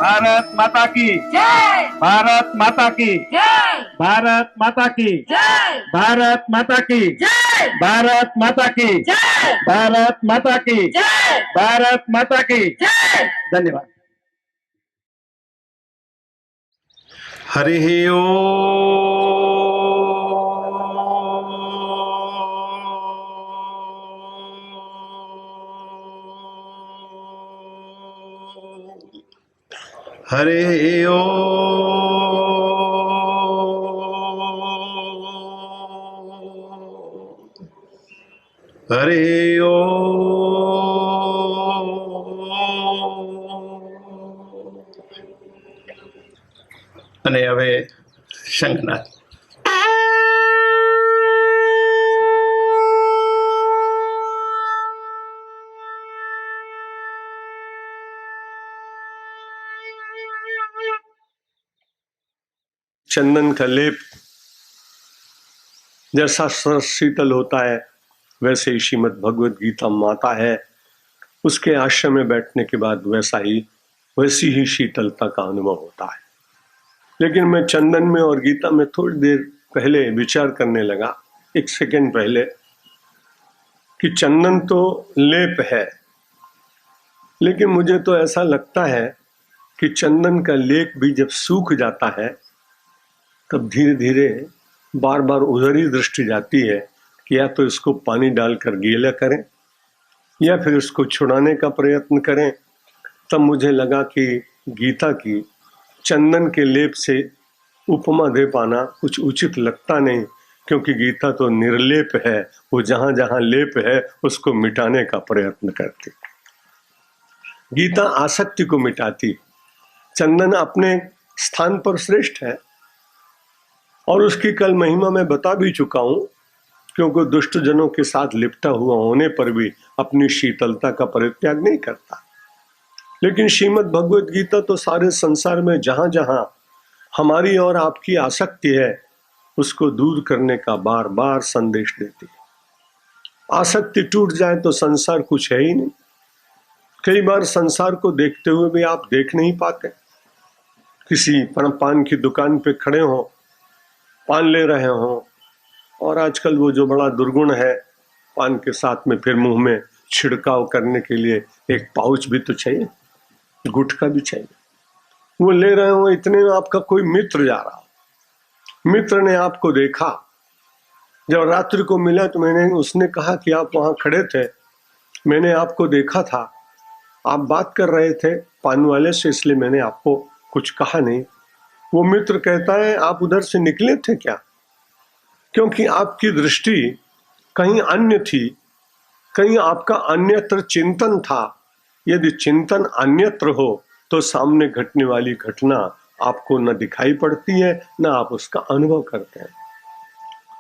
भारत माता की जय। भारत माता की जय। भारत माता की जय। भारत माता की जय। भारत माता की जय। भारत माता की जय। भारत माता की जय। धन्यवाद। हरिः ओम हरिः ओम हरिः ओम। અને હવે શંખનાદ चंदन का लेप जैसा शीतल होता है वैसे ही श्रीमद् भगवद गीता माता है, उसके आश्रम में बैठने के बाद वैसी ही शीतलता का अनुभव होता है। लेकिन मैं चंदन में और गीता में थोड़ी देर पहले विचार करने लगा, एक सेकंड पहले, कि चंदन तो लेप है, लेकिन मुझे तो ऐसा लगता है कि चंदन का लेप भी जब सूख जाता है तब धीरे धीरे बार बार उधर ही दृष्टि जाती है कि या तो इसको पानी डालकर गीला करें या फिर इसको छुड़ाने का प्रयत्न करें। तब मुझे लगा कि गीता की चंदन के लेप से उपमा दे पाना कुछ उचित लगता नहीं, क्योंकि गीता तो निर्लेप है, वो जहां जहां लेप है उसको मिटाने का प्रयत्न करती। गीता आसक्ति को मिटाती, चंदन अपने स्थान पर श्रेष्ठ है और उसकी कल महिमा मैं बता भी चुका हूं, क्योंकि दुष्ट जनों के साथ लिपटा हुआ होने पर भी अपनी शीतलता का परित्याग नहीं करता। लेकिन श्रीमद् भगवद गीता तो सारे संसार में जहां जहां हमारी और आपकी आसक्ति है उसको दूर करने का बार बार संदेश देती है। आसक्ति टूट जाए तो संसार कुछ है ही नहीं। कई बार संसार को देखते हुए भी आप देख नहीं पाते। किसी पान की दुकान पे खड़े हो, पान ले रहे हो, और आजकल वो जो बड़ा दुर्गुण है, पान के साथ में फिर मुंह में छिड़काव करने के लिए एक पाउच भी तो चाहिए, गुटखा भी चाहिए। वो ले रहे हो, इतने में आपका कोई मित्र जा रहा, मित्र ने आपको देखा, जब रात्रि को मिला तो उसने कहा कि आप वहां खड़े थे, मैंने आपको देखा था, आप बात कर रहे थे पान वाले से, इसलिए मैंने आपको कुछ कहा नहीं। वो मित्र कहता है आप उधर से निकले थे क्या? क्योंकि आपकी दृष्टि कहीं अन्य थी, कहीं आपका अन्यत्र चिंतन था। यदि चिंतन अन्यत्र हो तो सामने घटने वाली घटना आपको न दिखाई पड़ती है, न आप उसका अनुभव करते हैं।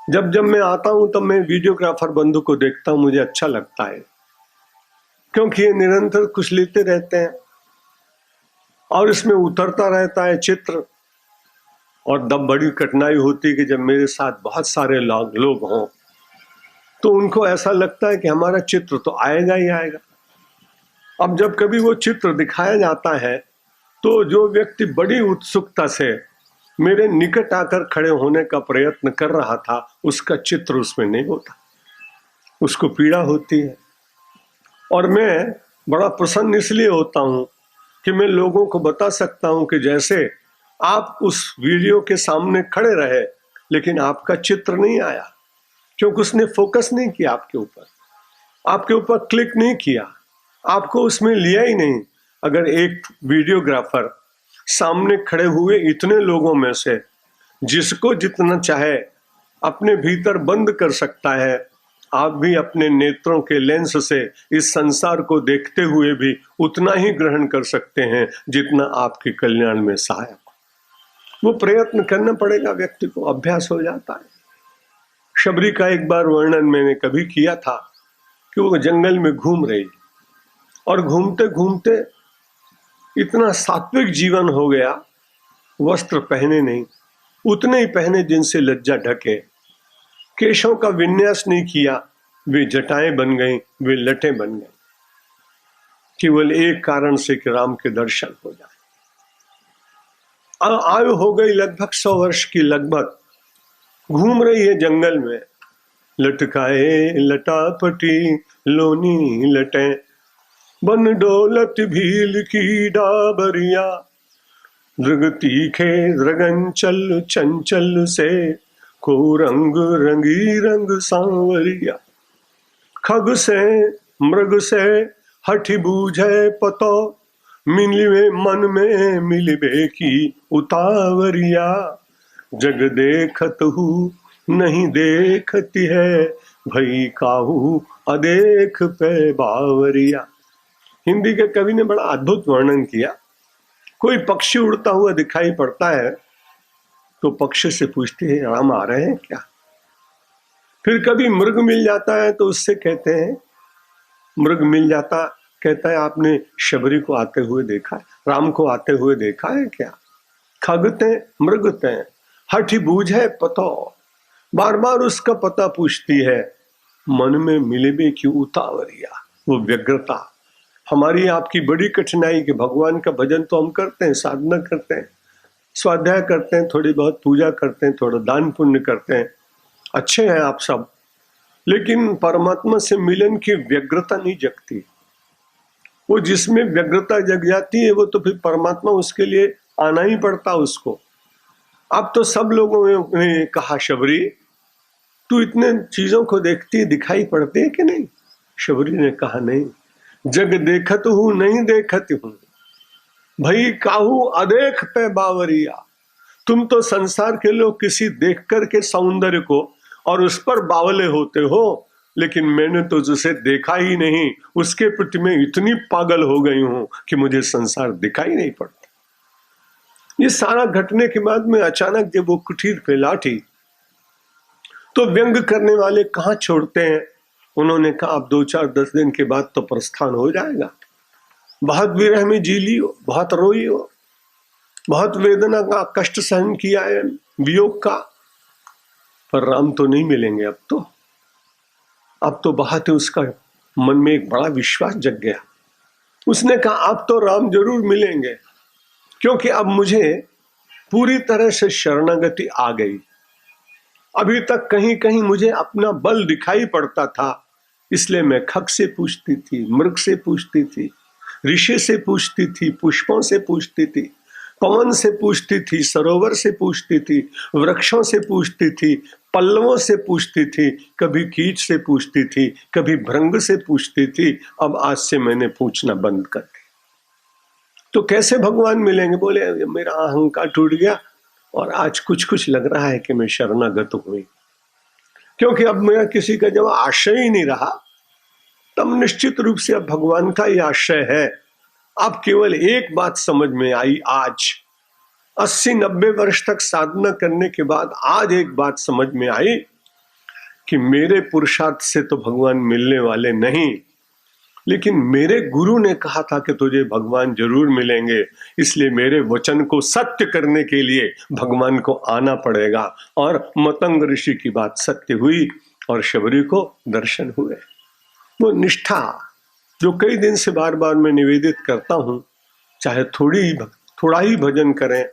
जब जब मैं आता हूं तब मैं वीडियोग्राफर बंधु को देखता हूं, मुझे अच्छा लगता है, क्योंकि ये निरंतर कुछ लेते रहते हैं और इसमें उतरता रहता है चित्र। और तब बड़ी कठिनाई होती है कि जब मेरे साथ बहुत सारे लोग हों तो उनको ऐसा लगता है कि हमारा चित्र तो आएगा ही आएगा। अब जब कभी वो चित्र दिखाया जाता है तो जो व्यक्ति बड़ी उत्सुकता से मेरे निकट आकर खड़े होने का प्रयत्न कर रहा था, उसका चित्र उसमें नहीं होता, उसको पीड़ा होती है। और मैं बड़ा प्रसन्न इसलिए होता हूं कि मैं लोगों को बता सकता हूं कि जैसे आप उस वीडियो के सामने खड़े रहे लेकिन आपका चित्र नहीं आया, क्योंकि उसने फोकस नहीं किया आपके ऊपर क्लिक नहीं किया, आपको उसमें लिया ही नहीं। अगर एक वीडियोग्राफर सामने खड़े हुए इतने लोगों में से जिसको जितना चाहे अपने भीतर बंद कर सकता है, आप भी अपने नेत्रों के लेंस से इस संसार को देखते हुए भी उतना ही ग्रहण कर सकते हैं जितना आपके कल्याण में सहायक। वो प्रयत्न करना पड़ेगा व्यक्ति को, अभ्यास हो जाता है। शबरी का एक बार वर्णन मैंने कभी किया था कि वो जंगल में घूम रही और घूमते घूमते इतना सात्विक जीवन हो गया, वस्त्र पहने नहीं, उतने ही पहने जिनसे लज्जा ढके, केशों का विन्यास नहीं किया, वे जटाएं बन गई, वे लटें बन गई, केवल एक कारण से कि राम के दर्शन हो जाए। आयु हो गई लगभग 100 वर्ष की, लगभग घूम रही है जंगल में, लटकाए लटापटी लोनी लटे, बन डोलत भील की डाबरिया, दृग तीखे दृगंचल चंचल से, को रंग रंगी रंग सांवरिया, खग से मृग से हठि बूझे पतो, मिलिवे मन में मिलिबे की उतावरिया, जग देखत हूँ नहीं देखती है, भई काहू अदेख पे बावरिया। हिंदी के कवि ने बड़ा अद्भुत वर्णन किया। कोई पक्षी उड़ता हुआ दिखाई पड़ता है तो पक्षी से पूछते हैं राम आ रहे हैं क्या। फिर कभी मृग मिल जाता है तो उससे कहते हैं, मृग मिल जाता कहता है आपने शबरी को आते हुए देखा है, राम को आते हुए देखा है क्या। खगते मृगते हठि बूझे पतो, बार बार उसका पता पूछती है, मन में मिलिबे की उतावरिया, वो व्यग्रता। हमारी आपकी बड़ी कठिनाई कि भगवान का भजन तो हम करते हैं, साधना करते हैं, स्वाध्याय करते हैं, थोड़ी बहुत पूजा करते हैं, थोड़ा दान पुण्य करते हैं, अच्छे हैं आप सब, लेकिन परमात्मा से मिलन की व्यग्रता नहीं जगती। वो जिसमें व्यग्रता जग जाती है वो तो फिर परमात्मा उसके लिए आना ही पड़ता उसको। अब तो सब लोगों ने कहा शबरी तू इतने चीजों को देखती दिखाई पड़ती है कि नहीं। शबरी ने कहा नहीं, जग देखत हूं नहीं देखती हूं, भई काहू अदेख पे बावरिया। तुम तो संसार के लोग किसी देख कर के सौंदर्य को और उस पर बावले होते हो, लेकिन मैंने तो जिसे देखा ही नहीं उसके प्रति मैं इतनी पागल हो गई हूं कि मुझे संसार दिखाई नहीं पड़ता। ये सारा घटने के बाद में अचानक जब वो कुटीर पे लाठी तो व्यंग करने वाले कहाँ छोड़ते हैं। उन्होंने कहा अब 2-4-10 दिन के बाद तो प्रस्थान हो जाएगा, बहुत विरह में जी लियो, बहुत रोई हो, बहुत वेदना का कष्ट सहन किया है वियोग का, पर राम तो नहीं मिलेंगे अब तो बहुत है। उसका मन में एक बड़ा विश्वास जग गया। उसने कहा अब तो राम जरूर मिलेंगे, क्योंकि अब मुझे पूरी तरह से शरणागति आ गई। अभी तक कहीं कहीं मुझे अपना बल दिखाई पड़ता था, इसलिए मैं खग से पूछती थी, मृग से पूछती थी, ऋषि से पूछती थी, पुष्पों से पूछती थी, पवन से पूछती थी, सरोवर से पूछती थी, वृक्षों से पूछती थी, पल्लवों से पूछती थी, कभी कीट से पूछती थी, कभी भृंग से पूछती थी। अब आज से मैंने पूछना बंद कर दिया। तो कैसे भगवान मिलेंगे। बोले मेरा अहंकार टूट गया और आज कुछ कुछ लग रहा है कि मैं शरणागत हुई, क्योंकि अब मेरा किसी का जब आश्रय ही नहीं रहा, तब निश्चित रूप से अब भगवान का ही आश्रय है। अब केवल एक बात समझ में आई, आज 80-90 वर्ष तक साधना करने के बाद आज एक बात समझ में आई कि मेरे पुरुषार्थ से तो भगवान मिलने वाले नहीं, लेकिन मेरे गुरु ने कहा था कि तुझे भगवान जरूर मिलेंगे, इसलिए मेरे वचन को सत्य करने के लिए भगवान को आना पड़ेगा। और मतंग ऋषि की बात सत्य हुई और शबरी को दर्शन हुए। वो निष्ठा जो कई दिन से बार बार मैं निवेदित करता हूं, चाहे थोड़ा ही भजन करें,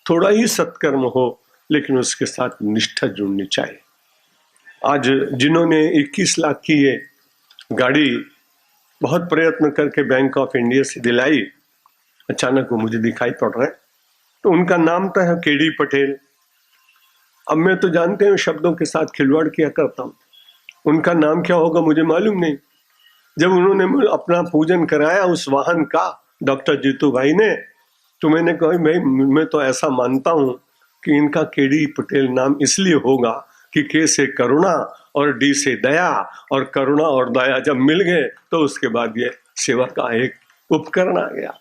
थोड़ा ही सत्कर्म हो, लेकिन उसके साथ निष्ठा जुड़नी चाहिए। आज जिन्होंने 21 लाख की ये गाड़ी बहुत प्रयत्न करके बैंक ऑफ इंडिया से दिलाई, अचानक वो मुझे दिखाई पड़ रहा है, तो उनका नाम तो है केडी पटेल। अब मैं तो जानते हैं शब्दों के साथ खिलवाड़ किया करता हूँ, उनका नाम क्या होगा मुझे मालूम नहीं। जब उन्होंने अपना पूजन कराया उस वाहन का डॉक्टर जीतू भाई ने, तो मैंने कहा मैं तो ऐसा मानता हूँ कि इनका केडी पटेल नाम इसलिए होगा कि के से करुणा और डी से दया, और करुणा और दया जब मिल गए तो उसके बाद ये सेवा का एक उपकरण आ गया।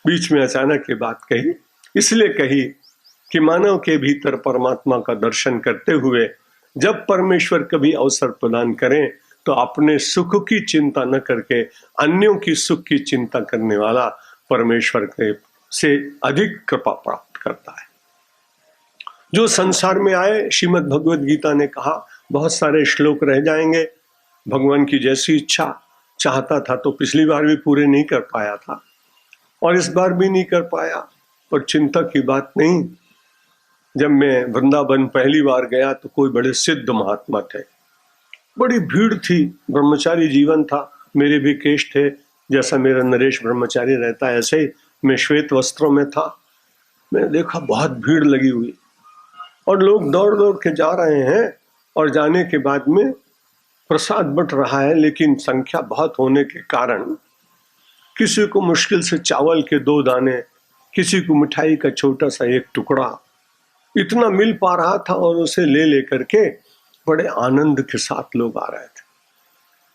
बीच में अचानक ये बात कही, इसलिए कही कि मानव के भीतर परमात्मा का दर्शन करते हुए जब परमेश्वर कभी अवसर प्रदान करें तो अपने सुख की चिंता न करके अन्यों की सुख की चिंता करने वाला परमेश्वर के से अधिक कृपा प्राप्त करता है। जो संसार में आए, श्रीमद् भगवद गीता ने कहा बहुत सारे श्लोक रह जाएंगे, भगवान की जैसी इच्छा। चाहता था तो पिछली बार भी पूरे नहीं कर पाया था और इस बार भी नहीं कर पाया, पर चिंता की बात नहीं, जब मैं वृंदावन पहली बार गया तो कोई बड़े सिद्ध महात्मा थे, बड़ी भीड़ थी, ब्रह्मचारी जीवन था, मेरे भी केश थे, जैसा मेरा नरेश ब्रह्मचारी रहता है ऐसे ही मैं श्वेत वस्त्रों में था। मैंने देखा बहुत भीड़ लगी हुई और लोग दौड़ दौड़ के जा रहे हैं और जाने के बाद में प्रसाद बंट रहा है, लेकिन संख्या बहुत होने के कारण किसी को मुश्किल से चावल के 2 दाने, किसी को मिठाई का छोटा सा एक टुकड़ा, इतना मिल पा रहा था और उसे ले लेकर के बड़े आनंद के साथ लोग आ रहे थे।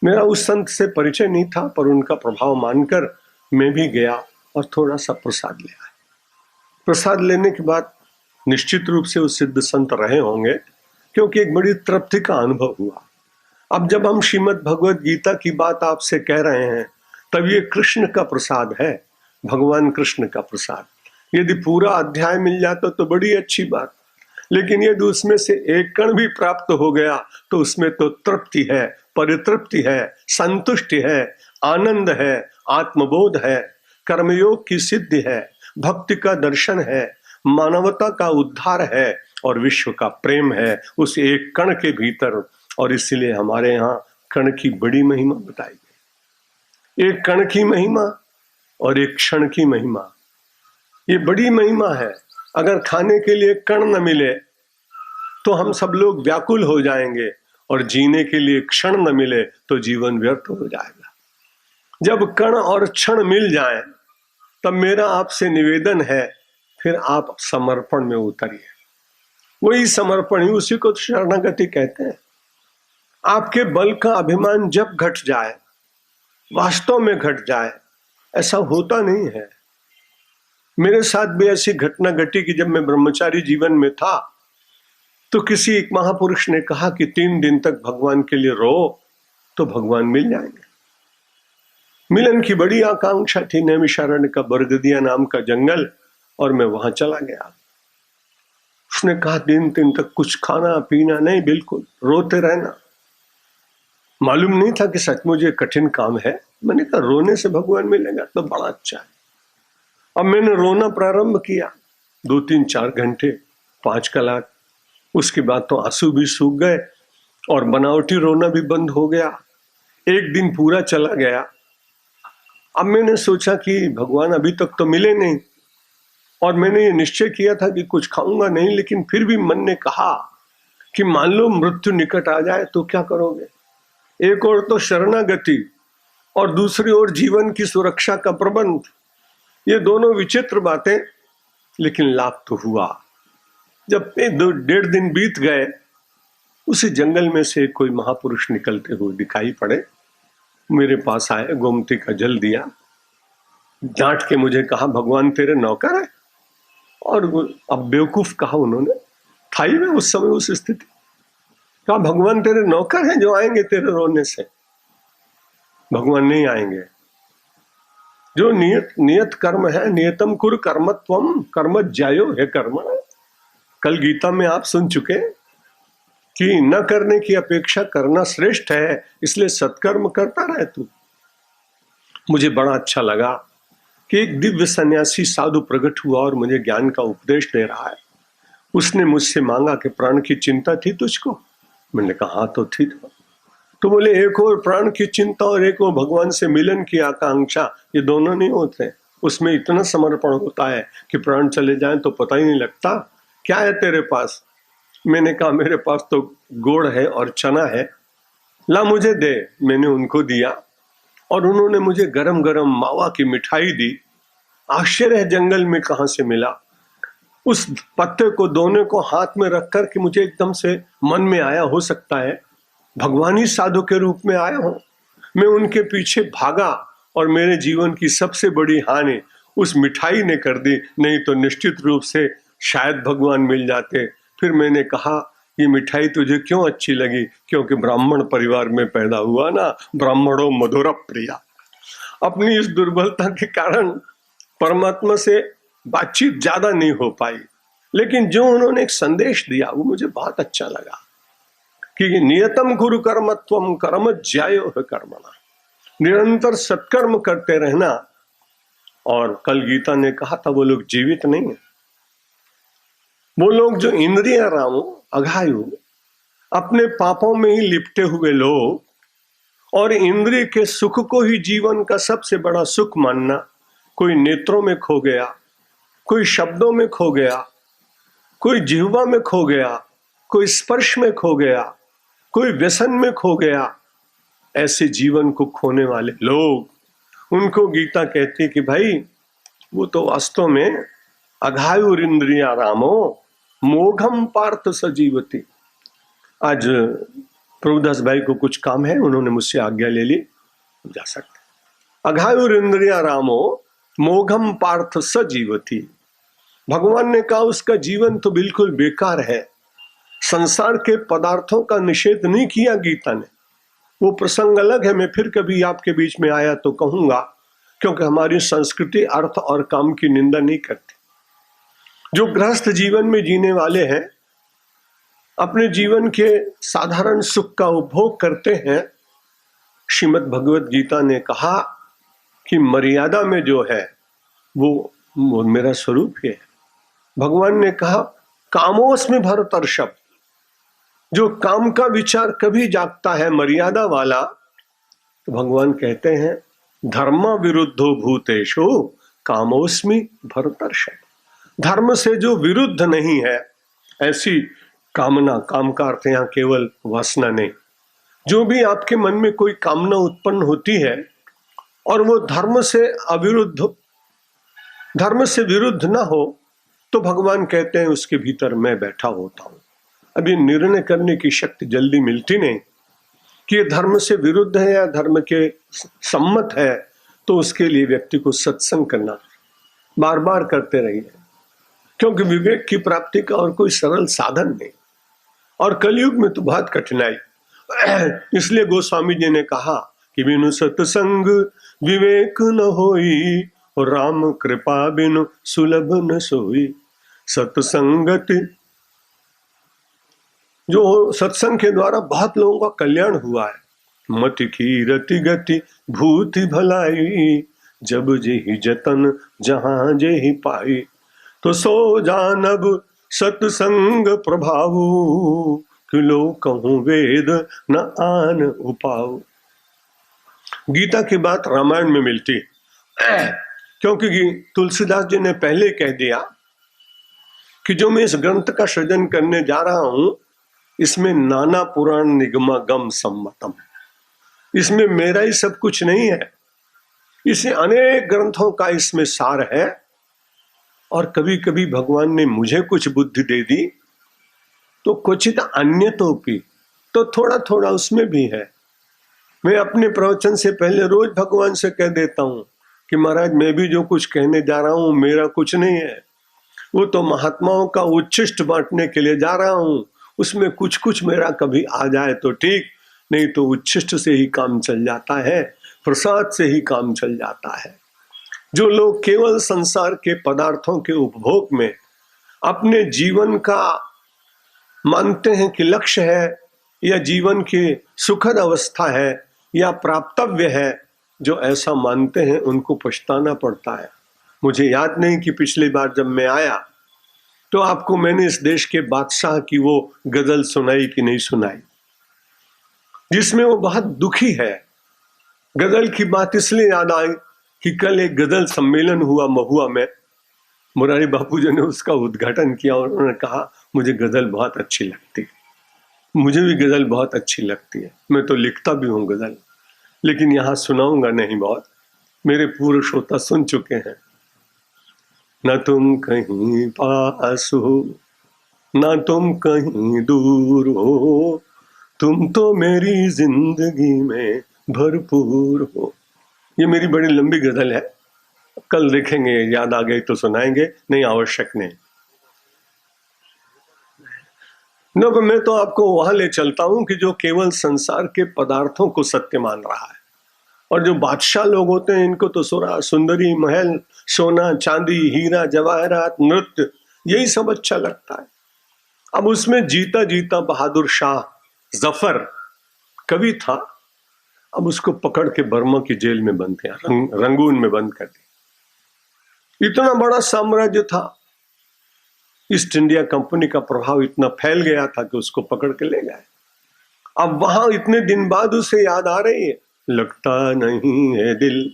मेरा उस संत से परिचय नहीं था, पर उनका प्रभाव मानकर मैं भी गया और थोड़ा सा प्रसाद लिया। प्रसाद लेने के बाद निश्चित रूप से उस सिद्ध संत रहे होंगे, क्योंकि एक बड़ी तृप्ति का अनुभव हुआ। अब जब हम श्रीमद् भगवद गीता की बात आपसे कह रहे हैं, तब ये कृष्ण का प्रसाद है, भगवान कृष्ण का प्रसाद। यदि पूरा अध्याय मिल जाता तो बड़ी अच्छी बात, लेकिन यदि उसमें से एक कण भी प्राप्त हो गया तो उसमें तो तृप्ति है, परितृप्ति है, संतुष्टि है, आनंद है, आत्मबोध है, कर्मयोग की सिद्धि है, भक्ति का दर्शन है, मानवता का उद्धार है और विश्व का प्रेम है उस एक कण के भीतर। और इसलिए हमारे यहाँ कण की बड़ी महिमा बताई गई, एक कण की महिमा और एक क्षण की महिमा, ये बड़ी महिमा है। अगर खाने के लिए कण न मिले तो हम सब लोग व्याकुल हो जाएंगे, और जीने के लिए क्षण न मिले तो जीवन व्यर्थ हो जाएगा। जब कण और क्षण मिल जाए तब मेरा आपसे निवेदन है, फिर आप समर्पण में उतरिए। वही समर्पण ही, उसी को शरणागति कहते हैं। आपके बल का अभिमान जब घट जाए, वास्तव में घट जाए, ऐसा होता नहीं है। मेरे साथ भी ऐसी घटना घटी कि जब मैं ब्रह्मचारी जीवन में था तो किसी एक महापुरुष ने कहा कि 3 दिन तक भगवान के लिए रो तो भगवान मिल जाएंगे। मिलन की बड़ी आकांक्षा थी। नैमिषारण्य का बरगदिया नाम का जंगल, और मैं वहां चला गया। उसने कहा 3 दिन तक कुछ खाना पीना नहीं, बिल्कुल रोते रहना। मालूम नहीं था कि सचमुच ये कठिन काम है। मैंने कहा रोने से भगवान मिलेगा तो बड़ा अच्छा है। अब मैंने रोना प्रारंभ किया, 2 3 4 घंटे, 5 कलाक। उसके बाद तो आंसू भी सूख गए और बनावटी रोना भी बंद हो गया। एक दिन पूरा चला गया। अब मैंने सोचा कि भगवान अभी तक तो मिले नहीं, और मैंने ये निश्चय किया था कि कुछ खाऊंगा नहीं, लेकिन फिर भी मन ने कहा कि मान लो मृत्यु निकट आ जाए तो क्या करोगे। एक और तो शरणागति और दूसरी ओर जीवन की सुरक्षा का प्रबंध, ये दोनों विचित्र बातें, लेकिन लाभ तो हुआ। जब 1.5 दिन बीत गए, उसी जंगल में से कोई महापुरुष निकलते हुए दिखाई पड़े। मेरे पास आए, गोमती का जल दिया, डांट के मुझे कहा भगवान तेरे नौकर है। और अब बेवकूफ कहा उन्होंने, था ही मैं उस समय उस स्थिति। कहा भगवान तेरे नौकर हैं जो आएंगे तेरे रोने से। भगवान नहीं आएंगे। जो नियत कर्म है, नियतम कुरु कर्मत्वम कर्म ज्यायो है कर्म। कल गीता में आप सुन चुके कि न करने की अपेक्षा करना श्रेष्ठ है, इसलिए सत्कर्म करता रहे तू। मुझे बड़ा अच्छा लगा कि एक दिव्य सन्यासी साधु प्रकट हुआ और मुझे ज्ञान का उपदेश दे रहा है। उसने मुझसे मांगा कि प्राण की चिंता थी तुझको? मैंने कहा हाँ तो थी। तो बोले एक और प्राण की चिंता और एक और भगवान से मिलन की आकांक्षा, ये दोनों नहीं होते। उसमें इतना समर्पण होता है कि प्राण चले जाएं तो पता ही नहीं लगता। क्या है तेरे पास? मैंने कहा मेरे पास तो गुड़ है और चना है, ला मुझे दे। मैंने उनको दिया और उन्होंने मुझे गरम गरम मावा की मिठाई दी। आश्चर्य है जंगल में कहाँ से मिला। उस पत्ते को दोनों को हाथ में रख कर के मुझे एकदम से मन में आया, हो सकता है भगवान ही साधु के रूप में आए हों। मैं उनके पीछे भागा और मेरे जीवन की सबसे बड़ी हानि उस मिठाई ने कर दी, नहीं तो निश्चित रूप से शायद भगवान मिल जाते। फिर मैंने कहा ये मिठाई तुझे क्यों अच्छी लगी? क्योंकि ब्राह्मण परिवार में पैदा हुआ ना, ब्राह्मणों मधुर प्रिया। अपनी इस दुर्बलता के कारण परमात्मा से बातचीत ज्यादा नहीं हो पाई, लेकिन जो उन्होंने एक संदेश दिया वो मुझे बहुत अच्छा लगा कि नियतम गुरु कर्मत्वम कर्म ज्यायो है कर्मणा, निरंतर सत्कर्म करते रहना। और कल गीता ने कहा था वो लोग जीवित नहीं है, वो लोग जो इंद्रिया रामो अघायु, अपने पापों में ही लिपटे हुए लोग और इंद्रिय के सुख को ही जीवन का सबसे बड़ा सुख मानना, कोई नेत्रों में खो गया, कोई शब्दों में खो गया, कोई जिह्वा में खो गया, कोई स्पर्श में खो गया, कोई व्यसन में खो गया, ऐसे जीवन को खोने वाले लोग, उनको गीता कहती है कि भाई वो तो वास्तव में अघायुर इंद्रिया रामो मोघम पार्थ सजीवती। आज प्रभुदास भाई को कुछ काम है, उन्होंने मुझसे आज्ञा ले ली, जा सकते। अघायुर इंद्रिया रामो मोघम पार्थ सजीवती। भगवान ने कहा उसका जीवन तो बिल्कुल बेकार है। संसार के पदार्थों का निषेध नहीं किया गीता ने, वो प्रसंग अलग है, मैं फिर कभी आपके बीच में आया तो कहूंगा, क्योंकि हमारी संस्कृति अर्थ और काम की निंदा नहीं करती। जो गृहस्थ जीवन में जीने वाले हैं, अपने जीवन के साधारण सुख का उपभोग करते हैं, श्रीमद् भगवत गीता ने कहा कि मर्यादा में जो है वो मेरा स्वरूप ही है। भगवान ने कहा कामोस्मि भरतर्षभ, जो काम का विचार कभी जागता है मर्यादा वाला, तो भगवान कहते हैं धर्म विरुद्धो भूतेषु कामोस्मि भरतर्षभ। धर्म से जो विरुद्ध नहीं है, ऐसी कामना, काम का अर्थ यहाँ केवल वासना नहीं, जो भी आपके मन में कोई कामना उत्पन्न होती है और वो धर्म से अविरुद्ध, धर्म से विरुद्ध ना हो, तो भगवान कहते हैं उसके भीतर मैं बैठा होता हूं। अभी निर्णय करने की शक्ति जल्दी मिलती नहीं कि ये धर्म से विरुद्ध है या धर्म के सम्मत है, तो उसके लिए व्यक्ति को सत्संग करना बार बार करते रहिए, क्योंकि विवेक की प्राप्ति का और कोई सरल साधन नहीं, और कलयुग में तो बहुत कठिनाई। इसलिए गोस्वामी जी ने कहा कि बिनु सत्संग विवेक न होई, और राम कृपा बिनु सुलभ न सोई। सत्संगति, जो सत्संग के द्वारा बहुत लोगों का कल्याण हुआ है। मति की रति गति भूति भलाई, जब जेहि जतन जहां जेहि पाई। तो सो जानब सत्संग प्रभाऊ, किलो कहूं वेद न आन उपाऊ। गीता की बात रामायण में मिलती, क्योंकि तुलसीदास जी ने पहले कह दिया कि जो मैं इस ग्रंथ का सृजन करने जा रहा हूं, इसमें नाना पुराण निगमागम सम्मतम, इसमें मेरा ही सब कुछ नहीं है, इसे अनेक ग्रंथों का इसमें सार है। और कभी कभी भगवान ने मुझे कुछ बुद्धि दे दी, तो क्वचित अन्यतोपि, तो थोड़ा थोड़ा उसमें भी है। मैं अपने प्रवचन से पहले रोज भगवान से कह देता हूं कि महाराज मैं भी जो कुछ कहने जा रहा हूं मेरा कुछ नहीं है, वो तो महात्माओं का उच्छिष्ट बांटने के लिए जा रहा हूं, उसमें कुछ कुछ मेरा कभी आ जाए तो ठीक, नहीं तो उच्छिष्ट से ही काम चल जाता है, प्रसाद से ही काम चल जाता है। जो लोग केवल संसार के पदार्थों के उपभोग में अपने जीवन का मानते हैं कि लक्ष्य है, या जीवन की सुखद अवस्था है, या प्राप्तव्य है, जो ऐसा मानते हैं उनको पछताना पड़ता है। मुझे याद नहीं कि पिछली बार जब मैं आया तो आपको मैंने इस देश के बादशाह की वो गजल सुनाई कि नहीं सुनाई, जिसमें वो बहुत दुखी है। गजल की बात इसलिए याद आई कि कल एक गजल सम्मेलन हुआ महुआ में, मुरारी बापू जी ने उसका उद्घाटन किया और उन्होंने कहा मुझे गजल बहुत अच्छी लगती है। मुझे भी गजल बहुत अच्छी लगती है, मैं तो लिखता भी हूँ गजल, लेकिन यहाँ सुनाऊंगा नहीं, बहुत मेरे पूर्व श्रोता सुन चुके हैं। न तुम कहीं पास हो न तुम कहीं दूर हो, तुम तो मेरी जिंदगी में भरपूर हो। ये मेरी बड़ी लंबी गजल है, कल देखेंगे, याद आ गई तो सुनाएंगे, नहीं आवश्यक नहीं। न मैं तो आपको वहां ले चलता हूं कि जो केवल संसार के पदार्थों को सत्य मान रहा है, और जो बादशाह लोग होते हैं इनको तो सुरा सुंदरी महल, सोना चांदी हीरा जवाहरात नृत्य, यही सब अच्छा लगता है। अब उसमें जीता जीता बहादुर शाह जफर कवि था, अब उसको पकड़ के बर्मा की जेल में बंद किया, रंगून में बंद कर दिया। इतना बड़ा साम्राज्य था, ईस्ट इंडिया कंपनी का प्रभाव इतना फैल गया था कि उसको पकड़ के ले गए। अब वहां इतने दिन बाद उसे याद आ रही है, लगता नहीं है दिल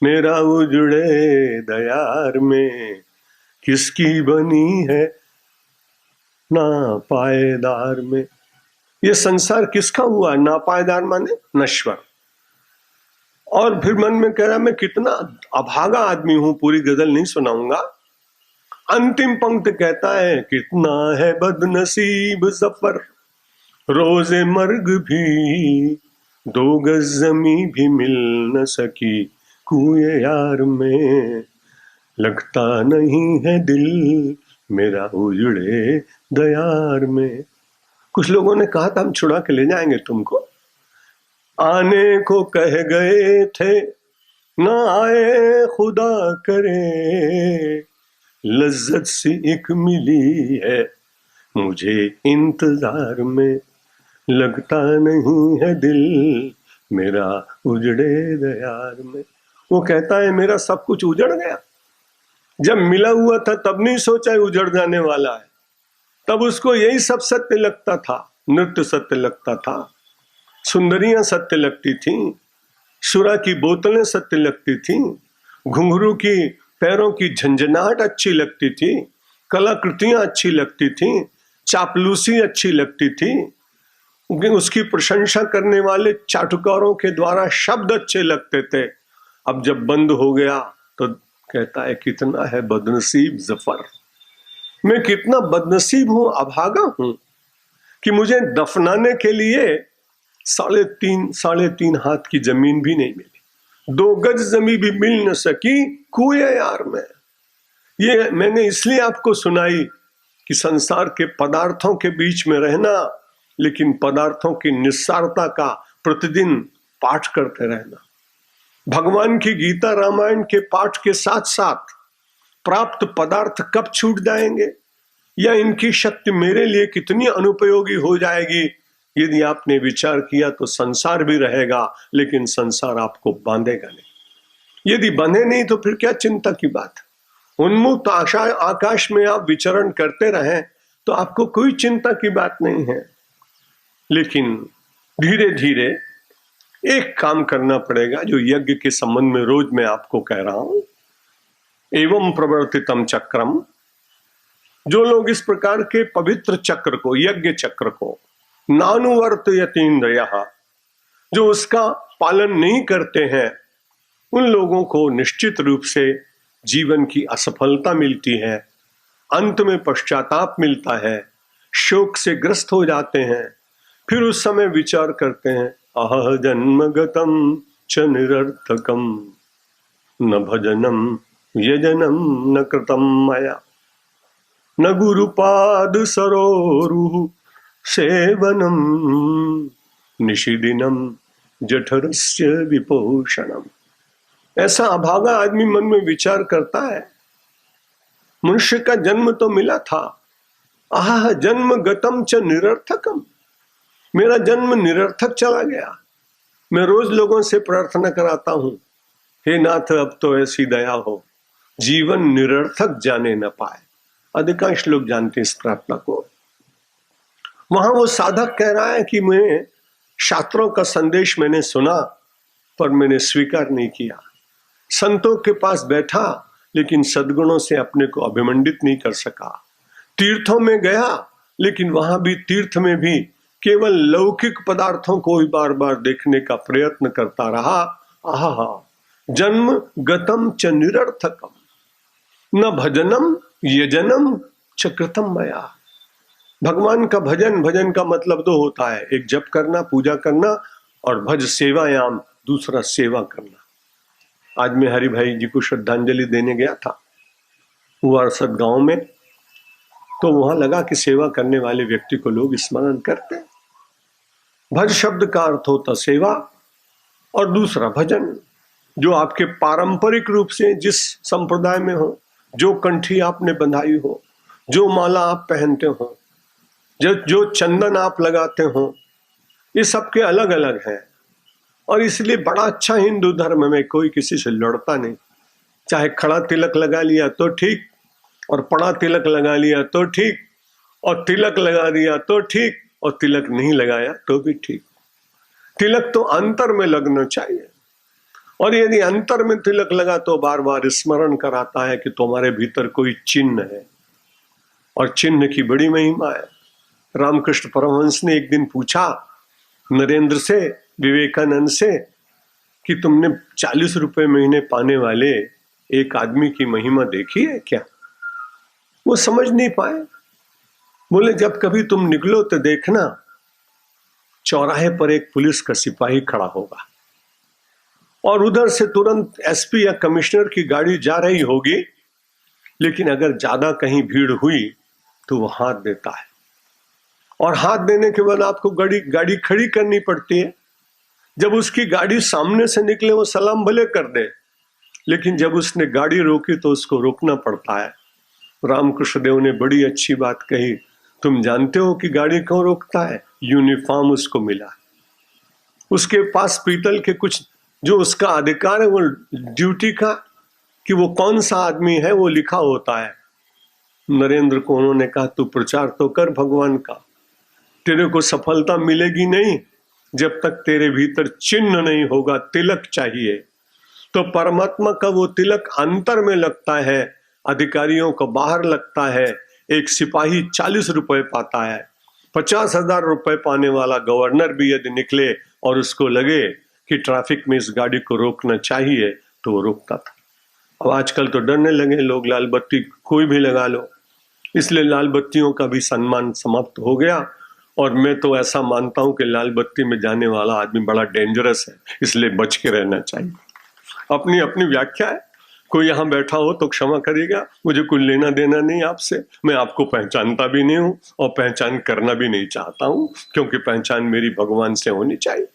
मेरा उजड़े दयार में, किसकी बनी है ना पायदार में। ये संसार किसका हुआ? ना पायदार माने नश्वर। और फिर मन में कह रहा मैं कितना अभागा आदमी हूं, पूरी गजल नहीं सुनाऊंगा। अंतिम पंक्ति कहता है, कितना है बदनसीब सफर, रोजे मर्ग भी 2 गज जमी भी मिल न सकी कुए यार में, लगता नहीं है दिल मेरा उजड़े दयार में। कुछ लोगों ने कहा था हम छुड़ा के ले जाएंगे तुमको, आने को कह गए थे ना आए खुदा करे, लज्जत सी एक मिली है मुझे इंतजार में, लगता नहीं है दिल मेरा उजड़े दयार में। वो कहता है मेरा सब कुछ उजड़ गया, जब मिला हुआ था तब नहीं सोचा उजड़ जाने वाला है, तब उसको यही सब सत्य लगता था। नृत्य सत्य लगता था, सुंदरियां सत्य लगती थीं, सुरा की बोतलें सत्य लगती थीं, घुंघरू की पैरों की झंझनाहट अच्छी लगती थी, कलाकृतियां अच्छी लगती थीं, चापलूसी अच्छी लगती थी, उसकी प्रशंसा करने वाले चाटुकारों के द्वारा शब्द अच्छे लगते थे। अब जब बंद हो गया तो कहता है कितना है बदनसीब जफर, मैं कितना बदनसीब हूं, अभागा हूं कि मुझे दफनाने के लिए 3.5 हाथ की जमीन भी नहीं मिली, 2 गज जमीन भी मिल न सकी कुए यार में। ये मैंने इसलिए आपको सुनाई कि संसार के पदार्थों के बीच में रहना, लेकिन पदार्थों की निस्सारता का प्रतिदिन पाठ करते रहना। भगवान की गीता रामायण के पाठ के साथ साथ प्राप्त पदार्थ कब छूट जाएंगे, या इनकी शक्ति मेरे लिए कितनी अनुपयोगी हो जाएगी, यदि आपने विचार किया तो संसार भी रहेगा, लेकिन संसार आपको बांधेगा नहीं। यदि बंधे नहीं तो फिर क्या चिंता की बात है। उन्मुक्त आकाश में आप विचरण करते रहें तो आपको कोई चिंता की बात नहीं है। लेकिन धीरे धीरे एक काम करना पड़ेगा, जो यज्ञ के संबंध में रोज मैं आपको कह रहा हूं, एवं प्रवर्तितम चक्रम। जो लोग इस प्रकार के पवित्र चक्र को, यज्ञ चक्र को नानुवर्तयतीन्द्रियः, जो उसका पालन नहीं करते हैं, उन लोगों को निश्चित रूप से जीवन की असफलता मिलती है, अंत में पश्चाताप मिलता है, शोक से ग्रस्त हो जाते हैं। फिर उस समय विचार करते हैं, अह जन्मगतम च निरर्थकम, न भजनम यजनम न कृतम मया, न गुरुपाद सरोरुह सेवनम, निशिदिनम जठरस्य विपोषणम। ऐसा अभागा आदमी मन में विचार करता है, मनुष्य का जन्म तो मिला था, आह जन्म गतम च निरर्थकम, मेरा जन्म निरर्थक चला गया। मैं रोज लोगों से प्रार्थना कराता हूं, हे नाथ अब तो ऐसी दया हो, जीवन निरर्थक जाने न पाए। अधिकांश लोग जानते हैं इस प्रार्थना को। वहां वो साधक कह रहा है कि मैं शास्त्रों का संदेश मैंने सुना पर मैंने स्वीकार नहीं किया, संतों के पास बैठा लेकिन सद्गुणों से अपने को अभिमंडित नहीं कर सका, तीर्थों में गया लेकिन वहां भी तीर्थ में भी केवल लौकिक पदार्थों को ही बार बार देखने का प्रयत्न करता रहा। आहा जन्म गतम च निरर्थकम, न भजनम यजनम च कृतम मया। भगवान का भजन, भजन का मतलब तो होता है एक जप करना, पूजा करना, और भज सेवायाम दूसरा सेवा करना। आज मैं हरि भाई जी को श्रद्धांजलि देने गया था वारसद गांव में, तो वहां लगा कि सेवा करने वाले व्यक्ति को लोग स्मरण करते हैं। भज शब्द का अर्थ होता सेवा, और दूसरा भजन, जो आपके पारंपरिक रूप से जिस संप्रदाय में हो, जो कंठी आपने बंधाई हो, जो माला आप पहनते हो, जो चंदन आप लगाते हो, ये सबके अलग अलग हैं। और इसलिए बड़ा अच्छा हिंदू धर्म में कोई किसी से लड़ता नहीं। चाहे खड़ा तिलक लगा लिया तो ठीक, और पड़ा तिलक लगा लिया तो ठीक, और तिलक लगा दिया तो ठीक, और तिलक नहीं लगाया तो भी ठीक। तिलक तो अंतर में लगना चाहिए, और यदि अंतर में तिलक लगा तो बार बार स्मरण कराता है कि तुम्हारे भीतर कोई चिन्ह है, और चिन्ह की बड़ी महिमा है। रामकृष्ण परमहंस ने एक दिन पूछा नरेंद्र से, विवेकानंद से, कि तुमने 40 रुपए महीने पाने वाले एक आदमी की महिमा देखी है क्या? वो समझ नहीं पाए। बोले जब कभी तुम निकलो तो देखना चौराहे पर एक पुलिस का सिपाही खड़ा होगा, और उधर से तुरंत एसपी या कमिश्नर की गाड़ी जा रही होगी, लेकिन अगर ज्यादा कहीं भीड़ हुई तो वो हाथ देता है, और हाथ देने के बाद आपको गाड़ी खड़ी करनी पड़ती है। जब उसकी गाड़ी सामने से निकले वो सलाम भले कर दे, लेकिन जब उसने गाड़ी रोकी तो उसको रोकना पड़ता है। रामकृष्ण देव ने बड़ी अच्छी बात कही, तुम जानते हो कि गाड़ी क्यों रोकता है? यूनिफॉर्म उसको मिला, उसके पास पीतल के कुछ जो उसका अधिकार है वो ड्यूटी का, कि वो कौन सा आदमी है वो लिखा होता है। नरेंद्र को उन्होंने कहा तू प्रचार तो कर भगवान का, तेरे को सफलता मिलेगी नहीं जब तक तेरे भीतर चिन्ह नहीं होगा, तिलक चाहिए। तो परमात्मा का वो तिलक अंतर में लगता है, अधिकारियों को बाहर लगता है। एक सिपाही 40 रुपए पाता है, 50,000 रुपए पाने वाला गवर्नर भी यदि निकले और उसको लगे कि ट्रैफिक में इस गाड़ी को रोकना चाहिए तो वो रोकता था। अब आजकल तो डरने लगे लोग, लाल बत्ती कोई भी लगा लो, इसलिए लाल बत्तियों का भी सम्मान समाप्त हो गया। और मैं तो ऐसा मानता हूं कि लाल बत्ती में जाने वाला आदमी बड़ा डेंजरस है, इसलिए बच के रहना चाहिए। अपनी अपनी व्याख्या है, कोई यहाँ बैठा हो तो क्षमा करिएगा, मुझे कोई लेना देना नहीं आपसे, मैं आपको पहचानता भी नहीं हूँ और पहचान करना भी नहीं चाहता हूँ, क्योंकि पहचान मेरी भगवान से होनी चाहिए,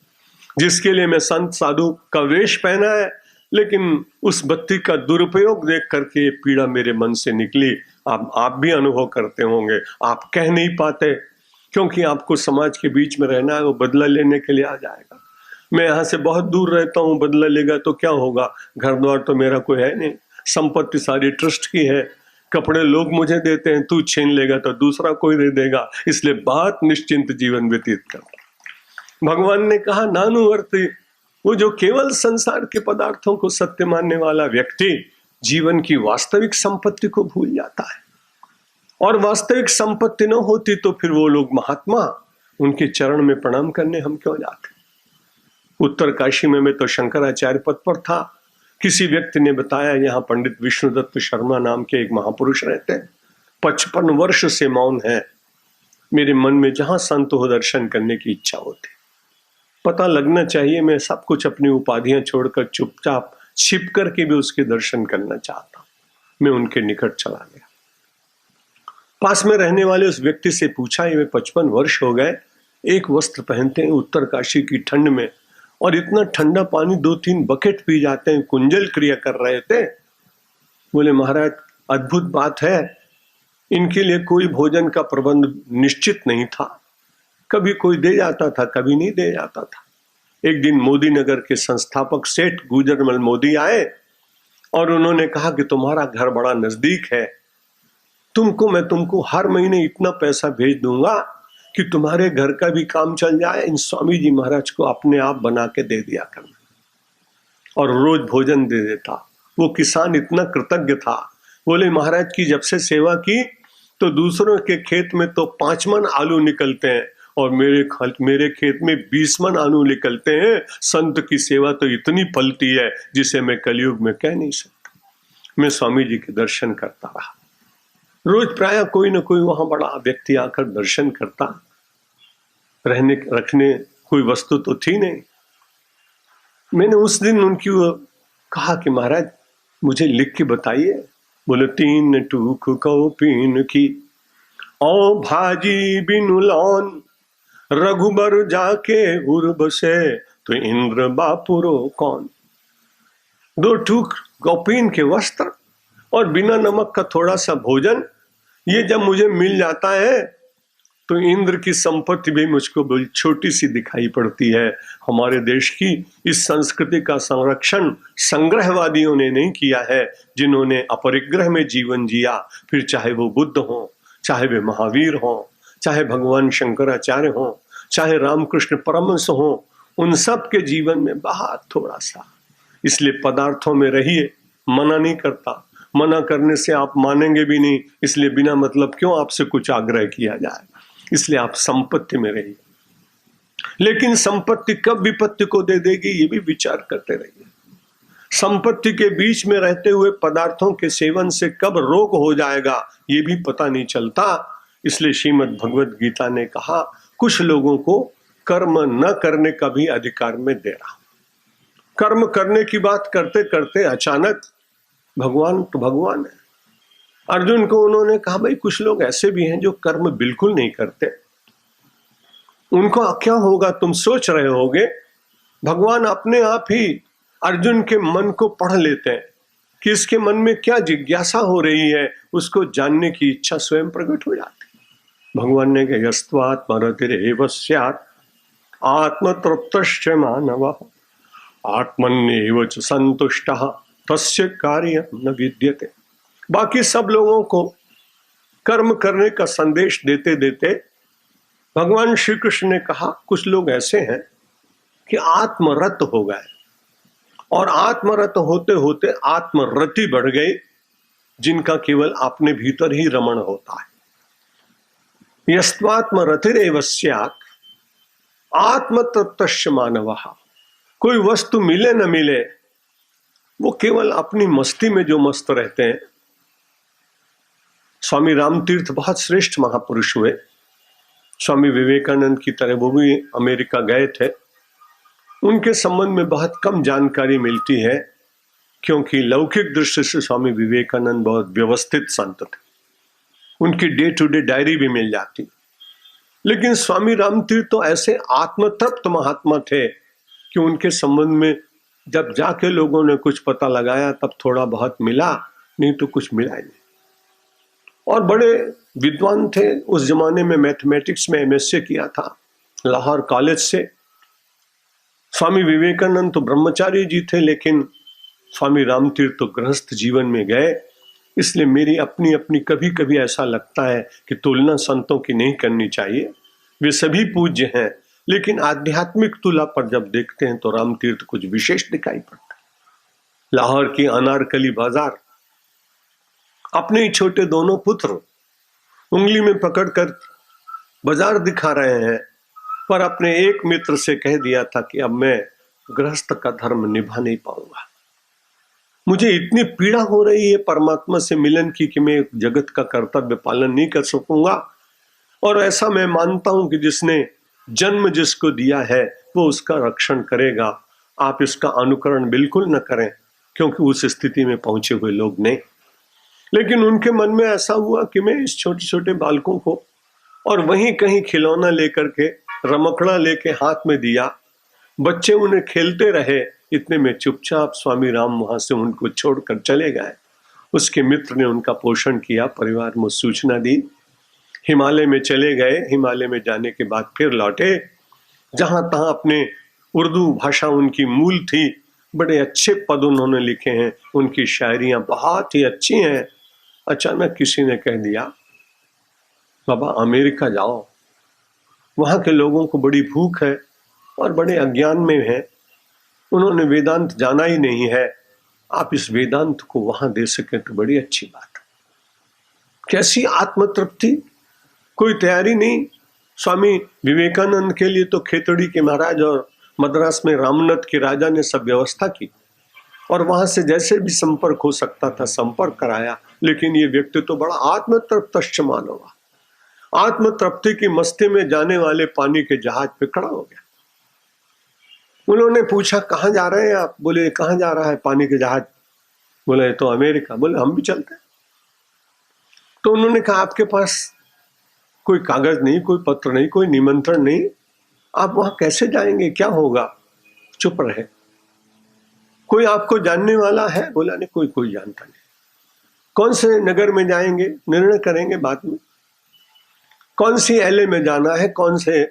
जिसके लिए मैं संत साधु का वेश पहना है। लेकिन उस बत्ती का दुरुपयोग देख करके पीड़ा मेरे मन से निकली। आप भी अनुभव करते होंगे, आप कह नहीं पाते क्योंकि आपको समाज के बीच में रहना है, वो बदला लेने के लिए आ जाएगा। मैं यहाँ से बहुत दूर रहता हूँ, बदला लेगा तो क्या होगा? घर द्वार तो मेरा कोई है नहीं, संपत्ति सारी ट्रस्ट की है, कपड़े लोग मुझे देते हैं, तू छीन लेगा तो दूसरा कोई दे देगा, इसलिए बहुत निश्चिंत जीवन व्यतीत करता। भगवान ने कहा नानुवर्ती, वो जो केवल संसार के पदार्थों को सत्य मानने वाला व्यक्ति जीवन की वास्तविक संपत्ति को भूल जाता है, और वास्तविक संपत्ति न होती तो फिर वो लोग महात्मा, उनके चरण में प्रणाम करने हम क्यों जाते? उत्तर काशी में मैं तो शंकराचार्य पद पर था, किसी व्यक्ति ने बताया यहाँ पंडित विष्णुदत्त शर्मा नाम के एक महापुरुष रहते हैं, 55 वर्ष से मौन है। मेरे मन में जहां संत हो दर्शन करने की इच्छा होती, पता लगना चाहिए, मैं सब कुछ अपनी उपाधियां छोड़कर चुपचाप छिप करके भी उसके दर्शन करना चाहता। मैं उनके निकट चला गया, पास में रहने वाले उस व्यक्ति से पूछा, ये 55 वर्ष हो गए, एक वस्त्र पहनते हैं उत्तर काशी की ठंड में, और इतना ठंडा पानी 2-3 बकेट पी जाते हैं, कुंजल क्रिया कर रहे थे। बोले महाराज अद्भुत बात है, इनके लिए कोई भोजन का प्रबंध निश्चित नहीं था, कभी कोई दे जाता था, कभी नहीं दे जाता था। एक दिन मोदी नगर के संस्थापक सेठ गुजरमल मोदी आए और उन्होंने कहा कि तुम्हारा घर बड़ा नजदीक है, मैं तुमको हर महीने इतना पैसा भेज दूंगा कि तुम्हारे घर का भी काम चल जाए, इन स्वामी जी महाराज को अपने आप बना के दे दिया करना, और रोज भोजन दे देता। वो किसान इतना कृतज्ञ था, बोले महाराज की जब से सेवा की तो दूसरों के खेत में तो 5 मन आलू निकलते हैं और मेरे खेत में 20 मन आलू निकलते हैं। संत की सेवा तो इतनी फलती है जिसे मैं कलयुग में कह नहीं सकता। मैं स्वामी जी के दर्शन करता रहा, रोज प्राय कोई ना कोई वहां बड़ा व्यक्ति आकर दर्शन करता। रहने रखने कोई वस्तु तो थी नहीं। मैंने उस दिन उनकी कहा कि महाराज मुझे लिख के बताइए। बोले 3 टूक कौपीन की ओ भाजी बिनु लौन, रघुबर जाके उर्ब से तो इंद्र बापुरो कौन। 2 टूक कौपीन के वस्त्र और बिना नमक का थोड़ा सा भोजन, ये जब मुझे मिल जाता है तो इंद्र की संपत्ति भी मुझको बड़ी छोटी सी दिखाई पड़ती है। हमारे देश की इस संस्कृति का संरक्षण संग्रहवादियों ने नहीं किया है, जिन्होंने अपरिग्रह में जीवन जिया, फिर चाहे वो बुद्ध हो, चाहे वे महावीर हो, चाहे भगवान शंकराचार्य हो, चाहे रामकृष्ण परमहंस हो, उन सब के जीवन में बहुत थोड़ा सा। इसलिए पदार्थों में रहिए, मना नहीं करता, मना करने से आप मानेंगे भी नहीं, इसलिए बिना मतलब क्यों आपसे कुछ आग्रह किया जाए। इसलिए आप संपत्ति में रहिए, लेकिन संपत्ति कब विपत्ति को दे देगी ये भी विचार करते रहिए। संपत्ति के बीच में रहते हुए पदार्थों के सेवन से कब रोग हो जाएगा ये भी पता नहीं चलता। इसलिए श्रीमद् भगवद गीता ने कहा, कुछ लोगों को कर्म न करने का भी अधिकार में दे रहा। कर्म करने की बात करते करते अचानक भगवान तो भगवान है। अर्जुन को उन्होंने कहा, भाई कुछ लोग ऐसे भी हैं जो कर्म बिल्कुल नहीं करते, उनको क्या होगा तुम सोच रहे होगे। भगवान अपने आप ही अर्जुन के मन को पढ़ लेते हैं कि इसके मन में क्या जिज्ञासा हो रही है, उसको जानने की इच्छा स्वयं प्रकट हो जाती है। भगवान ने कहा, यस्त्वात्मरतिरेव स्यात् आत्मतृप्तश्च मानवः आत्मन्येव च संतुष्टः तस्य कार्यं न विद्यते। बाकी सब लोगों को कर्म करने का संदेश देते देते भगवान श्री कृष्ण ने कहा, कुछ लोग ऐसे हैं कि आत्मरत हो गए, और आत्मरत होते होते आत्मरति बढ़ गई, जिनका केवल अपने भीतर ही रमण होता है। यस्त्वात्मरतिरेव स्यात् आत्मतृप्तश्च मानवः। कोई वस्तु मिले न मिले, वो केवल अपनी मस्ती में जो मस्त रहते हैं। स्वामी रामतीर्थ बहुत श्रेष्ठ महापुरुष हुए। स्वामी विवेकानंद की तरह वो भी अमेरिका गए थे। उनके संबंध में बहुत कम जानकारी मिलती है, क्योंकि लौकिक दृष्टि से स्वामी विवेकानंद बहुत व्यवस्थित संत थे, उनकी डे टू डे डायरी भी मिल जाती। लेकिन स्वामी रामतीर्थ तो ऐसे आत्मतृप्त महात्मा थे कि उनके संबंध में जब जाके लोगों ने कुछ पता लगाया तब थोड़ा बहुत मिला, नहीं तो कुछ मिला ही नहीं। और बड़े विद्वान थे उस जमाने में, मैथमेटिक्स में एमएससी किया था लाहौर कॉलेज से। स्वामी विवेकानंद तो ब्रह्मचारी जी थे, लेकिन स्वामी रामतीर्थ तो गृहस्थ जीवन में गए। इसलिए मेरी अपनी अपनी कभी कभी ऐसा लगता है कि तुलना संतों की नहीं करनी चाहिए, वे सभी पूज्य हैं, लेकिन आध्यात्मिक तुला पर जब देखते हैं तो रामतीर्थ कुछ विशेष दिखाई पड़ता है। लाहौर की अनारकली बाजार, अपने ही छोटे दोनों पुत्र उंगली में पकड़कर बाजार दिखा रहे हैं, पर अपने एक मित्र से कह दिया था कि अब मैं गृहस्थ का धर्म निभा नहीं पाऊंगा, मुझे इतनी पीड़ा हो रही है परमात्मा से मिलन की कि मैं जगत का कर्तव्य पालन नहीं कर सकूंगा। और ऐसा मैं मानता हूं कि जिसने जन्म जिसको दिया है वो उसका रक्षण करेगा। आप इसका अनुकरण बिल्कुल न करें, क्योंकि उस स्थिति में पहुंचे हुए लोग नहीं। लेकिन उनके मन में ऐसा हुआ कि मैं इस छोटे छोटे बालकों को, और वहीं कहीं खिलौना लेकर के, रमकड़ा लेके हाथ में दिया, बच्चे उन्हें खेलते रहे। इतने में चुपचाप स्वामी राम वहां से उनको छोड़कर चले गए। उसके मित्र ने उनका पोषण किया, परिवार में सूचना दी, हिमालय में चले गए। हिमालय में जाने के बाद फिर लौटे, जहां तहां अपने उर्दू भाषा उनकी मूल थी, बड़े अच्छे पद उन्होंने लिखे हैं, उनकी शायरियां बहुत ही अच्छी हैं। अचानक किसी ने कह दिया, बाबा अमेरिका जाओ, वहां के लोगों को बड़ी भूख है और बड़े अज्ञान में है, उन्होंने वेदांत जाना ही नहीं है, आप इस वेदांत को वहां दे सकें तो बड़ी अच्छी बात। कैसी आत्मतृप्ति, कोई तैयारी नहीं। स्वामी विवेकानंद के लिए तो खेतड़ी के महाराज और मद्रास में रामनाथ के राजा ने सब व्यवस्था की, और वहां से जैसे भी संपर्क हो सकता था संपर्क कराया। लेकिन ये व्यक्ति तो बड़ा आत्मतृप्तश्च मानव, आत्मतृप्ति की मस्ती में जाने वाले पानी के जहाज पे खड़ा हो गया। उन्होंने पूछा, कहाँ जा रहे हैं आप? बोले, कहाँ जा रहा है पानी के जहाज? बोले, तो अमेरिका। बोले, हम भी चलते हैं। तो उन्होंने कहा, आपके पास कोई कागज नहीं, कोई पत्र नहीं, कोई निमंत्रण नहीं, आप वहां कैसे जाएंगे, क्या होगा? चुप रहे। कोई आपको जानने वाला है? बोला, नहीं, कोई जानता नहीं। कौन से नगर में जाएंगे, निर्णय करेंगे बाद में। कौन सी एलए में जाना है, कौन से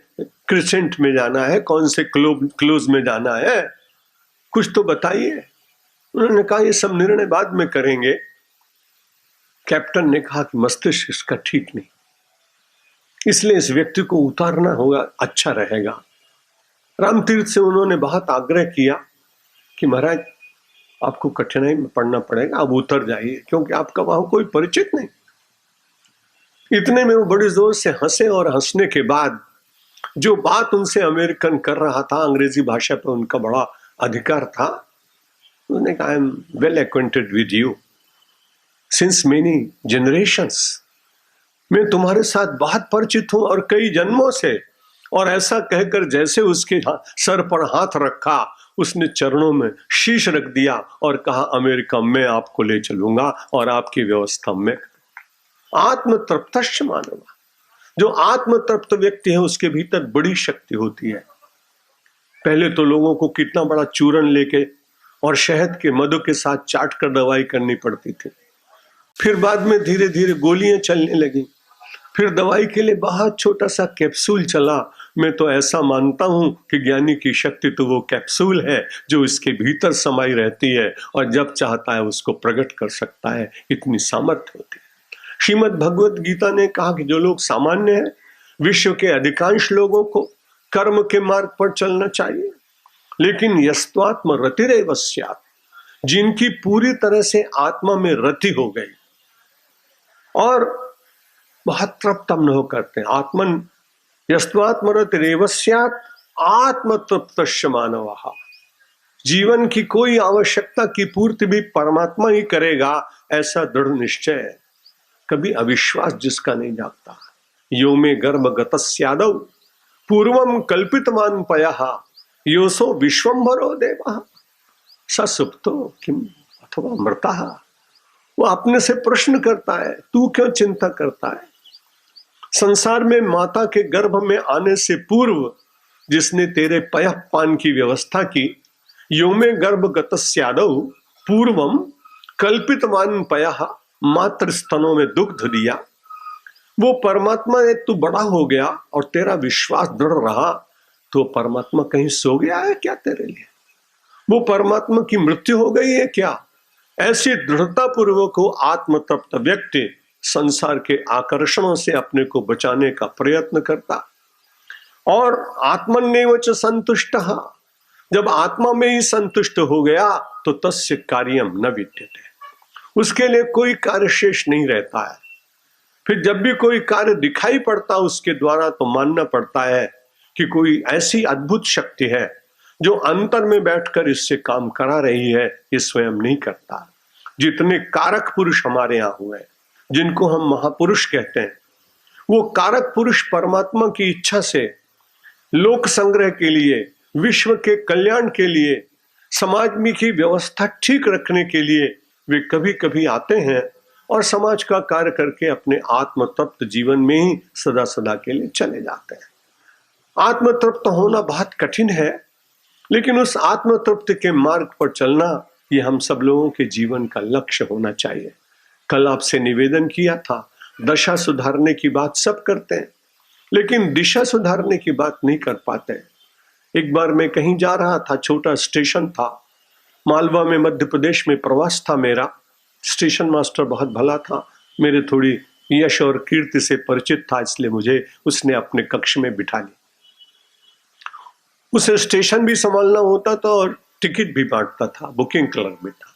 क्रिसेंट में जाना है, कौन से क्लोज में जाना है, कुछ तो बताइए। उन्होंने कहा ये सब निर्णय बाद में करेंगे। कैप्टन ने कहा कि मस्तिष्क इसका ठीक नहीं, इसलिए इस व्यक्ति को उतारना होगा, अच्छा रहेगा। रामतीर्थ से उन्होंने बहुत आग्रह किया कि महाराज आपको कठिनाई में पड़ना पड़ेगा, आप उतर जाइए, क्योंकि आपका वहां कोई परिचित नहीं। इतने में वो बड़ी जोर से हंसे, और हंसने के बाद जो बात उनसे अमेरिकन कर रहा था, अंग्रेजी भाषा पर उनका बड़ा अधिकार था, उन्होंने कहा I am well acquainted with you since many generations, मैं तुम्हारे साथ बहुत परिचित हूं और कई जन्मों से। और ऐसा कहकर जैसे उसके सर पर हाथ रखा, उसने चरणों में शीश रख दिया और कहा अमेरिका मैं आपको ले चलूंगा और आपकी व्यवस्था में। आत्मतृप्तश्च मानव, जो आत्मतृप्त व्यक्ति है उसके भीतर बड़ी शक्ति होती है। पहले तो लोगों को कितना बड़ा चूरन लेके और शहद के मधु के साथ चाट कर दवाई करनी पड़ती थी, फिर बाद में धीरे धीरे गोलियां चलने लगी, फिर दवाई के लिए बहुत छोटा सा कैप्सूल चला। मैं तो ऐसा मानता हूं कि ज्ञानी की शक्ति तो वो कैप्सूल है जो इसके भीतर समाई रहती है और जब चाहता है उसको प्रकट कर सकता है, इतनी सामर्थ्य होती है। श्रीमद् भगवत गीता ने कहा कि जो लोग सामान्य हैं, विश्व के अधिकांश लोगों को कर्म के मार्ग पर चलना चाहिए, लेकिन यस्त्वात्म रतिरेव स्यात्, जिनकी पूरी तरह से आत्मा में रति हो गई और बहुत तृप्त अनुभव करते हैं। आत्मन यस्त्वात्मरतिरेव स्यात् आत्मतृप्तश्च मानवः, जीवन की कोई आवश्यकता की पूर्ति भी परमात्मा ही करेगा, ऐसा दृढ़ निश्चय है। कभी अविश्वास जिसका नहीं जागता। यो में गर्भगतस्यादौ पूर्वम कल्पितमान पयः योसो विश्वम्भरो देवः ससुप्तो किम अथवा मृतः। वो अपने से प्रश्न करता है, तू क्यों चिंता करता है? संसार में माता के गर्भ में आने से पूर्व जिसने तेरे पयः पान की व्यवस्था की, यो में गर्भगतस्यादौ पूर्वम कल्पितमान पयः, मातृ स्तनों में दुग्ध दिया, वो परमात्मा ने, तू बड़ा हो गया और तेरा विश्वास दृढ़ रहा, तो परमात्मा कहीं सो गया है क्या तेरे लिए? वो परमात्मा की मृत्यु हो गई है क्या? ऐसी दृढ़ता पूर्वक को आत्मतृप्त व्यक्ति संसार के आकर्षणों से अपने को बचाने का प्रयत्न करता। और आत्मन्येव च संतुष्टः, जब आत्मा में ही संतुष्ट हो गया तो तस्य कार्यम न विद्यते, उसके लिए कोई कार्य शेष नहीं रहता है। फिर जब भी कोई कार्य दिखाई पड़ता उसके द्वारा, तो मानना पड़ता है कि कोई ऐसी अद्भुत शक्ति है जो अंतर में बैठकर इससे काम करा रही है, ये स्वयं नहीं करता। जितने कारक पुरुष हमारे यहाँ हुए, जिनको हम महापुरुष कहते हैं, वो कारक पुरुष परमात्मा की इच्छा से लोक संग्रह के लिए, विश्व के कल्याण के लिए, समाज में की व्यवस्था ठीक रखने के लिए वे कभी कभी आते हैं और समाज का कार्य करके अपने आत्मतृप्त जीवन में ही सदा सदा के लिए चले जाते हैं। आत्मतृप्त होना बहुत कठिन है, लेकिन उस आत्मतृप्ति के मार्ग पर चलना ये हम सब लोगों के जीवन का लक्ष्य होना चाहिए। कल आपसे निवेदन किया था, दशा सुधारने की बात सब करते हैं, लेकिन दिशा सुधारने की बात नहीं कर पाते। एक बार मैं कहीं जा रहा था, छोटा स्टेशन था, मालवा में, मध्य प्रदेश में प्रवास था मेरा। स्टेशन मास्टर बहुत भला था, मेरे थोड़ी यश और कीर्ति से परिचित था, इसलिए मुझे उसने अपने कक्ष में बिठा लिया। उसे स्टेशन भी संभालना होता था और टिकट भी बांटता था, बुकिंग क्लर्क भी था।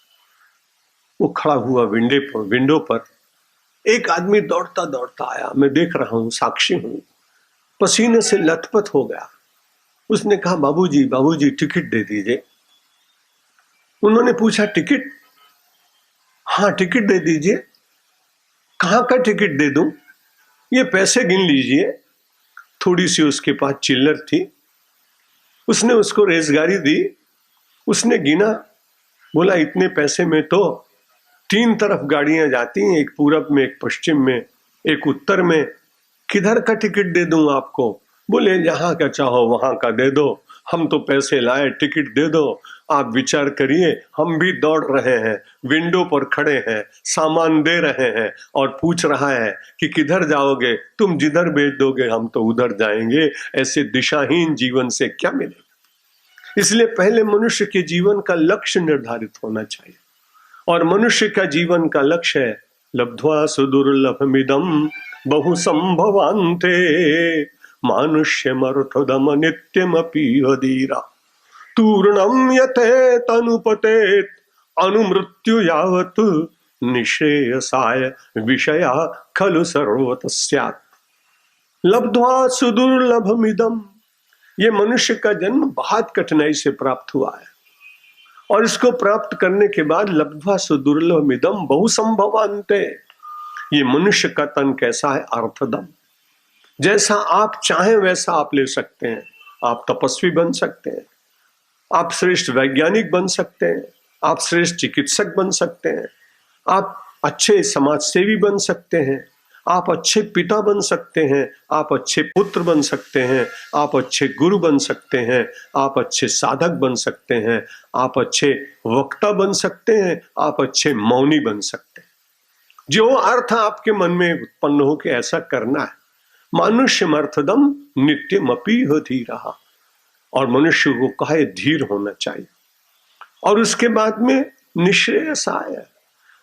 वो खड़ा हुआ विंडो पर, एक आदमी दौड़ता दौड़ता आया, मैं देख रहा हूं, साक्षी हूं, पसीने से लथपथ हो गया। उसने कहा बाबूजी बाबूजी टिकट दे दीजिए। उन्होंने पूछा टिकट? हाँ टिकट दे दीजिए। कहाँ का टिकट दे दूं? ये पैसे गिन लीजिए। थोड़ी सी उसके पास चिल्लर थी, उसने उसको रेजगारी दी, उसने गिना, बोला इतने पैसे में तो 3 तरफ गाड़ियां जाती हैं, एक पूरब में, एक पश्चिम में, एक उत्तर में, किधर का टिकट दे दूं आपको? बोले जहां का चाहो वहां का दे दो, हम तो पैसे लाए, टिकट दे दो। आप विचार करिए, हम भी दौड़ रहे हैं, विंडो पर खड़े हैं, सामान दे रहे हैं और पूछ रहा है कि किधर जाओगे, तुम जिधर भेज दोगे हम तो उधर जाएंगे। ऐसे दिशाहीन जीवन से क्या मिलेगा? इसलिए पहले मनुष्य के जीवन का लक्ष्य निर्धारित होना चाहिए, और मनुष्य का जीवन का लक्ष्य है लब्ध्वा सुदुर्लभमिदं बहु संभवान्ते मानुष्यमर्थदम नित्यमपि अधीरा तूर्णं यते तनुपतेत् अनुमृत्यु यावत् निश्रेयसाय विषया खलु सर्वतः स्यात्। लब्ध्वा सुदुर्लभमिदं, ये मनुष्य का जन्म बहुत कठिनाई से प्राप्त हुआ है, और इसको प्राप्त करने के बाद लब्ध्वा सुदुर्लभमिदं बहु संभवान्ते, ये मनुष्य का तन कैसा है? अर्थदम, जैसा आप चाहें वैसा आप ले सकते हैं। आप तपस्वी बन सकते हैं, आप श्रेष्ठ वैज्ञानिक बन सकते हैं, आप श्रेष्ठ चिकित्सक बन सकते हैं, आप अच्छे समाज सेवी बन सकते हैं, आप अच्छे पिता बन सकते हैं, आप अच्छे पुत्र बन सकते हैं, आप अच्छे गुरु बन सकते हैं, आप अच्छे साधक बन सकते हैं, आप अच्छे वक्ता बन सकते हैं, आप अच्छे मौनी बन सकते हैं। जो अर्थ आपके मन में उत्पन्न हो कि ऐसा करना है। मानुष्यमर्थदम नित्यमपि धीरः, और मनुष्य को कहे धीर होना चाहिए। और उसके बाद में निश्रेयसाय,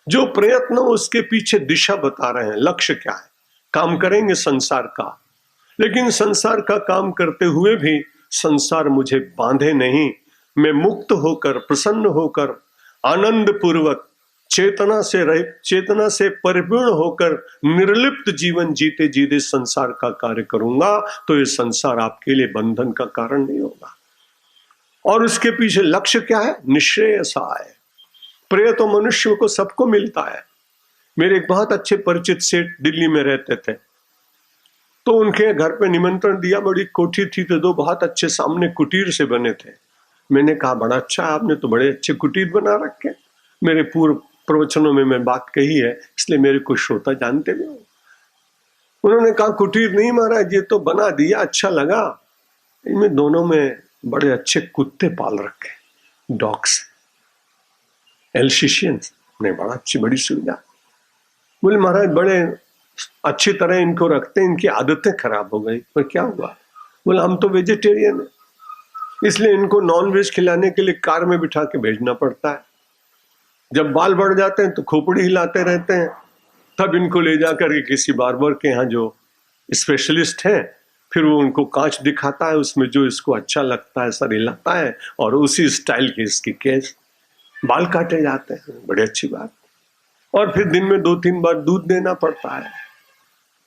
जो प्रयत्न उसके पीछे दिशा बता रहे हैं, लक्ष्य क्या है। काम करेंगे संसार का, लेकिन संसार का काम करते हुए भी संसार मुझे बांधे नहीं, मैं मुक्त होकर, प्रसन्न होकर, आनंद पूर्वक, चेतना से परिपूर्ण होकर निर्लिप्त जीवन जीते जीते संसार का कार्य करूंगा, तो ये संसार आपके लिए बंधन का कारण नहीं होगा। और उसके पीछे लक्ष्य क्या है? निश्रेयसाय। प्रिय तो मनुष्य को सबको मिलता है। मेरे एक बहुत अच्छे परिचित सेठ दिल्ली में रहते थे, तो उनके घर पे निमंत्रण दिया। बड़ी कोठी थी, तो दो बहुत अच्छे सामने कुटीर से बने थे। मैंने कहा बड़ा अच्छा, आपने तो बड़े अच्छे कुटीर बना रखे। मेरे पूर्व प्रवचनों में मैं बात कही है, इसलिए मेरे को श्रोता जानते भी हो। उन्होंने कहा कुटीर नहीं महाराज, ये तो बना दिया, अच्छा लगा, इनमें दोनों में बड़े अच्छे कुत्ते पाल रखे, डॉग्स, एल्शिशियंस, ने बड़ा अच्छी बड़ी सुविधा। बोले महाराज बड़े अच्छी तरह इनको रखते हैं, इनकी आदतें खराब हो गई। पर क्या हुआ? बोले हम तो वेजिटेरियन है, इसलिए इनको नॉन वेज खिलाने के लिए कार में बिठा के भेजना पड़ता है। जब बाल बढ़ जाते हैं तो खोपड़ी हिलाते रहते हैं, तब इनको ले जाकर के किसी बार्बर के यहाँ जो स्पेशलिस्ट है, फिर वो उनको कांच दिखाता है, उसमें जो इसको अच्छा लगता है सर हिलाता है, और उसी स्टाइल के इसकी केस बाल काटे जाते हैं। बड़ी अच्छी बात। और फिर दिन में 2-3 बार दूध देना पड़ता है।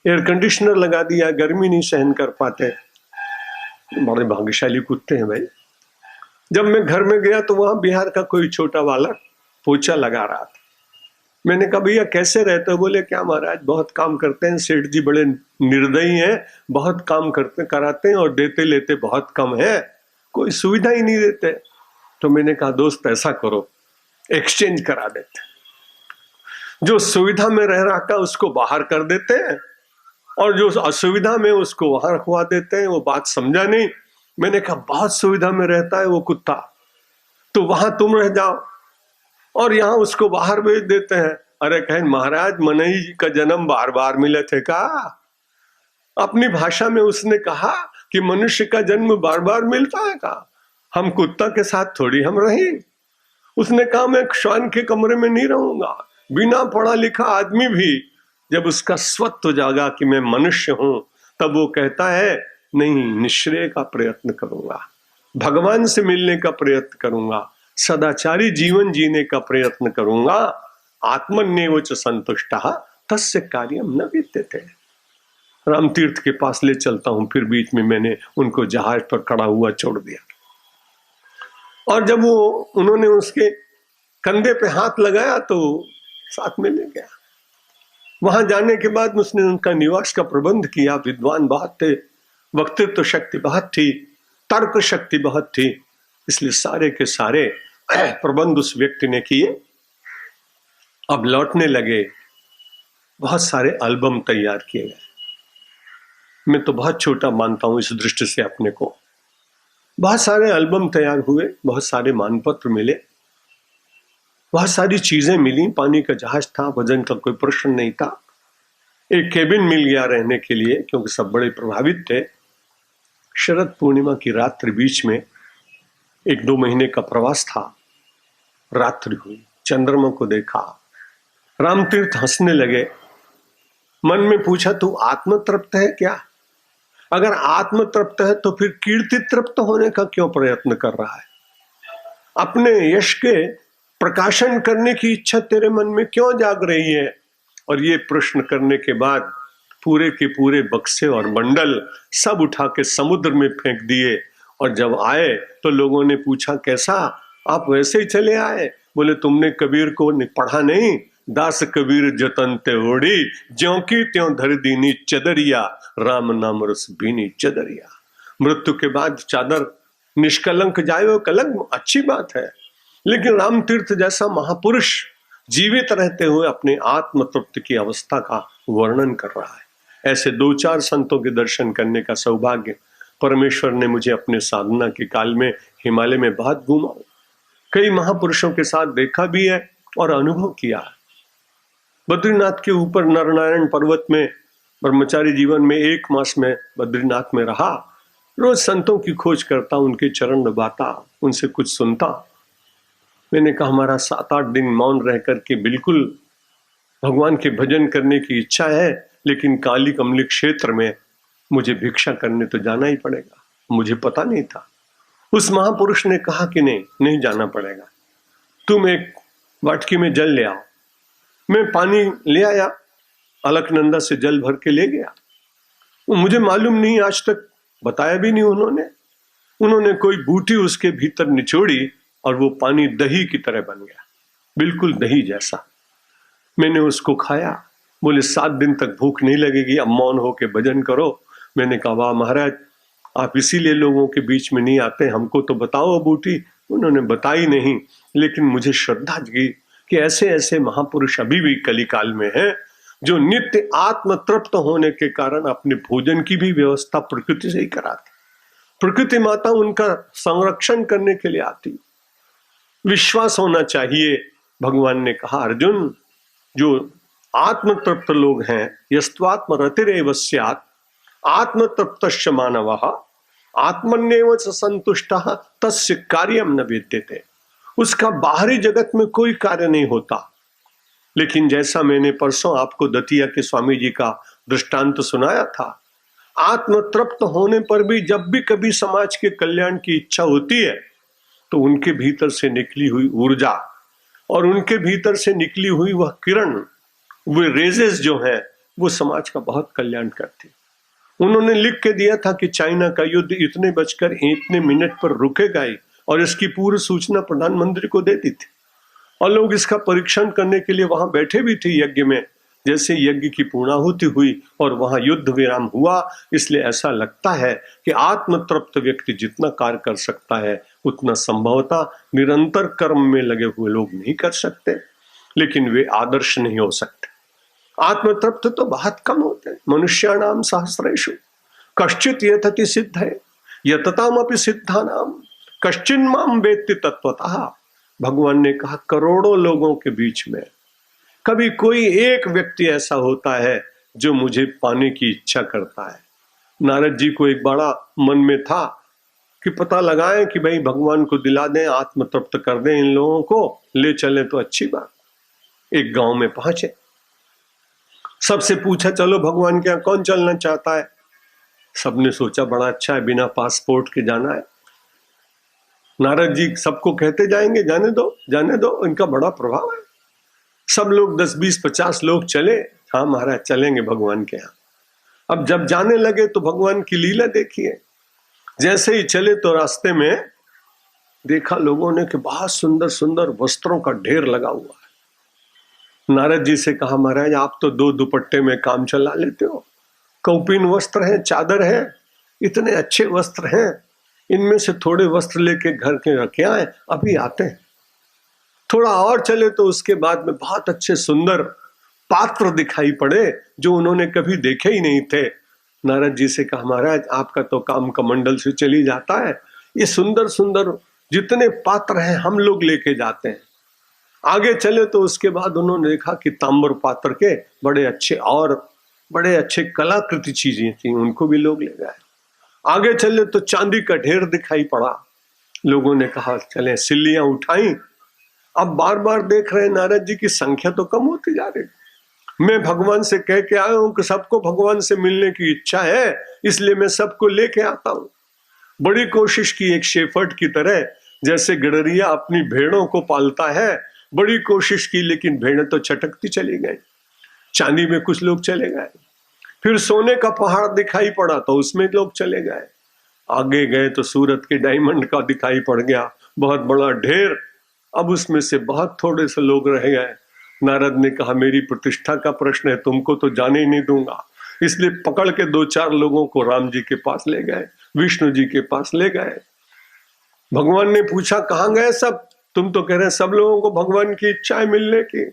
एयर कंडीशनर लगा दिया, गर्मी नहीं सहन कर पाते। बड़े भाग्यशाली कुत्ते हैं भाई। जब मैं घर में गया तो वहां बिहार का कोई छोटा बालक पोछा लगा रहा था। मैंने कहा भैया कैसे रहते हो? बोले क्या महाराज, बहुत काम करते हैं, सेठ जी बड़े निर्दयी हैं, बहुत काम करते कराते हैं और देते लेते बहुत कम है, कोई सुविधा ही नहीं देते। तो मैंने कहा दोस्त ऐसा करो, एक्सचेंज करा देते, जो सुविधा में रह रहा था उसको बाहर कर देते हैं, और जो असुविधा में उसको वहां रखवा देते हैं। वो बात समझा नहीं। मैंने कहा बहुत सुविधा में रहता है वो कुत्ता, तो वहां तुम रह जाओ, और यहाँ उसको बाहर भेज देते हैं। अरे कहें महाराज मनई जी का जन्म बार बार मिले थे का? अपनी भाषा में उसने कहा कि मनुष्य का जन्म बार बार मिलता है का? हम कुत्ता के साथ थोड़ी हम रहे। उसने कहा मैं श्वान के कमरे में नहीं रहूंगा। बिना पढ़ा लिखा आदमी भी जब उसका स्वत्व जागा कि मैं मनुष्य हूं, तब वो कहता है नहीं, निश्रेय का प्रयत्न करूंगा, भगवान से मिलने का प्रयत्न करूंगा, सदाचारी जीवन जीने का प्रयत्न करूंगा। आत्मन्येव च संतुष्टः तस्य कार्यम न विद्यते। राम तीर्थ के पास ले चलता हूं, फिर बीच में मैंने उनको जहाज पर खड़ा हुआ छोड़ दिया, और जब वो उन्होंने उसके कंधे पे हाथ लगाया तो साथ में ले गया। वहां जाने के बाद उसने उनका निवास का प्रबंध किया। विद्वान बहुत थे, वक्तृत्व शक्ति बहुत थी, तर्क शक्ति बहुत थी, इसलिए सारे के सारे प्रबंध उस व्यक्ति ने किए। अब लौटने लगे, बहुत सारे एल्बम तैयार किए गए। मैं तो बहुत छोटा मानता हूं इस दृष्टि से अपने को, बहुत सारे एल्बम तैयार हुए, बहुत सारे मानपत्र मिले, बहुत सारी चीजें मिली, पानी का जहाज था, वजन का कोई प्रश्न नहीं था, एक केबिन मिल गया रहने के लिए क्योंकि सब बड़े प्रभावित थे। शरद पूर्णिमा की रात्रि, बीच में 1-2 महीने का प्रवास था, रात्रि हुई, चंद्रमा को देखा, रामतीर्थ हंसने लगे। मन में पूछा, तू आत्म तृप्त है क्या? अगर आत्म तृप्त है तो फिर कीर्ति तृप्त होने का क्यों प्रयत्न कर रहा है? अपने यश के प्रकाशन करने की इच्छा तेरे मन में क्यों जाग रही है? और ये प्रश्न करने के बाद पूरे के पूरे बक्से और बंडल सब उठा के समुद्र में फेंक दिए। और जब आए तो लोगों ने पूछा, कैसा, आप वैसे ही चले आए? बोले, तुमने कबीर को पढ़ा नहीं? दास कबीर जतन ते ओढ़ी, ज्यों की त्यों धर दीनी चदरिया, राम नाम रस बीनी चदरिया। मृत्यु के बाद चादर निष्कलंक जाए वो कलंक, अच्छी बात है, लेकिन राम तीर्थ जैसा महापुरुष जीवित रहते हुए अपने आत्म तृप्ति की अवस्था का वर्णन कर रहा है। ऐसे 2-4 संतों के दर्शन करने का सौभाग्य परमेश्वर ने मुझे अपने साधना के काल में हिमालय में बहुत घूमा, कई महापुरुषों के साथ देखा भी है और अनुभव किया है। बद्रीनाथ के ऊपर नरनारायण पर्वत में ब्रह्मचारी जीवन में 1 मास में बद्रीनाथ में रहा, रोज संतों की खोज करता, उनके चरण दबाता, उनसे कुछ सुनता। मैंने कहा, हमारा 7-8 दिन मौन रह करके बिल्कुल भगवान के भजन करने की इच्छा है, लेकिन काली कमली क्षेत्र में मुझे भिक्षा करने तो जाना ही पड़ेगा। मुझे पता नहीं था। उस महापुरुष ने कहा कि नहीं जाना पड़ेगा, तुम एक वाटकी में जल ले आओ। मैं पानी ले आया, अलकनंदा से जल भर के ले गया। मुझे मालूम नहीं, आज तक बताया भी नहीं उन्होंने कोई बूटी उसके भीतर निचोड़ी और वो पानी दही की तरह बन गया, बिल्कुल दही जैसा। मैंने उसको खाया। बोले, 7 दिन तक भूख नहीं लगेगी, अब मौन होके भजन करो। मैंने कहा, वाह महाराज, आप इसीलिए लोगों के बीच में नहीं आते, हमको तो बताओ बूटी। उन्होंने बताई नहीं, लेकिन मुझे श्रद्धा जगी कि ऐसे ऐसे महापुरुष अभी भी कलिकाल में हैं जो नित्य आत्म तृप्त होने के कारण अपने भोजन की भी व्यवस्था प्रकृति से ही कराते। प्रकृति माता उनका संरक्षण करने के लिए आती। विश्वास होना चाहिए। भगवान ने कहा, अर्जुन, जो आत्म तृप्त लोग हैं, यस्त्वात्म रतिरेव स्यात् आत्म तृप्तस्य मानवः आत्मन्येव च संतुष्टः तस्य कार्यं न विद्यते। उसका बाहरी जगत में कोई कार्य नहीं होता। लेकिन जैसा मैंने परसों आपको दतिया के स्वामी जी का दृष्टांत सुनाया था, आत्म तृप्त होने पर भी जब भी कभी समाज के कल्याण की इच्छा होती है तो उनके भीतर से निकली हुई ऊर्जा और उनके भीतर से निकली हुई वह किरण, वे रेजेस जो है, वो समाज का बहुत कल्याण करती। उन्होंने लिख के दिया था कि चाइना का युद्ध इतने बजकर इतने मिनट पर रुकेगा ही, और इसकी पूर्व सूचना प्रधानमंत्री को दे दी थी। और लोग इसका परीक्षण करने के लिए वहां बैठे भी थे यज्ञ में। जैसे यज्ञ की पूर्णाहुति हुई और वहां युद्ध विराम हुआ, इसलिए ऐसा लगता है कि आत्म तृप्त व्यक्ति जितना कार्य कर सकता है उतना संभवतः निरंतर कर्म में लगे हुए लोग नहीं कर सकते, लेकिन वे आदर्श नहीं हो सकते। आत्म तृप्त तो बहुत कम होते हैं। मनुष्याणाम सहस्रेषु कश्चित यतति सिद्ध है यततामपि सिद्धानाम कश्चिन माम वेत्ति तत्वतः। भगवान ने कहा, करोड़ों लोगों के बीच में कभी कोई एक व्यक्ति ऐसा होता है जो मुझे पाने की इच्छा करता है। नारद जी को एक बड़ा मन में था कि पता लगाएं कि भाई भगवान को दिला दें, आत्म तृप्त कर दें, इन लोगों को ले चलें तो अच्छी बात। एक गांव में पहुंचे, सबसे पूछा, चलो भगवान के यहाँ कौन चलना चाहता है? सबने सोचा बड़ा अच्छा है, बिना पासपोर्ट के जाना है। नारद जी सबको कहते जाएंगे, जाने दो, इनका बड़ा प्रभाव है। सब लोग 10, 20, 50 लोग चले। हाँ महाराज, चलेंगे भगवान के यहाँ। अब जब जाने लगे तो भगवान की लीला देखिए। जैसे ही चले तो रास्ते में देखा लोगों ने कि बहुत सुंदर सुंदर वस्त्रों का ढेर लगा हुआ है। नारद जी से कहा, महाराज आप तो 2 दुपट्टे में काम चला लेते हो, कौपीन वस्त्र है, चादर है, इतने अच्छे वस्त्र हैं, इनमें से थोड़े वस्त्र लेके घर के रखे आए, अभी आते हैं। थोड़ा और चले तो उसके बाद में बहुत अच्छे सुंदर पात्र दिखाई पड़े जो उन्होंने कभी देखे ही नहीं थे। नारद जी से कहा, महाराज आपका तो काम कमंडल से चली जाता है, ये सुंदर सुंदर जितने पात्र हैं हम लोग लेके जाते हैं। आगे चले तो उसके बाद उन्होंने देखा कि ताम्र पात्र के बड़े अच्छे कलाकृति चीजें थी, उनको भी लोग ले गए। आगे चले तो चांदी का ढेर दिखाई पड़ा। लोगों ने कहा चले सिल्लियां उठाई। अब बार बार देख रहे नारद जी की संख्या तो कम होती जा रही। मैं भगवान से कह के आया हूं कि सबको भगवान से मिलने की इच्छा है, इसलिए मैं सबको लेके आता हूं। बड़ी कोशिश की, एक शेफर्ड की तरह, जैसे गडरिया अपनी भेड़ों को पालता है, बड़ी कोशिश की, लेकिन भेड़ें तो चटकती चली गई। चांदी में कुछ लोग चले गए, फिर सोने का पहाड़ दिखाई पड़ा तो उसमें लोग चले गए। आगे गए तो सूरत के डायमंड का दिखाई पड़ गया, बहुत बड़ा ढेर। अब उसमें से बहुत थोड़े से लोग रह गए। नारद ने कहा मेरी प्रतिष्ठा का प्रश्न है, तुमको तो जाने ही नहीं दूंगा। इसलिए पकड़ के 2-4 लोगों को राम जी के पास ले गए, विष्णु जी के पास ले गए। भगवान ने पूछा कहाँ गए सब? तुम तो कह रहे सब लोगों को भगवान की इच्छा है मिलने की।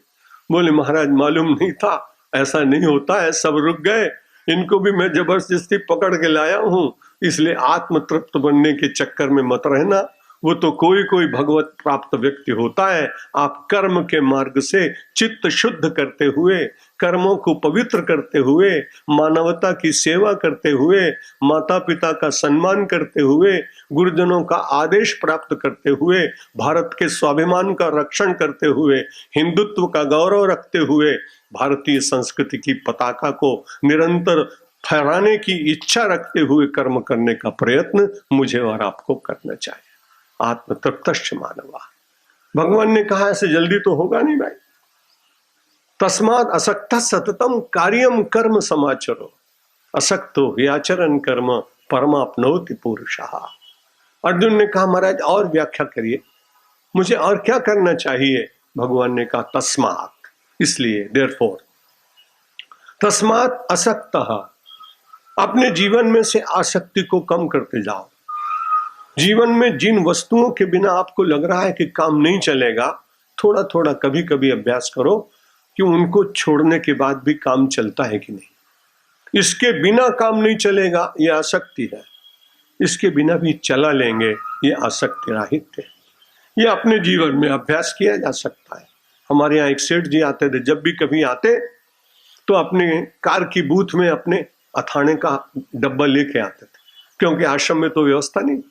बोले महाराज मालूम नहीं था, ऐसा नहीं होता है, सब रुक गए। इनको भी मैं जबरदस्ती पकड़ के लाया हूं, इसलिए आत्म तृप्त बनने के चक्कर में मत रहना। वो तो कोई कोई भगवत प्राप्त व्यक्ति होता है। आप कर्म के मार्ग से चित्त शुद्ध करते हुए, कर्मों को पवित्र करते हुए, मानवता की सेवा करते हुए, माता पिता का सम्मान करते हुए, गुरुजनों का आदेश प्राप्त करते हुए, भारत के स्वाभिमान का रक्षण करते हुए, हिंदुत्व का गौरव रखते हुए, भारतीय संस्कृति की पताका को निरंतर फहराने की इच्छा रखते हुए कर्म करने का प्रयत्न मुझे और आपको करना चाहिए। आत्म तृप्तश्च मानवा। भगवान ने कहा ऐसे जल्दी तो होगा नहीं भाई। तस्मात् असक्त सततम कार्यम कर्म समाचरो, असक्तो व्याचरण कर्म परमाप्नोति पुरुषः। अर्जुन ने कहा महाराज और व्याख्या करिए, मुझे और क्या करना चाहिए? भगवान ने कहा तस्मात्, इसलिए, देयरफॉर। तस्मात् असक्तः, अपने जीवन में से आसक्ति को कम करते जाओ। जीवन में जिन वस्तुओं के बिना आपको लग रहा है कि काम नहीं चलेगा, थोड़ा थोड़ा कभी कभी अभ्यास करो कि उनको छोड़ने के बाद भी काम चलता है कि नहीं। इसके बिना काम नहीं चलेगा, ये आसक्ति है। इसके बिना भी चला लेंगे, ये आसक्ति राहित्य है। ये अपने जीवन में अभ्यास किया जा सकता है। हमारे यहाँ एक सेठ जी आते थे, जब भी कभी आते तो अपने कार की बूथ में अपने अथाने का डब्बा लेके आते थे, क्योंकि आश्रम में तो व्यवस्था नहीं।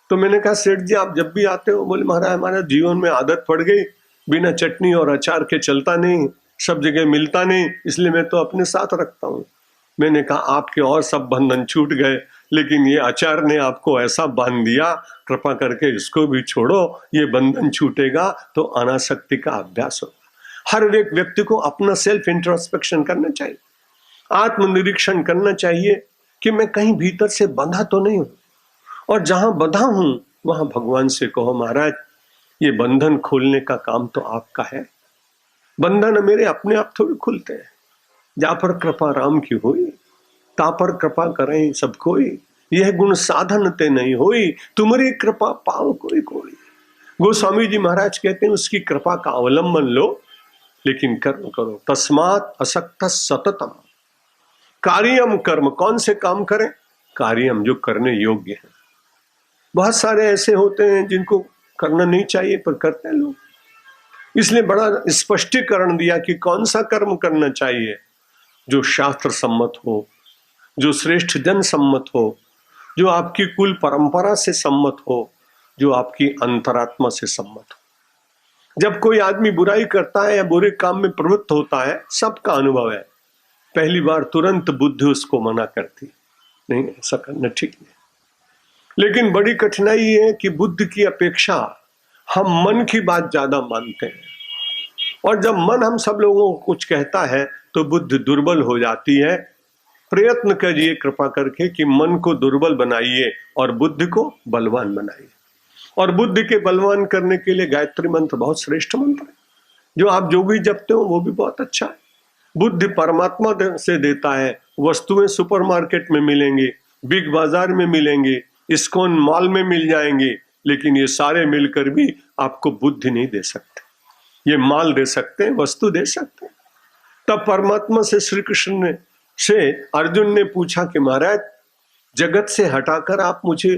तो मैंने कहा सेठ जी आप जब भी आते हो? बोले महाराज हमारे जीवन में आदत पड़ गई, बिना चटनी और अचार के चलता नहीं, सब जगह मिलता नहीं, इसलिए मैं तो अपने साथ रखता हूँ। मैंने कहा आपके और सब बंधन छूट गए, लेकिन ये अचार ने आपको ऐसा बांध दिया, कृपा करके इसको भी छोड़ो, ये बंधन छूटेगा तो अनासक्ति का अभ्यास होगा। हर एक व्यक्ति को अपना सेल्फ इंट्रोस्पेक्शन करना चाहिए, आत्मनिरीक्षण करना चाहिए कि मैं कहीं भीतर से बंधा तो नहीं हूं, और जहां बंधा हूं वहां भगवान से कहो महाराज ये बंधन खोलने का काम तो आपका है। बंधन मेरे अपने आप थोड़ी खुलते हैं। जा पर कृपा राम की होई, ता पर कृपा करें सब कोई, यह गुण साधन ते नहीं होई, तुम्हारी कृपा पाओ कोई कोई। गोस्वामी जी महाराज कहते हैं उसकी कृपा का अवलंबन लो, लेकिन कर्म करो। तस्मात् असक्त सततम कार्यम कर्म, कौन से काम करें? कार्यम, जो करने योग्य है। बहुत सारे ऐसे होते हैं जिनको करना नहीं चाहिए पर करते हैं लोग, इसलिए बड़ा स्पष्टीकरण दिया कि कौन सा कर्म करना चाहिए जो शास्त्र सम्मत हो, जो श्रेष्ठ जन सम्मत हो, जो आपकी कुल परंपरा से सम्मत हो, जो आपकी अंतरात्मा से सम्मत हो। जब कोई आदमी बुराई करता है या बुरे काम में प्रवृत्त होता है, सबका अनुभव है, पहली बार तुरंत बुद्धि उसको मना करती नहीं, ऐसा करना ठीक नहीं। लेकिन बड़ी कठिनाई है कि बुद्धि की अपेक्षा हम मन की बात ज्यादा मानते हैं, और जब मन हम सब लोगों को कुछ कहता है तो बुद्धि दुर्बल हो जाती है। प्रयत्न करिए कृपा करके कि मन को दुर्बल बनाइए और बुद्धि को बलवान बनाइए। और बुद्धि के बलवान करने के लिए गायत्री मंत्र बहुत श्रेष्ठ मंत्र है, जो आप जो भी जपते हो वो भी बहुत अच्छा है। बुद्धि परमात्मा से देता है। वस्तुएं सुपरमार्केट में मिलेंगी, बिग बाजार में मिलेंगी, इस्कॉन मॉल में मिल जाएंगे, लेकिन ये सारे मिलकर भी आपको बुद्धि नहीं दे सकते। ये माल दे सकते हैं, वस्तु दे सकते हैं। तब परमात्मा से श्री कृष्ण से अर्जुन ने पूछा कि महाराज जगत से हटाकर आप मुझे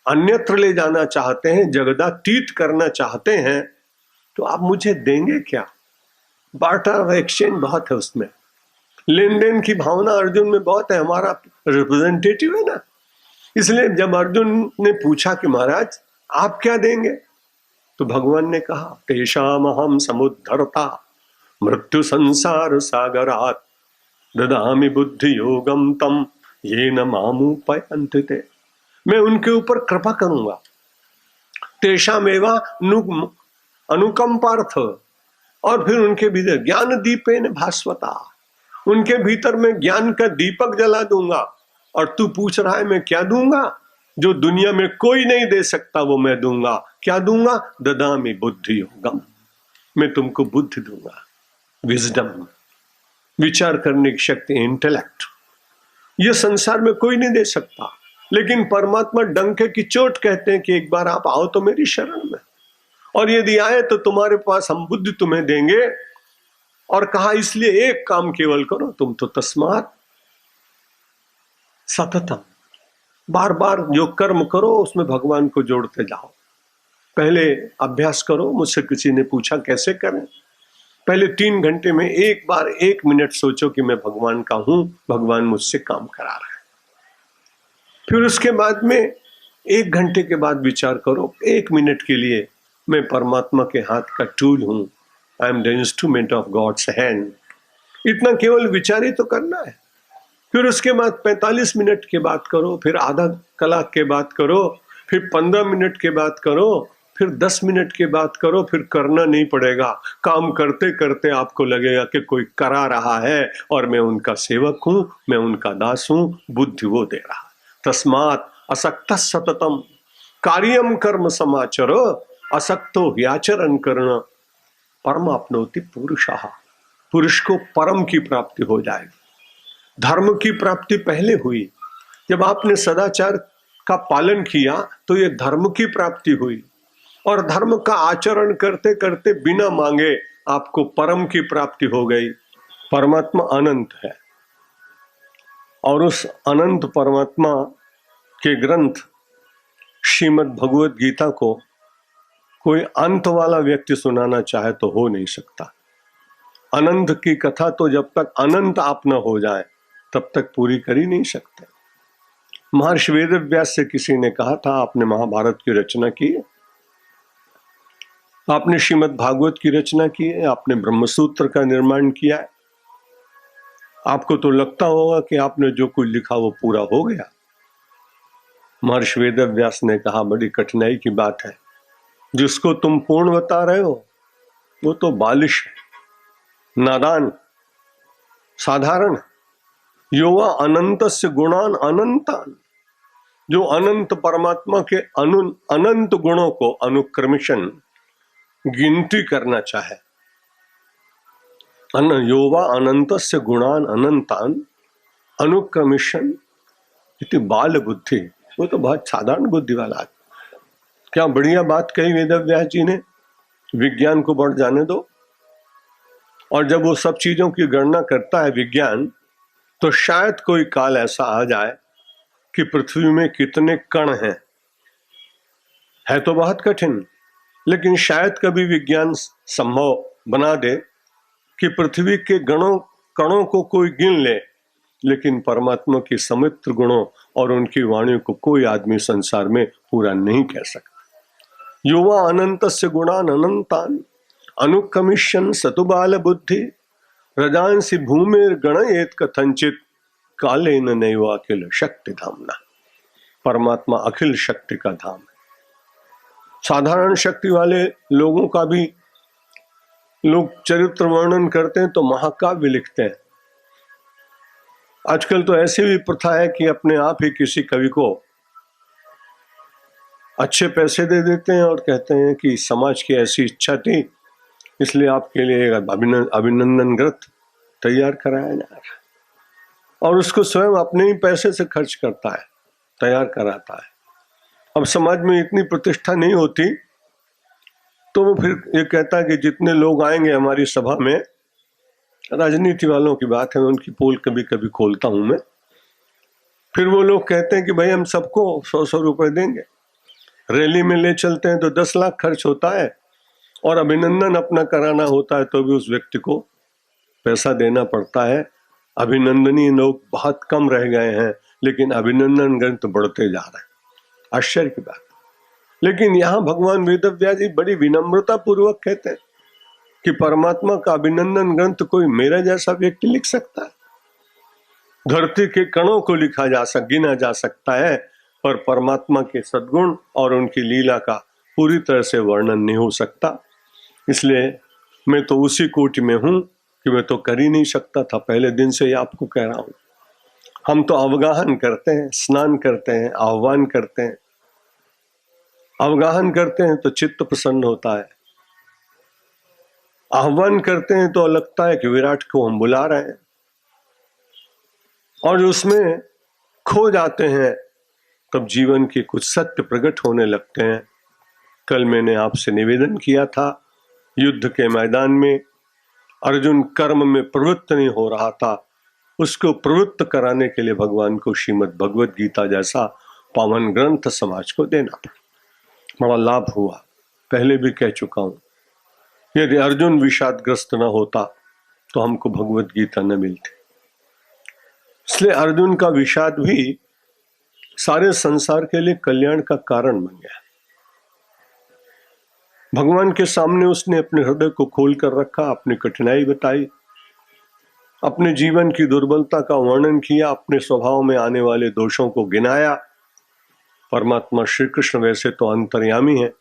अन्यत्र ले जाना चाहते हैं, जगदातीत करना चाहते हैं, तो आप मुझे देंगे क्या? बार्टर एक्सचेंज बहुत है उसमें, लेन देन की भावना अर्जुन में बहुत है, हमारा रिप्रेजेंटेटिव है ना। इसलिए जब अर्जुन ने पूछा कि महाराज आप क्या देंगे, तो भगवान ने कहा तेषाम अहम समुद्धरता मृत्यु संसार सागरात ददामि बुद्धि योगम तम येन मामुपयन्ति ते। मैं उनके ऊपर कृपा करूंगा। तेषामेवा अनुकंपार्थ, और फिर उनके भीतर ज्ञान दीपेन भास्वता, उनके भीतर में ज्ञान का दीपक जला दूंगा। और तू पूछ रहा है मैं क्या दूंगा? जो दुनिया में कोई नहीं दे सकता वो मैं दूंगा। क्या दूंगा? ददामि बुद्धि योगम, मैं तुमको बुद्धि दूंगा, विजडम, विचार करने की शक्ति, इंटेलेक्ट। ये संसार में कोई नहीं दे सकता, लेकिन परमात्मा डंके की चोट कहते हैं कि एक बार आप आओ तो मेरी शरण में, और यदि आए तो तुम्हारे पास हम बुद्धि तुम्हें देंगे। और कहा इसलिए एक काम केवल करो, तुम तो तस्मात् सततम, बार बार जो कर्म करो उसमें भगवान को जोड़ते जाओ। पहले अभ्यास करो। मुझसे किसी ने पूछा कैसे करें? पहले 3 घंटे में एक बार 1 मिनट सोचो कि मैं भगवान का हूं, भगवान मुझसे काम करा रहा है। फिर उसके बाद में 1 घंटे के बाद विचार करो, 1 मिनट के लिए मैं परमात्मा के हाथ का टूल हूं, I am the instrument of God's hand. इतना केवल विचार ही तो करना है। फिर उसके बाद 45 मिनट के बात करो, फिर आधा कलाक के बात करो, फिर 15 मिनट के बात करो, फिर 10 मिनट के बात करो। फिर करना नहीं पड़ेगा, काम करते करते आपको लगेगा कि कोई करा रहा है और मैं उनका सेवक हूं, मैं उनका दास हूं, बुद्धि वो दे रहा। तस्मात् असक्तः सततम कार्यम कर्म समाचरो असक्तो ह्याचरण कर्ण परमाप्नोति पुरुषः। पुरुष को परम की प्राप्ति हो जाएगी। धर्म की प्राप्ति पहले हुई, जब आपने सदाचार का पालन किया तो ये धर्म की प्राप्ति हुई, और धर्म का आचरण करते करते बिना मांगे आपको परम की प्राप्ति हो गई। परमात्मा अनंत है, और उस अनंत परमात्मा के ग्रंथ श्रीमद् भगवत गीता को कोई अंत वाला व्यक्ति सुनाना चाहे तो हो नहीं सकता। अनंत की कथा तो जब तक अनंत आप न हो जाए तब तक पूरी कर ही नहीं सकते। महर्षि वेदव्यास से किसी ने कहा था आपने महाभारत की रचना की है, आपने श्रीमद् भागवत की रचना की है, आपने ब्रह्मसूत्र का निर्माण किया है, आपको तो लगता होगा कि आपने जो कुछ लिखा वो पूरा हो गया। महर्षि वेदव्यास ने कहा बड़ी कठिनाई की बात है, जिसको तुम पूर्ण बता रहे हो वो तो बालिश है, नादान, साधारण। योवा अनंतस्य गुणान अनंतान, जो अनंत परमात्मा के अनंत गुणों को अनुक्रमिशन गिनती करना चाहे। योवा अनंतस्य गुणान अनंतान अनुक्रमिशन इति बाल बुद्धि, वो तो बहुत साधारण बुद्धि वाला है। क्या बढ़िया बात कही वेदव्यास जी ने, विज्ञान को बढ़ जाने दो। और जब वो सब चीजों की गणना करता है विज्ञान, तो शायद कोई काल ऐसा आ जाए कि पृथ्वी में कितने कण हैं, है तो बहुत कठिन, लेकिन शायद कभी विज्ञान संभव बना दे कि पृथ्वी के कणों को कोई गिन ले, लेकिन परमात्मा की समित्र गुणों और उनकी वाणी को कोई आदमी संसार में पूरा नहीं कह सकता। युवा अनंतस्य गुणान अनंतान अनुक्रमिष्यन् सतुबाल बुद्धि रजांसि भूमिर गणयेत कथंचित कालेन नैव अखिल शक्ति धामना। परमात्मा अखिल शक्ति का धाम है। साधारण शक्ति वाले लोगों का भी लोग चरित्र वर्णन करते हैं तो महाकाव्य लिखते हैं। आजकल तो ऐसी भी प्रथा है कि अपने आप ही किसी कवि को अच्छे पैसे दे देते हैं और कहते हैं कि समाज की ऐसी इच्छा थी, इसलिए आपके लिए अभिनंदन ग्रंथ तैयार कराया जा रहा है, और उसको स्वयं अपने ही पैसे से खर्च करता है, तैयार कराता है। अब समाज में इतनी प्रतिष्ठा नहीं होती तो वो फिर ये कहता है कि जितने लोग आएंगे हमारी सभा में, राजनीति वालों की बात है, उनकी पोल कभी कभी खोलता हूं मैं, फिर वो लोग कहते हैं कि भाई हम सबको 100-100 रुपए देंगे। रैली में ले चलते हैं तो 10 लाख खर्च होता है, और अभिनंदन अपना कराना होता है तो भी उस व्यक्ति को पैसा देना पड़ता है। अभिनंदनीय लोग बहुत कम रह गए हैं, लेकिन अभिनंदन ग्रंथ बढ़ते जा रहे हैं। आश्चर्य की बात। लेकिन यहाँ भगवान वेदव्यास जी बड़ी विनम्रता पूर्वक कहते हैं कि परमात्मा का अभिनंदन ग्रंथ कोई मेरा जैसा व्यक्ति लिख सकता है? धरती के कणों को गिना जा सकता है, पर परमात्मा के सद्गुण और उनकी लीला का पूरी तरह से वर्णन नहीं हो सकता। इसलिए मैं तो उसी कोटि में हूं कि मैं तो कर ही नहीं सकता था। पहले दिन से ही आपको कह रहा हूं, हम तो अवगाहन करते हैं, स्नान करते हैं, आह्वान करते हैं। अवगाहन करते हैं तो चित्त प्रसन्न होता है, आह्वान करते हैं तो लगता है कि विराट को हम बुला रहे हैं, और उसमें खो जाते हैं तब जीवन के कुछ सत्य प्रकट होने लगते हैं। कल मैंने आपसे निवेदन किया था, युद्ध के मैदान में अर्जुन कर्म में प्रवृत्त नहीं हो रहा था, उसको प्रवृत्त कराने के लिए भगवान को श्रीमद् भगवद गीता जैसा पावन ग्रंथ समाज को देना पड़ा। बड़ा लाभ हुआ। पहले भी कह चुका हूं, यदि अर्जुन विषादग्रस्त न होता तो हमको भगवद गीता न मिलती। इसलिए अर्जुन का विषाद भी सारे संसार के लिए कल्याण का कारण बन गया। भगवान के सामने उसने अपने हृदय को खोल कर रखा, अपनी कठिनाई बताई, अपने जीवन की दुर्बलता का वर्णन किया, अपने स्वभाव में आने वाले दोषों को गिनाया। परमात्मा श्री कृष्ण वैसे तो अंतर्यामी है,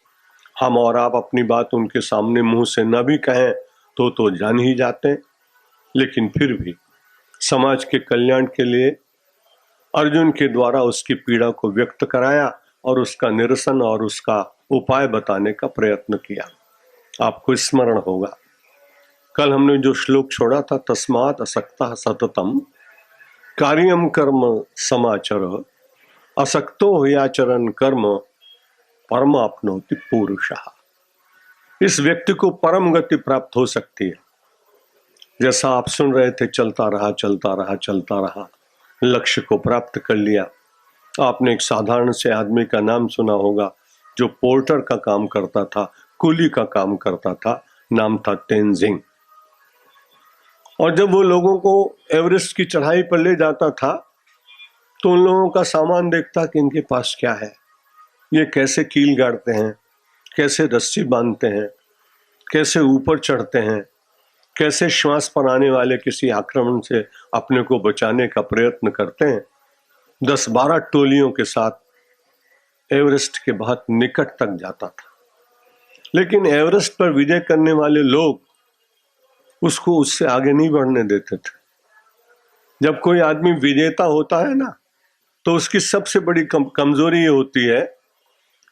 हम और आप अपनी बात उनके सामने मुंह से न भी कहें तो जान ही जाते हैं, लेकिन फिर भी समाज के कल्याण के लिए अर्जुन के द्वारा उसकी पीड़ा को व्यक्त कराया और उसका निरसन और उसका उपाय बताने का प्रयत्न किया। आपको स्मरण होगा, कल हमने जो श्लोक छोड़ा था, तस्मात् असक्तः सततम कार्यम कर्म समाचर असक्तो ह्याचरन् कर्म परमाप्नोति पुरुषः। इस व्यक्ति को परम गति प्राप्त हो सकती है। जैसा आप सुन रहे थे, चलता रहा, लक्ष्य को प्राप्त कर लिया। आपने एक साधारण से आदमी का नाम सुना होगा जो पोर्टर का काम करता था, कुली का काम करता था, नाम था तेनजिंग। और जब वो लोगों को एवरेस्ट की चढ़ाई पर ले जाता था तो उन लोगों का सामान देखता कि इनके पास क्या है, ये कैसे कील गाड़ते हैं, कैसे रस्सी बांधते हैं, कैसे ऊपर चढ़ते हैं, कैसे श्वास पर आने वाले किसी आक्रमण से अपने को बचाने का प्रयत्न करते हैं। 10-12 टोलियों के साथ एवरेस्ट के बहुत निकट तक जाता था, लेकिन एवरेस्ट पर विजय करने वाले लोग उसको उससे आगे नहीं बढ़ने देते थे। जब कोई आदमी विजेता होता है ना, तो उसकी सबसे बड़ी कमजोरी ये होती है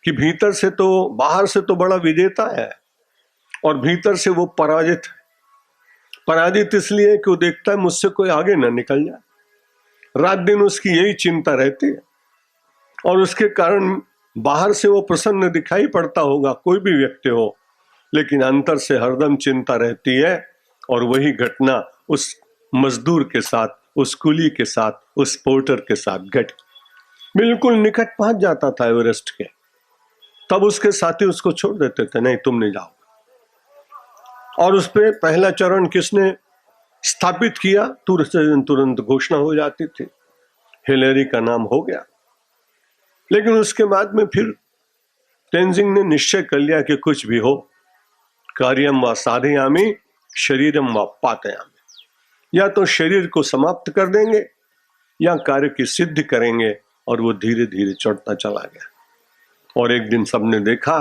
कि भीतर से तो, बाहर से तो बड़ा विजेता है और भीतर से वो पराजित है। पराजित इसलिए कि वो देखता है मुझसे कोई आगे ना निकल जाए। रात दिन उसकी यही चिंता रहती है और उसके कारण बाहर से वो प्रसन्न दिखाई पड़ता होगा, कोई भी व्यक्ति हो, लेकिन अंतर से हरदम चिंता रहती है। और वही घटना उस मजदूर के साथ, उस कुली के साथ, उस पोर्टर के साथ घटी। बिल्कुल निकट पहुंच जाता था एवरेस्ट के, तब उसके साथी उसको छोड़ देते थे, नहीं तुम नहीं जाओ। और उस पे पहला चरण किसने स्थापित किया, तुरंत घोषणा हो जाती थी, हिलेरी का नाम हो गया। लेकिन उसके बाद में फिर तेनजिंग ने निश्चय कर लिया कि कुछ भी हो, कार्यम व साधयामि शरीरम व पातयामि, या तो शरीर को समाप्त कर देंगे या कार्य की सिद्धि करेंगे। और वो धीरे धीरे चढ़ता चला गया। और एक दिन सबने देखा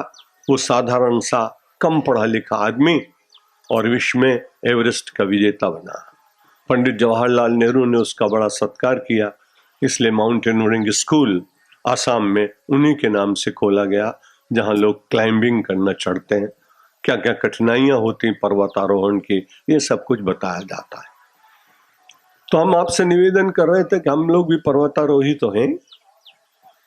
वो साधारण सा कम पढ़ा लिखा आदमी और विश्व में एवरेस्ट का विजेता बना। पंडित जवाहरलाल नेहरू ने उसका बड़ा सत्कार किया, इसलिए माउंटेनियरिंग स्कूल आसाम में उन्हीं के नाम से खोला गया, जहां लोग क्लाइंबिंग करना चढ़ते हैं, क्या क्या कठिनाइयां होती पर्वतारोहण की, ये सब कुछ बताया जाता है। तो हम आपसे निवेदन कर रहे थे कि हम लोग भी पर्वतारोही तो हैं,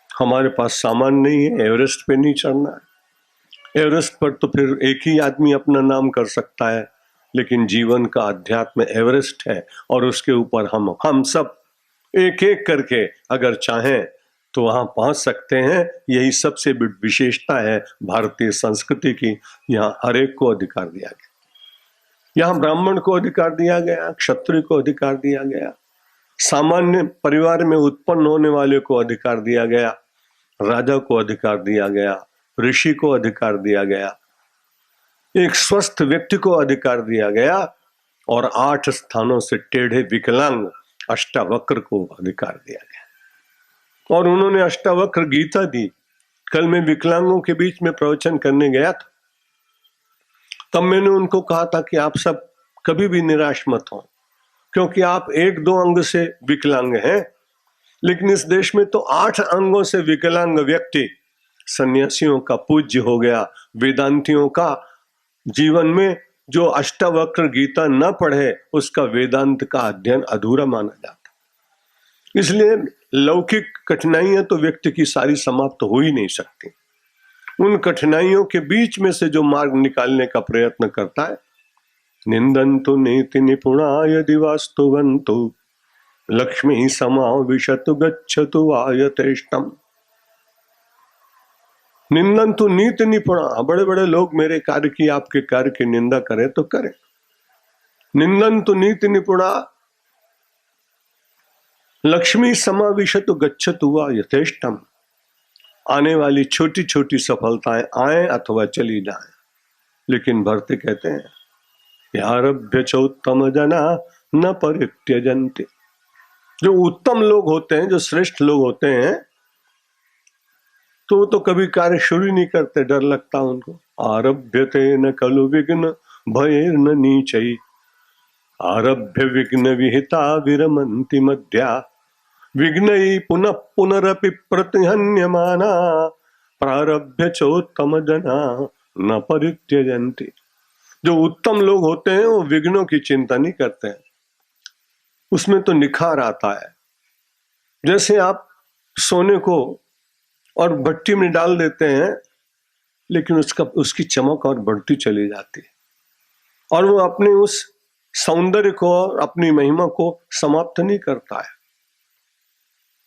हमारे पास सामान नहीं है, एवरेस्ट पे नहीं चढ़ना है। एवरेस्ट पर तो फिर एक ही आदमी अपना नाम कर सकता है, लेकिन जीवन का अध्यात्म एवरेस्ट है और उसके ऊपर हम सब एक एक करके अगर चाहें तो वहां पहुंच सकते हैं। यही सबसे विशेषता है भारतीय संस्कृति की। यहाँ हर एक को अधिकार दिया गया। यहाँ ब्राह्मण को अधिकार दिया गया, क्षत्रिय को अधिकार दिया गया, सामान्य परिवार में उत्पन्न होने वाले को अधिकार दिया गया, राजा को अधिकार दिया गया, ऋषि को अधिकार दिया गया, एक स्वस्थ व्यक्ति को अधिकार दिया गया, और 8 स्थानों से टेढ़े विकलांग अष्टावक्र को अधिकार दिया गया। और उन्होंने अष्टावक्र गीता दी। कल मैं विकलांगों के बीच में प्रवचन करने गया था, तब मैंने उनको कहा था कि आप सब कभी भी निराश मत हो, क्योंकि आप 1-2 अंग से विकलांग हैं, लेकिन इस देश में तो 8 अंगों से विकलांग व्यक्ति सन्यासियों का पूज्य हो गया। वेदांतियों का जीवन में जो अष्टावक्र गीता न पढ़े उसका वेदांत का अध्ययन अधूरा माना जाता। इसलिए लौकिक कठिनाइयां तो व्यक्ति की सारी समाप्त हो ही नहीं सकती। उन कठिनाइयों के बीच में से जो मार्ग निकालने का प्रयत्न करता है, निंदन्तु नीति निपुणा यदि वास्तुवन्तु लक्ष्मी समाविशतु गच्छतु आयतेष्टम। निंदन्तु नीति निपुणा, बड़े बड़े लोग मेरे कार्य की, आपके कार्य की निंदा करें तो करें। निंदन्तु नीति निपुणा लक्ष्मी समाविशतु गच्छतु यथेष्टम। आने वाली छोटी छोटी सफलताएं आए अथवा चली जाएं, लेकिन भरते कहते हैं यारभ्य चोत्तम जना न परित्यजन्ति। जो उत्तम लोग होते हैं, जो श्रेष्ठ लोग होते हैं, तो कभी कार्य शुरू नहीं करते, डर लगता उनको। आरभ्यते न खलु विघ्न भयेर्न नीचै आरभ्य विघ्न विहिता विरमन्ति मध्या विघ्नैः पुनः पुनरपि प्रतिहन्यमाना प्रारभ्य चोत्तम जना न परित्यजन्ति। जो उत्तम लोग होते हैं वो विघ्नों की चिंता नहीं करते हैं, उसमें तो निखार आता है। जैसे आप सोने को और भट्टी में डाल देते हैं, लेकिन उसकी चमक और बढ़ती चली जाती है, और वो अपने उस सौंदर्य को और अपनी महिमा को समाप्त नहीं करता है।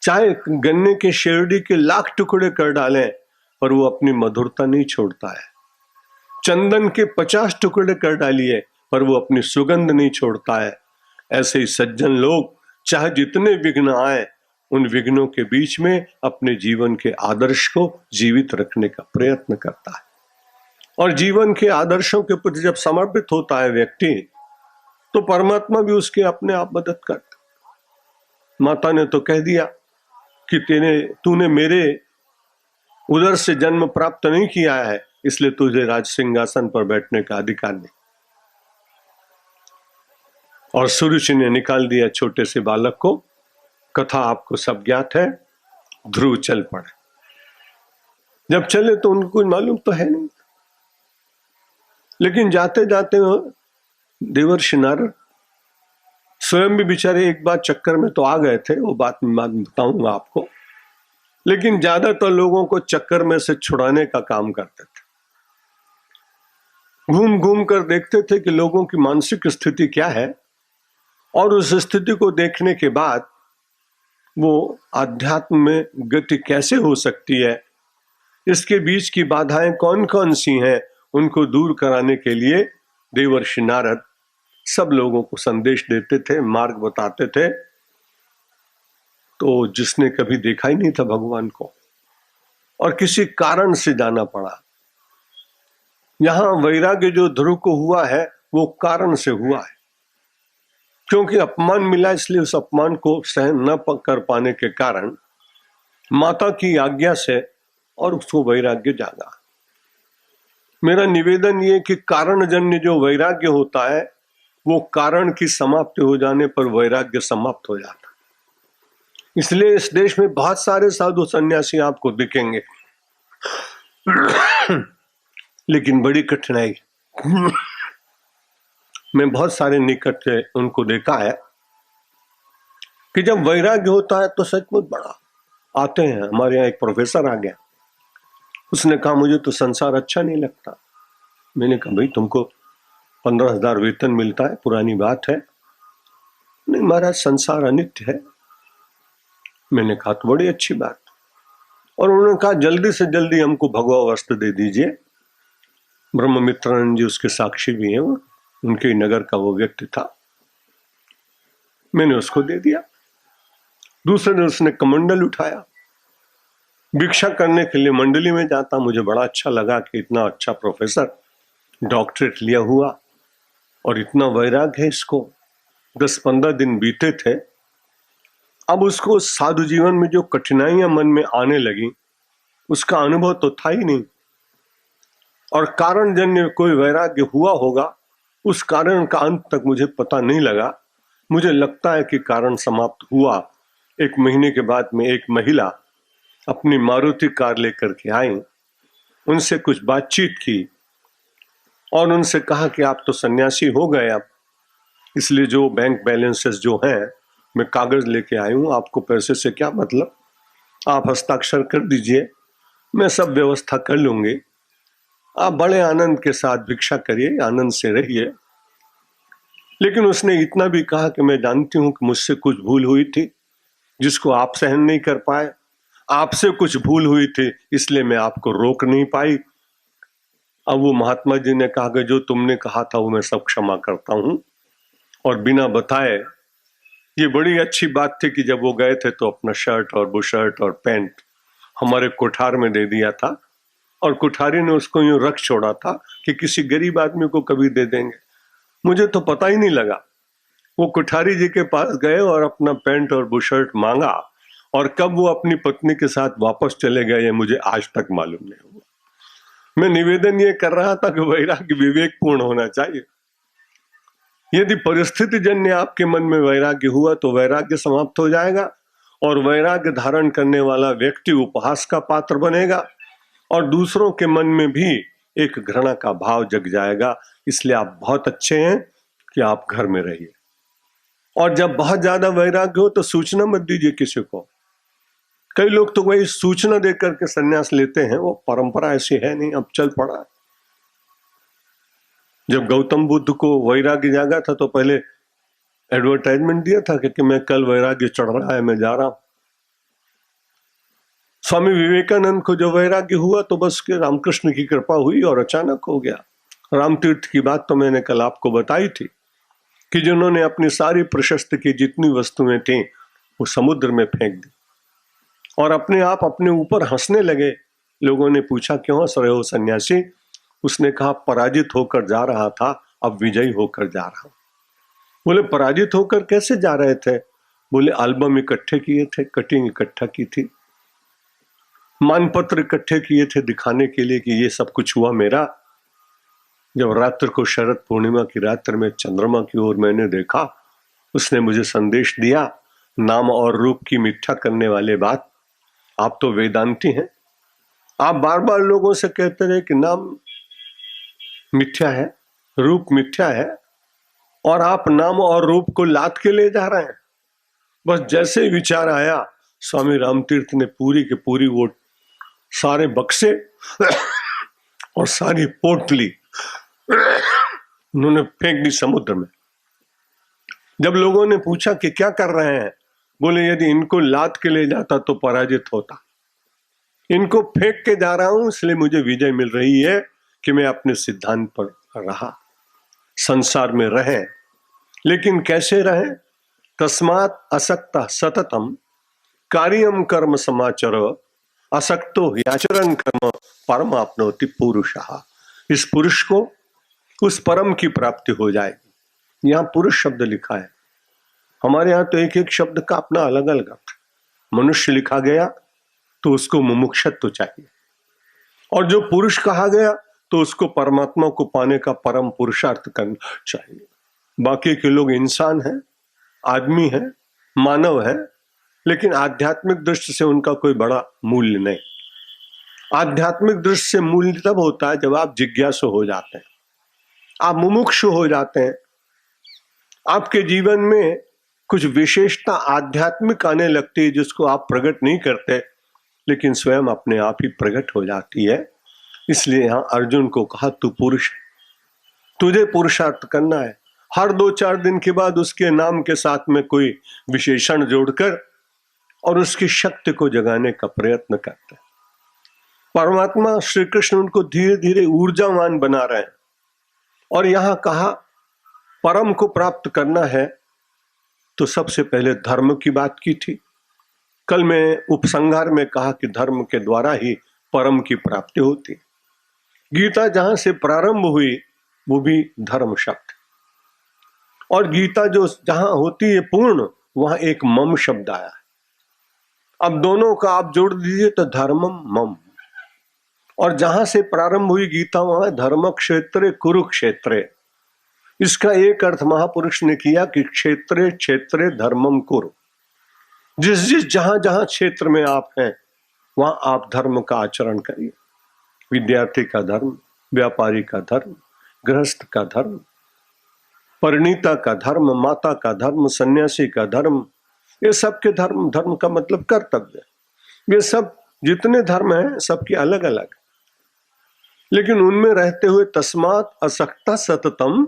चाहे गन्ने के शेरडी के लाख टुकड़े कर डालें, पर वो अपनी मधुरता नहीं छोड़ता है। चंदन के 50 टुकड़े कर डालिए, पर वो अपनी सुगंध नहीं छोड़ता है। ऐसे ही सज्जन लोग चाहे जितने विघ्न आए, उन विघ्नों के बीच में अपने जीवन के आदर्श को जीवित रखने का प्रयत्न करता है। और जीवन के आदर्शों के प्रति जब समर्पित होता है व्यक्ति, तो परमात्मा भी उसके अपने आप मदद करता। माता ने तो कह दिया कि तूने मेरे उदर से जन्म प्राप्त नहीं किया है, इसलिए तुझे राज सिंहासन पर बैठने का अधिकार नहीं। और सूर्य ने निकाल दिया छोटे से बालक को। कथा आपको सब ज्ञात है। ध्रुव चल पड़े। जब चले तो उनको मालूम तो है नहीं, लेकिन जाते जाते देवर्षि नारद स्वयं भी बेचारे एक बार चक्कर में तो आ गए थे, वो बात मैं बताऊंगा आपको। लेकिन ज्यादातर लोगों को चक्कर में से छुड़ाने का काम करते थे। घूम घूम कर देखते थे कि लोगों की मानसिक स्थिति क्या है, और उस स्थिति को देखने के बाद वो आध्यात्म में गति कैसे हो सकती है, इसके बीच की बाधाएं कौन कौन सी हैं, उनको दूर कराने के लिए देवर्षि नारद सब लोगों को संदेश देते थे, मार्ग बताते थे। तो जिसने कभी देखा ही नहीं था भगवान को और किसी कारण से जाना पड़ा, यहां वैराग्य जो ध्रुव को हुआ है वो कारण से हुआ है, क्योंकि अपमान मिला, इसलिए उस अपमान को सहन न कर पाने के कारण माता की आज्ञा से और उसको वैराग्य जागा। मेरा निवेदन ये कि कारणजन्य जो वैराग्य होता है वो कारण की समाप्ति हो जाने पर वैराग्य समाप्त हो जाता। इसलिए इस देश में बहुत सारे साधु सन्यासी आपको दिखेंगे, लेकिन बड़ी कठिनाई। मैं बहुत सारे निकट से उनको देखा है कि जब वैराग्य होता है तो सचमुच बड़ा आते हैं। हमारे यहाँ एक प्रोफेसर आ गया, उसने कहा मुझे तो संसार अच्छा नहीं लगता। मैंने कहा भाई तुमको 15,000 वेतन मिलता है, पुरानी बात है। नहीं महाराज, संसार अनित्य है। मैंने कहा तो बड़ी अच्छी बात, और उन्होंने कहा जल्दी से जल्दी हमको भगवा वस्त्र दे दीजिए। ब्रह्ममित्रानंद जी उसके साक्षी भी हैं, वो उनके नगर का वो व्यक्ति था। मैंने उसको दे दिया। दूसरे दिन उसने कमंडल उठाया, भिक्षा करने के लिए मंडली में जाता। मुझे बड़ा अच्छा लगा कि इतना अच्छा प्रोफेसर, डॉक्टरेट लिया हुआ और इतना वैराग्य है इसको। 10-15 दिन बीते थे। अब उसको साधु जीवन में जो कठिनाइयां मन में आने लगी उसका अनुभव तो था ही नहीं, और कारण जन्य कोई वैराग्य हुआ होगा, उस कारण का अंत तक मुझे पता नहीं लगा। मुझे लगता है कि कारण समाप्त हुआ। 1 महीने के बाद में एक महिला अपनी मारुति कार लेकर के आई, उनसे कुछ बातचीत की और उनसे कहा कि आप तो सन्यासी हो गए अब, इसलिए जो बैंक बैलेंसेस जो हैं मैं कागज लेके आई हूं, आपको पैसे से क्या मतलब, आप हस्ताक्षर कर दीजिए, मैं सब व्यवस्था कर लूंगी, आप बड़े आनंद के साथ भिक्षा करिए, आनंद से रहिए। लेकिन उसने इतना भी कहा कि मैं जानती हूं कि मुझसे कुछ भूल हुई थी जिसको आप सहन नहीं कर पाए, आपसे कुछ भूल हुई थी इसलिए मैं आपको रोक नहीं पाई। अब वो महात्मा जी ने कहा कि जो तुमने कहा था वो मैं सब क्षमा करता हूं, और बिना बताए, ये बड़ी अच्छी बात थी कि जब वो गए थे तो अपना शर्ट और बुशर्ट और पैंट हमारे कोठार में दे दिया था, और कोठारी ने उसको यूं रख छोड़ा था कि किसी गरीब आदमी को कभी दे देंगे। मुझे तो पता ही नहीं लगा। वो कोठारी जी के पास गए और अपना पैंट और बुशर्ट मांगा, और कब वो अपनी पत्नी के साथ वापस चले गए ये मुझे आज तक मालूम नहीं हुआ। मैं निवेदन ये कर रहा था कि वैराग्य विवेकपूर्ण होना चाहिए। यदि परिस्थिति जन्य आपके मन में वैराग्य हुआ तो वैराग्य समाप्त हो जाएगा, और वैराग्य धारण करने वाला व्यक्ति उपहास का पात्र बनेगा, और दूसरों के मन में भी एक घृणा का भाव जग जाएगा। इसलिए आप बहुत अच्छे हैं कि आप घर में रहिए, और जब बहुत ज्यादा वैराग्य हो तो सूचना मत दीजिए किसी को। कई लोग तो वही सूचना देकर के संन्यास लेते हैं, वो परंपरा ऐसी है नहीं, अब चल पड़ा। जब गौतम बुद्ध को वैराग्य जागा था तो पहले एडवर्टाइजमेंट दिया था कि मैं कल वैराग्य चढ़ रहा है, मैं जा रहा हूं। स्वामी विवेकानंद को जो वैराग्य हुआ तो बस के रामकृष्ण की कृपा हुई और अचानक हो गया। रामतीर्थ की बात तो मैंने कल आपको बताई थी कि जिन्होंने अपनी सारी प्रशस्ति की जितनी वस्तुएं थी वो समुद्र में फेंक दी, और अपने आप अपने ऊपर हंसने लगे। लोगों ने पूछा क्यों हंस रहे हो सन्यासी? उसने कहा पराजित होकर जा रहा था, अब विजयी होकर जा रहा हूं। बोले पराजित होकर कैसे जा रहे थे? बोले एल्बम इकट्ठे किए थे, कटिंग इकट्ठा की थी, मानपत्र इकट्ठे किए थे दिखाने के लिए कि ये सब कुछ हुआ मेरा। जब रात्र को शरद पूर्णिमा की रात्र में चंद्रमा की ओर मैंने देखा, उसने मुझे संदेश दिया, नाम और रूप की मिथ्या करने वाले बात, आप तो वेदांती हैं, आप बार बार लोगों से कहते रहे कि नाम मिथ्या है, रूप मिथ्या है, और आप नाम और रूप को लाद के ले जा रहे हैं। बस जैसे ही विचार आया, स्वामी रामतीर्थ ने पूरी के पूरी वो सारे बक्से और सारी पोटली उन्होंने फेंक दी समुद्र में। जब लोगों ने पूछा कि क्या कर रहे हैं, बोले यदि इनको लाद के ले जाता तो पराजित होता, इनको फेंक के जा रहा हूं इसलिए मुझे विजय मिल रही है कि मैं अपने सिद्धांत पर रहा। संसार में रहे, लेकिन कैसे रहे? तस्मात् असक्ता सततम कार्यम कर्म समाचर असक्तो याचरण कर्म परमाप्नोति पुरुषः। इस पुरुष को उस परम की प्राप्ति हो जाएगी। यहाँ पुरुष शब्द लिखा है, हमारे यहाँ तो एक एक शब्द का अपना अलग अलग अर्थ। मनुष्य लिखा गया तो उसको मुमुक्षत्व चाहिए, और जो पुरुष कहा गया तो उसको परमात्मा को पाने का परम पुरुषार्थ करना चाहिए। बाकी के लोग इंसान हैं, आदमी हैं, मानव हैं, लेकिन आध्यात्मिक दृष्टि से उनका कोई बड़ा मूल्य नहीं। आध्यात्मिक दृष्टि से मूल्य तब होता है जब आप जिज्ञासु हो जाते हैं, आप मुमुक्षु हो जाते हैं, आपके जीवन में कुछ विशेषता आध्यात्मिक आने लगती है जिसको आप प्रकट नहीं करते, लेकिन स्वयं अपने आप ही प्रकट हो जाती है। इसलिए यहां अर्जुन को कहा तू पुरुष है, तुझे पुरुषार्थ करना है। हर 2-4 दिन के बाद उसके नाम के साथ में कोई विशेषण जोड़कर और उसकी शक्ति को जगाने का प्रयत्न करते हैं। परमात्मा श्री कृष्ण उनको धीरे धीरे ऊर्जावान बना रहे हैं। और यहां कहा परम को प्राप्त करना है तो सबसे पहले धर्म की बात की थी। कल मैं उपसंहार में कहा कि धर्म के द्वारा ही परम की प्राप्ति होती। गीता जहां से प्रारंभ हुई वो भी धर्म शब्द, और गीता जो जहां होती है पूर्ण, वहां एक मम शब्द आया। अब दोनों का आप जोड़ दीजिए तो धर्मम मम। और जहां से प्रारंभ हुई गीता वहां धर्म क्षेत्रे कुरुक्षेत्रे। इसका एक अर्थ महापुरुष ने किया कि क्षेत्रे क्षेत्रे धर्मम कुरु। जिस जिस जहां जहां क्षेत्र में आप हैं वहां आप धर्म का आचरण करिए। विद्यार्थी का धर्म, व्यापारी का धर्म, गृहस्थ का धर्म, परिणीता का धर्म, माता का धर्म, सन्यासी का धर्म, ये सब के धर्म। धर्म का मतलब कर्तव्य। ये सब जितने धर्म हैं सबके अलग अलग, लेकिन उनमें रहते हुए तस्मात् असक्ता सततम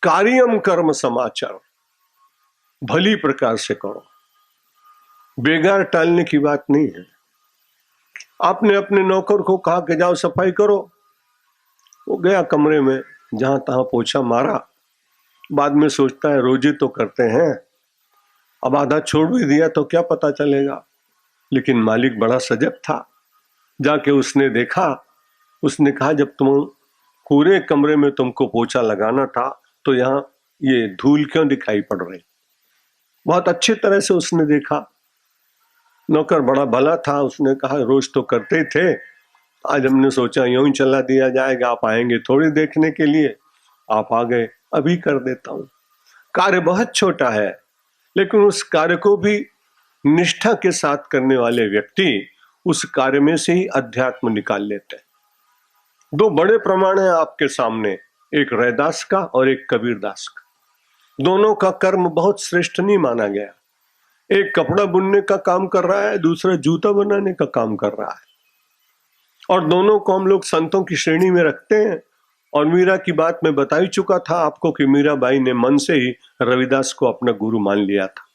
कार्यम कर्म समाचार, भली प्रकार से करो। बेगार टालने की बात नहीं है। आपने अपने नौकर को कहा कि जाओ सफाई करो, वो गया कमरे में, जहां तहां पोछा मारा, बाद में सोचता है रोज ही तो करते हैं, अब आधा छोड़ भी दिया तो क्या पता चलेगा। लेकिन मालिक बड़ा सजग था, जाके उसने देखा, उसने कहा जब तुम पूरे कमरे में तुमको पोछा लगाना था तो यहाँ ये धूल क्यों दिखाई पड़ रही। बहुत अच्छी तरह से उसने देखा। नौकर बड़ा भला था, उसने कहा रोज तो करते ही थे, आज हमने सोचा यूं ही चला दिया जाएगा, आप आएंगे थोड़ी देखने के लिए, आप आ गए, अभी कर देता हूं। कार्य बहुत छोटा है, लेकिन उस कार्य को भी निष्ठा के साथ करने वाले व्यक्ति उस कार्य में से ही अध्यात्म निकाल लेते हैं। दो बड़े प्रमाण हैं आपके सामने, एक रैदास का और एक कबीरदास का। दोनों का कर्म बहुत श्रेष्ठ नहीं माना गया। एक कपड़ा बुनने का काम कर रहा है, दूसरा जूता बनाने का काम कर रहा है, और दोनों को हम लोग संतों की श्रेणी में रखते हैं। और मीरा की बात मैं बता ही चुका था आपको कि मीराबाई ने मन से ही रविदास को अपना गुरु मान लिया था।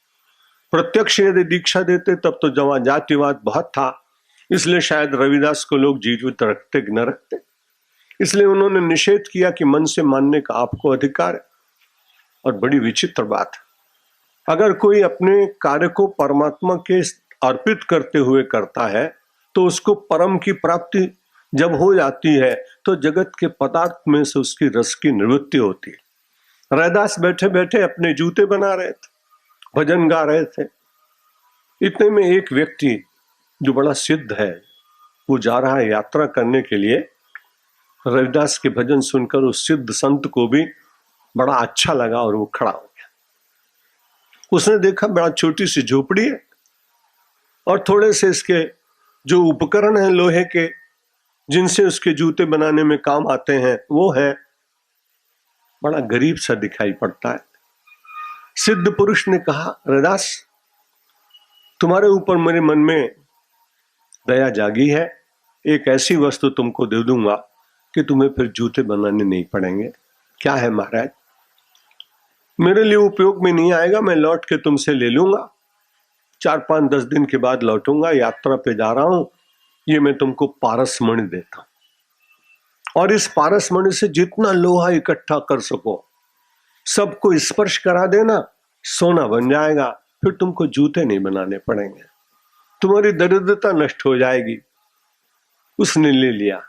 प्रत्यक्ष यदि दीक्षा देते तब तो जवां जातिवाद बहुत था, इसलिए शायद रविदास को लोग जीवित रखते न रखते। इसलिए उन्होंने निषेध किया कि मन से मानने का आपको अधिकार है। और बड़ी विचित्र बात है, अगर कोई अपने कार्य को परमात्मा के अर्पित करते हुए करता है तो उसको परम की प्राप्ति जब हो जाती है तो जगत के पदार्थ में से उसकी रस की निवृत्ति होती है। रैदास बैठे बैठे अपने जूते बना रहे थे, भजन गा रहे थे। इतने में एक व्यक्ति जो बड़ा सिद्ध है, वो जा रहा है यात्रा करने के लिए। रविदास के भजन सुनकर उस सिद्ध संत को भी बड़ा अच्छा लगा और वो खड़ा हो गया। उसने देखा बड़ा छोटी सी झोपड़ी है और थोड़े से इसके जो उपकरण हैं लोहे के, जिनसे उसके जूते बनाने में काम आते हैं, वो है। बड़ा गरीब सा दिखाई पड़ता है। सिद्ध पुरुष ने कहा, रविदास तुम्हारे ऊपर मेरे मन में दया जागी है, एक ऐसी वस्तु तुमको दे दूंगा कि तुम्हें फिर जूते बनाने नहीं पड़ेंगे। क्या है महाराज? मेरे लिए उपयोग में नहीं आएगा, मैं लौट के तुमसे ले लूंगा, 4-5-10 दिन के बाद लौटूंगा, यात्रा पे जा रहा हूं, ये मैं तुमको पारसमणि देता हूं। और इस पारसमणि से जितना लोहा इकट्ठा कर सको सबको स्पर्श करा देना, सोना बन जाएगा, फिर तुमको जूते नहीं बनाने पड़ेंगे, तुम्हारी दरिद्रता नष्ट हो जाएगी। उसने ले लिया।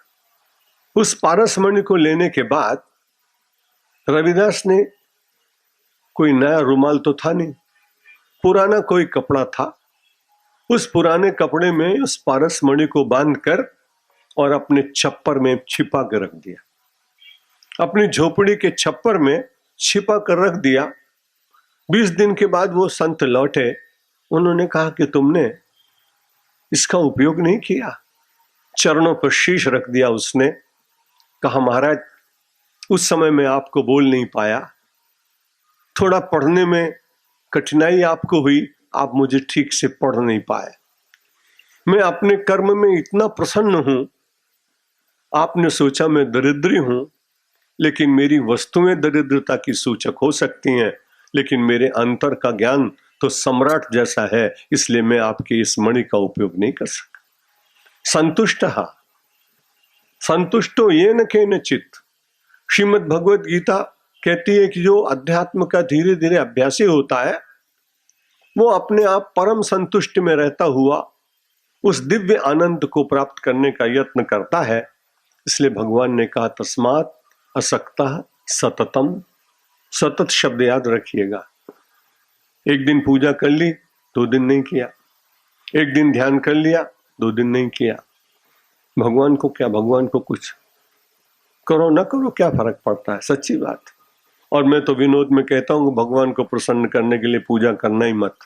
उस पारसमणि को लेने के बाद रविदास ने, कोई नया रुमाल तो था नहीं, पुराना कोई कपड़ा था, उस पुराने कपड़े में उस पारसमणि को बांधकर और अपने छप्पर में छिपा कर रख दिया। अपनी झोपड़ी के छप्पर में छिपा कर रख दिया। 20 दिन के बाद वो संत लौटे। उन्होंने कहा कि तुमने इसका उपयोग नहीं किया। चरणों पर शीश रख दिया उसने। कहा, महाराज उस समय मैं आपको बोल नहीं पाया, थोड़ा पढ़ने में कठिनाई आपको हुई, आप मुझे ठीक से पढ़ नहीं पाए। मैं अपने कर्म में इतना प्रसन्न हूं, आपने सोचा मैं दरिद्री हूं, लेकिन मेरी वस्तुएं दरिद्रता की सूचक हो सकती हैं, लेकिन मेरे अंतर का ज्ञान तो सम्राट जैसा है, इसलिए मैं आपके इस मणि का उपयोग नहीं कर सका। संतुष्ट हा संतुष्टो येन केनचित्। श्रीमद् भगवत गीता कहती है कि जो अध्यात्म का धीरे धीरे अभ्यासी होता है वो अपने आप परम संतुष्टि में रहता हुआ उस दिव्य आनंद को प्राप्त करने का यत्न करता है। इसलिए भगवान ने कहा तस्मात् असक्तः सततम। सतत शब्द याद रखिएगा। एक दिन पूजा कर ली, 2 दिन नहीं किया। एक दिन ध्यान कर लिया, 2 दिन नहीं किया। भगवान को क्या, भगवान को कुछ करो ना करो क्या फर्क पड़ता है, सच्ची बात। और मैं तो विनोद में कहता हूं भगवान को प्रसन्न करने के लिए पूजा करना ही मत।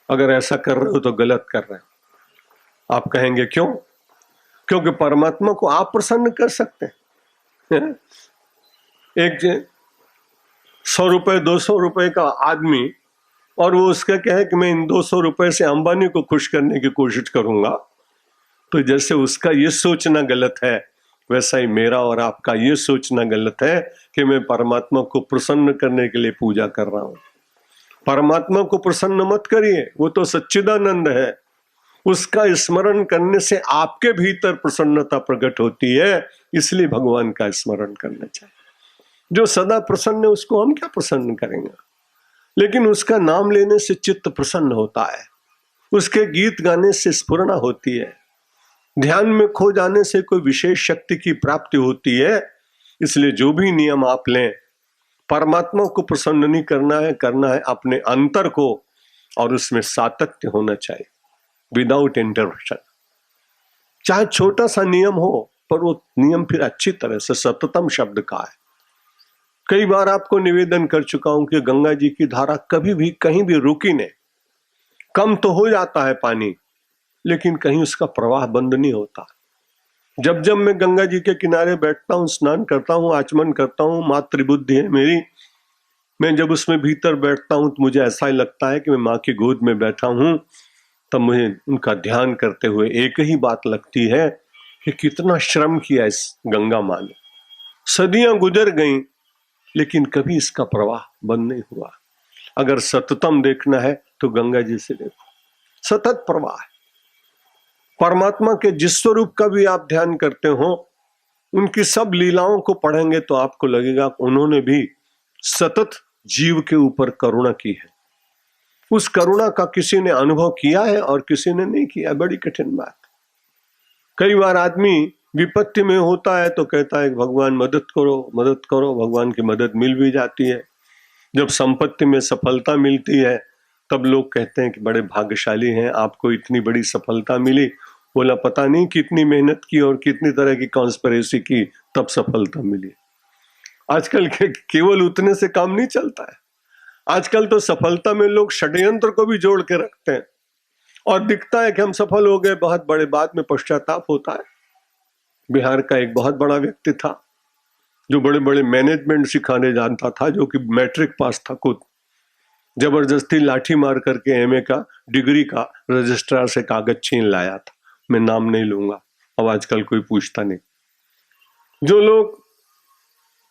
अगर ऐसा कर रहे हो तो गलत कर रहे हो। आप कहेंगे क्यों? क्योंकि परमात्मा को आप प्रसन्न कर सकते हैं। एक 100 रुपए 200 रुपए का आदमी और वो उसका क्या है कि मैं इन 200 रुपए से अंबानी को खुश करने की कोशिश करूंगा, तो जैसे उसका ये सोचना गलत है वैसा ही मेरा और आपका ये सोचना गलत है कि मैं परमात्मा को प्रसन्न करने के लिए पूजा कर रहा हूं। परमात्मा को प्रसन्न मत करिए, वो तो सच्चिदानंद है। उसका स्मरण करने से आपके भीतर प्रसन्नता प्रकट होती है, इसलिए भगवान का स्मरण करना चाहिए। जो सदा प्रसन्न है उसको हम क्या प्रसन्न करेंगे? लेकिन उसका नाम लेने से चित्त प्रसन्न होता है, उसके गीत गाने से स्फुरणा होती है, ध्यान में खो जाने से कोई विशेष शक्ति की प्राप्ति होती है। इसलिए जो भी नियम आप लें, परमात्मा को प्रसन्न नहीं करना है अपने अंतर को, और उसमें सातत्य होना चाहिए विदाउट इंटरप्शन। चाहे छोटा सा नियम हो पर वो नियम फिर अच्छी तरह से सततम शब्द का है। कई बार आपको निवेदन कर चुका हूं कि गंगा जी की धारा कभी भी कहीं भी रुकी नहीं। कम तो हो जाता है पानी, लेकिन कहीं उसका प्रवाह बंद नहीं होता। जब जब मैं गंगा जी के किनारे बैठता हूं, स्नान करता हूं, आचमन करता हूं, मातृबुद्धि है मेरी, मैं जब उसमें भीतर बैठता हूं तो मुझे ऐसा ही लगता है कि मैं माँ की गोद में बैठा हूं। तब मुझे उनका ध्यान करते हुए एक ही बात लगती है कि कितना श्रम किया इस गंगा माँ ने। सदियां गुजर गईं लेकिन कभी इसका प्रवाह बंद नहीं हुआ। अगर सततम देखना है तो गंगा जी से देखो, सतत प्रवाह है। परमात्मा के जिस स्वरूप का भी आप ध्यान करते हो, उनकी सब लीलाओं को पढ़ेंगे तो आपको लगेगा उन्होंने भी सतत जीव के ऊपर करुणा की है। उस करुणा का किसी ने अनुभव किया है और किसी ने नहीं किया। बड़ी कठिन बात। कई बार आदमी विपत्ति में होता है तो कहता है भगवान मदद करो मदद करो, भगवान की मदद मिल भी जाती है। जब संपत्ति में सफलता मिलती है तब लोग कहते हैं कि बड़े भाग्यशाली हैं, आपको इतनी बड़ी सफलता मिली। बोला पता नहीं कितनी मेहनत की और कितनी तरह की कॉन्स्पिरेसी की तब सफलता मिली। आजकल केवल उतने से काम नहीं चलता है। आजकल तो सफलता में लोग षड्यंत्र को भी जोड़ के रखते हैं और दिखता है कि हम सफल हो गए, बहुत बड़े, बाद में पश्चाताप होता है। बिहार का एक बहुत बड़ा व्यक्ति था जो बड़े बड़े मैनेजमेंट सिखाने जानता था, जो कि मैट्रिक पास था खुद। जबरदस्ती लाठी मार करके एमए का डिग्री का रजिस्ट्रार से कागज छीन लाया था। मैं नाम नहीं लूंगा, अब आजकल कोई पूछता नहीं। जो लोग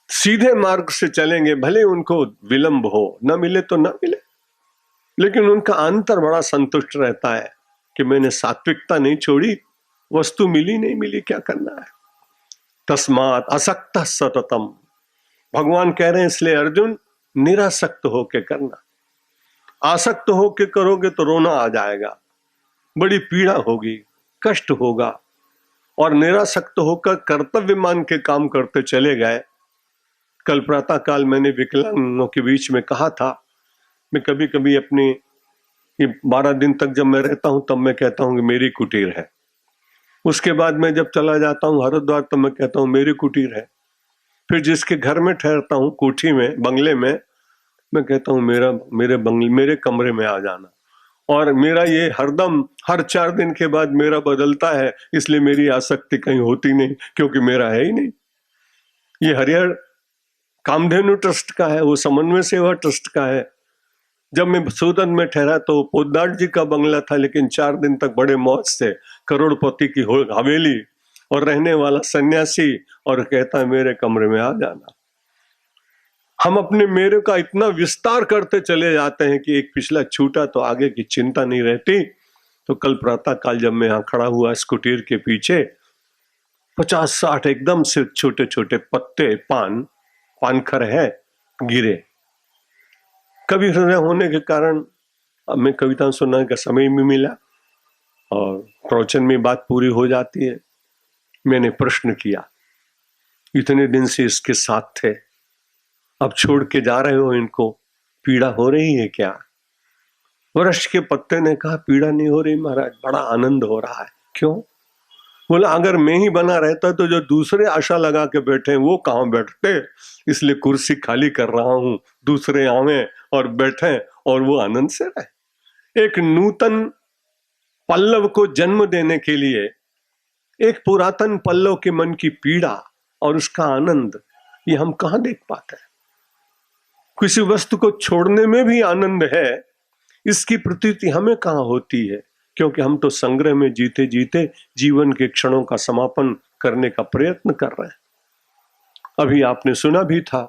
सीधे मार्ग से चलेंगे, भले उनको विलंब हो, न मिले तो न मिले, लेकिन उनका अंतर बड़ा संतुष्ट रहता है कि मैंने सात्विकता नहीं छोड़ी, वस्तु मिली नहीं मिली क्या करना है। तस्मात् असक्तः सततम। भगवान कह रहे हैं इसलिए अर्जुन निरासक्त होके करना। आसक्त होके करोगे तो रोना आ जाएगा, बड़ी पीड़ा होगी, कष्ट होगा। और निरासक्त होकर कर्तव्य मान के काम करते चले गए। कल प्रातः काल मैंने विकलांगों के बीच में कहा था, मैं कभी कभी अपनी 12 दिन तक जब मैं रहता हूं तब मैं कहता हूं कि मेरी कुटीर है। उसके बाद मैं जब चला जाता हूं हरिद्वार तब मैं कहता हूं मेरी कुटीर है। फिर जिसके घर में ठहरता हूं, कोठी में, बंगले में, मैं कहता हूं मेरे कमरे में आ जाना। और मेरा ये हरदम हर 4 दिन के बाद मेरा बदलता है, इसलिए मेरी आसक्ति कहीं होती नहीं, क्योंकि मेरा है ही नहीं। ये हरिहर कामधेनु ट्रस्ट का है, वो समन्वय सेवा ट्रस्ट का है। जब मैं सूदन में ठहरा तो पोद्दार जी का बंगला था, लेकिन 4 दिन तक बड़े मौज से करोड़पति की हवेली, और रहने वाला सन्यासी, और कहता है मेरे कमरे में आ जाना। हम अपने मेरे का इतना विस्तार करते चले जाते हैं कि एक पिछला छूटा तो आगे की चिंता नहीं रहती। तो कल प्रातः काल जब मैं यहाँ खड़ा हुआ इस कुटीर के पीछे, 50-60 एकदम से छोटे छोटे पत्ते पानखर है गिरे। कवि हृदय होने के कारण अब मैं कविता सुनने का समय भी मिला और प्रवचन में बात पूरी हो जाती है। मैंने प्रश्न किया, इतने दिन से इसके साथ थे, अब छोड़ के जा रहे हो, इनको पीड़ा हो रही है क्या? वृक्ष के पत्ते ने कहा, पीड़ा नहीं हो रही महाराज, बड़ा आनंद हो रहा है। क्यों? बोला, अगर मैं ही बना रहता तो जो दूसरे आशा लगा के बैठे वो कहाँ बैठते, इसलिए कुर्सी खाली कर रहा हूं, दूसरे आवे और बैठे और वो आनंद से रहे। एक नूतन पल्लव को जन्म देने के लिए एक पुरातन पल्लव के मन की पीड़ा और उसका आनंद, ये हम कहाँ देख पाते हैं? किसी वस्तु को छोड़ने में भी आनंद है, इसकी प्रतीति हमें कहाँ होती है? क्योंकि हम तो संग्रह में जीते जीते जीवन के क्षणों का समापन करने का प्रयत्न कर रहे हैं। अभी आपने सुना भी था,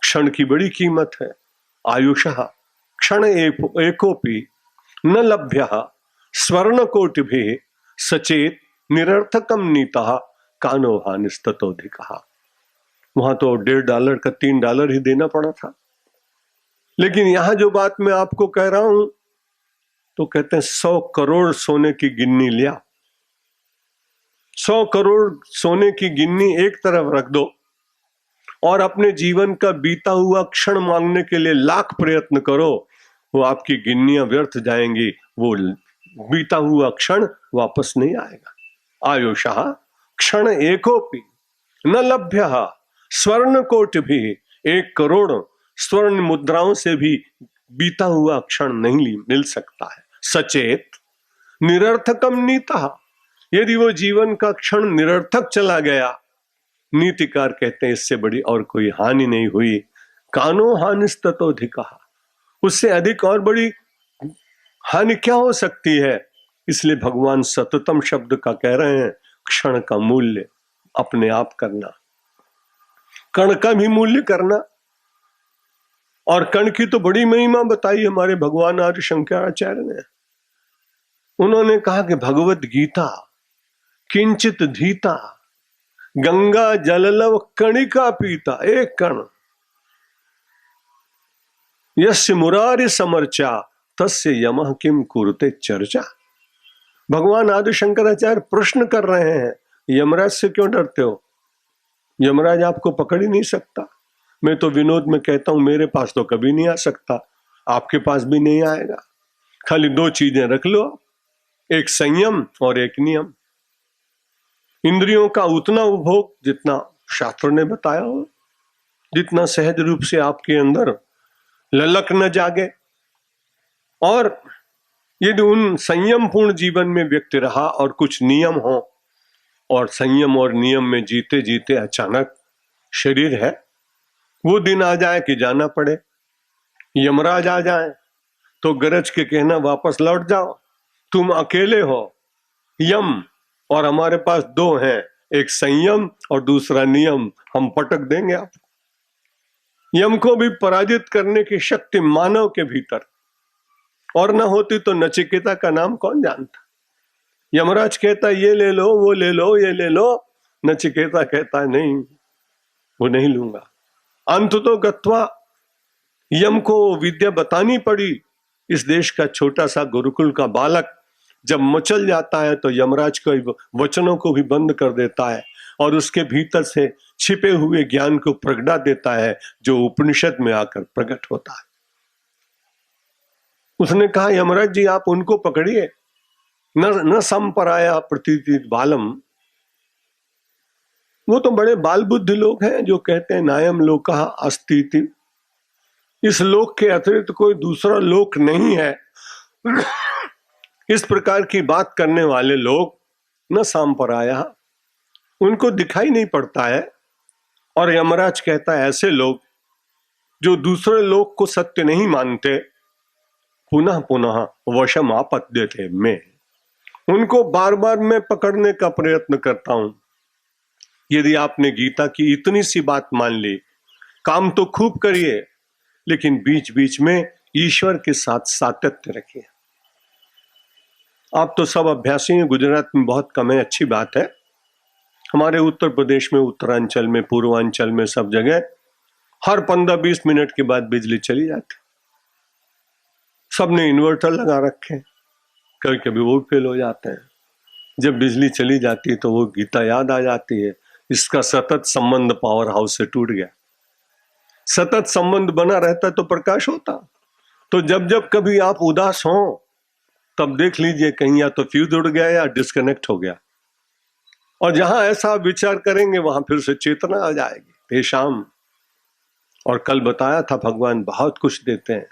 क्षण की बड़ी कीमत है। आयुषः क्षण एकोपि न लभ्यः स्वर्ण कोटि भी सचेत निरर्थकम नीतः कानो हानिस्ततोधिकः। वहां तो $1.5 का $3 ही देना पड़ा था, लेकिन यहां जो बात मैं आपको कह रहा हूं तो कहते हैं 100 करोड़ सोने की गिन्नी लिया, 100 करोड़ सोने की गिन्नी एक तरफ रख दो और अपने जीवन का बीता हुआ क्षण मांगने के लिए लाख प्रयत्न करो, वो आपकी गिन्नियां व्यर्थ जाएंगी, वो बीता हुआ क्षण वापस नहीं आएगा। आयुषः क्षण एकोपि न लभ्यः स्वर्ण कोटि भी, 1 करोड़ स्वर्ण मुद्राओं से भी बीता हुआ क्षण नहीं मिल सकता है। सचेत निरर्थकम नीतः, यदि वो जीवन का क्षण निरर्थक चला गया, नीतिकार कहते हैं इससे बड़ी और कोई हानि नहीं हुई। कानो हानिस्ततोधिकः, उससे अधिक और बड़ी हानि क्या हो सकती है? इसलिए भगवान सततम शब्द का कह रहे हैं, क्षण का मूल्य अपने आप करना, कण का भी मूल्य करना। और कण की तो बड़ी महिमा बताई हमारे भगवान आदि शंकराचार्य ने। उन्होंने कहा कि भगवत गीता किंचित धीता गंगा जललव कणिका पीता, एक कण यस्य मुरारी समर्चा तस्य यमः किम कुरुते चर्चा। भगवान आदि शंकराचार्य प्रश्न कर रहे हैं, यमराज से क्यों डरते हो? यमराज आपको पकड़ ही नहीं सकता। मैं तो विनोद में कहता हूं, मेरे पास तो कभी नहीं आ सकता, आपके पास भी नहीं आएगा। खाली 2 चीजें रख लो, एक संयम और एक नियम। इंद्रियों का उतना उपभोग जितना शास्त्र ने बताया हो, जितना सहज रूप से आपके अंदर ललक न जागे। और यदि उन संयम पूर्ण जीवन में व्यक्ति रहा और कुछ नियम हो, और संयम और नियम में जीते जीते अचानक शरीर है, वो दिन आ जाए कि जाना पड़े, यमराज आ जाए तो गरज के कहना वापस लौट जाओ, तुम अकेले हो। यम और हमारे पास 2 हैं, एक संयम और दूसरा नियम, हम पटक देंगे आपको। यम को भी पराजित करने की शक्ति मानव के भीतर और न होती तो नचिकेता का नाम कौन जानता। यमराज कहता ये ले लो, वो ले लो, ये ले लो, नचिकेता कहता नहीं, वो नहीं लूंगा। अंत तो गत्वा यम को विद्या बतानी पड़ी। इस देश का छोटा सा गुरुकुल का बालक जब मचल जाता है तो यमराज को वचनों को भी बंद कर देता है और उसके भीतर से छिपे हुए ज्ञान को प्रगटा देता है, जो उपनिषद में आकर प्रकट होता है। उसने कहा, यमराज जी आप उनको पकड़िए, न संपराया प्रतीति बालम। वो तो बड़े बाल बुद्धि लोग हैं जो कहते हैं नायम लोकः अस्ति, इस लोक के अतिरिक्त कोई दूसरा लोक नहीं है। इस प्रकार की बात करने वाले लोग न सांपराया, उनको दिखाई नहीं पड़ता है। और यमराज कहता है ऐसे लोग जो दूसरे लोक को सत्य नहीं मानते, पुनः पुनः वशम आपद्यते में, उनको बार बार मैं पकड़ने का प्रयत्न करता हूं। यदि आपने गीता की इतनी सी बात मान ली, काम तो खूब करिए, लेकिन बीच बीच में ईश्वर के साथ सातत्य रखिए। आप तो सब अभ्यासी हैं, गुजरात में बहुत कम है, अच्छी बात है, हमारे उत्तर प्रदेश में, उत्तरांचल में, पूर्वांचल में, सब जगह हर 15-20 मिनट के बाद बिजली चली जाती। सबने इन्वर्टर लगा रखे, कभी कभी वो फेल हो जाते हैं। जब बिजली चली जाती है तो वो गीता याद आ जाती है, इसका सतत संबंध पावर हाउस से टूट गया। सतत संबंध बना रहता तो प्रकाश होता। तो जब जब कभी आप उदास हो तब देख लीजिए कहीं या तो फ्यूज उड़ गया या डिस्कनेक्ट हो गया। और जहां ऐसा विचार करेंगे वहां फिर से चेतना आ जाएगी। तेषाम, और कल बताया था भगवान बहुत कुछ देते हैं।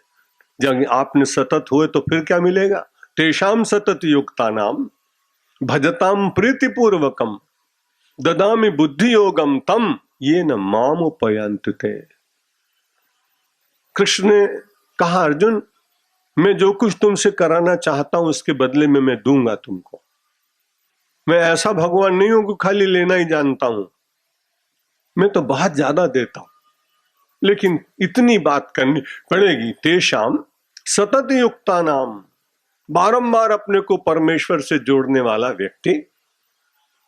जब आपने सतत हुए तो फिर क्या मिलेगा? तेषाम सतत युक्ता नाम भजताम प्रीतिपूर्वकम ददामि बुद्धि योगम तम ये न माम उपयंत थे। कृष्ण ने कहा, अर्जुन मैं जो कुछ तुमसे कराना चाहता हूं उसके बदले में मैं दूंगा तुमको। मैं ऐसा भगवान नहीं हूं कि खाली लेना ही जानता हूं, मैं तो बहुत ज्यादा देता हूं। लेकिन इतनी बात करनी पड़ेगी, तेषाम सतत युक्ता नाम, बारंबार अपने को परमेश्वर से जोड़ने वाला व्यक्ति।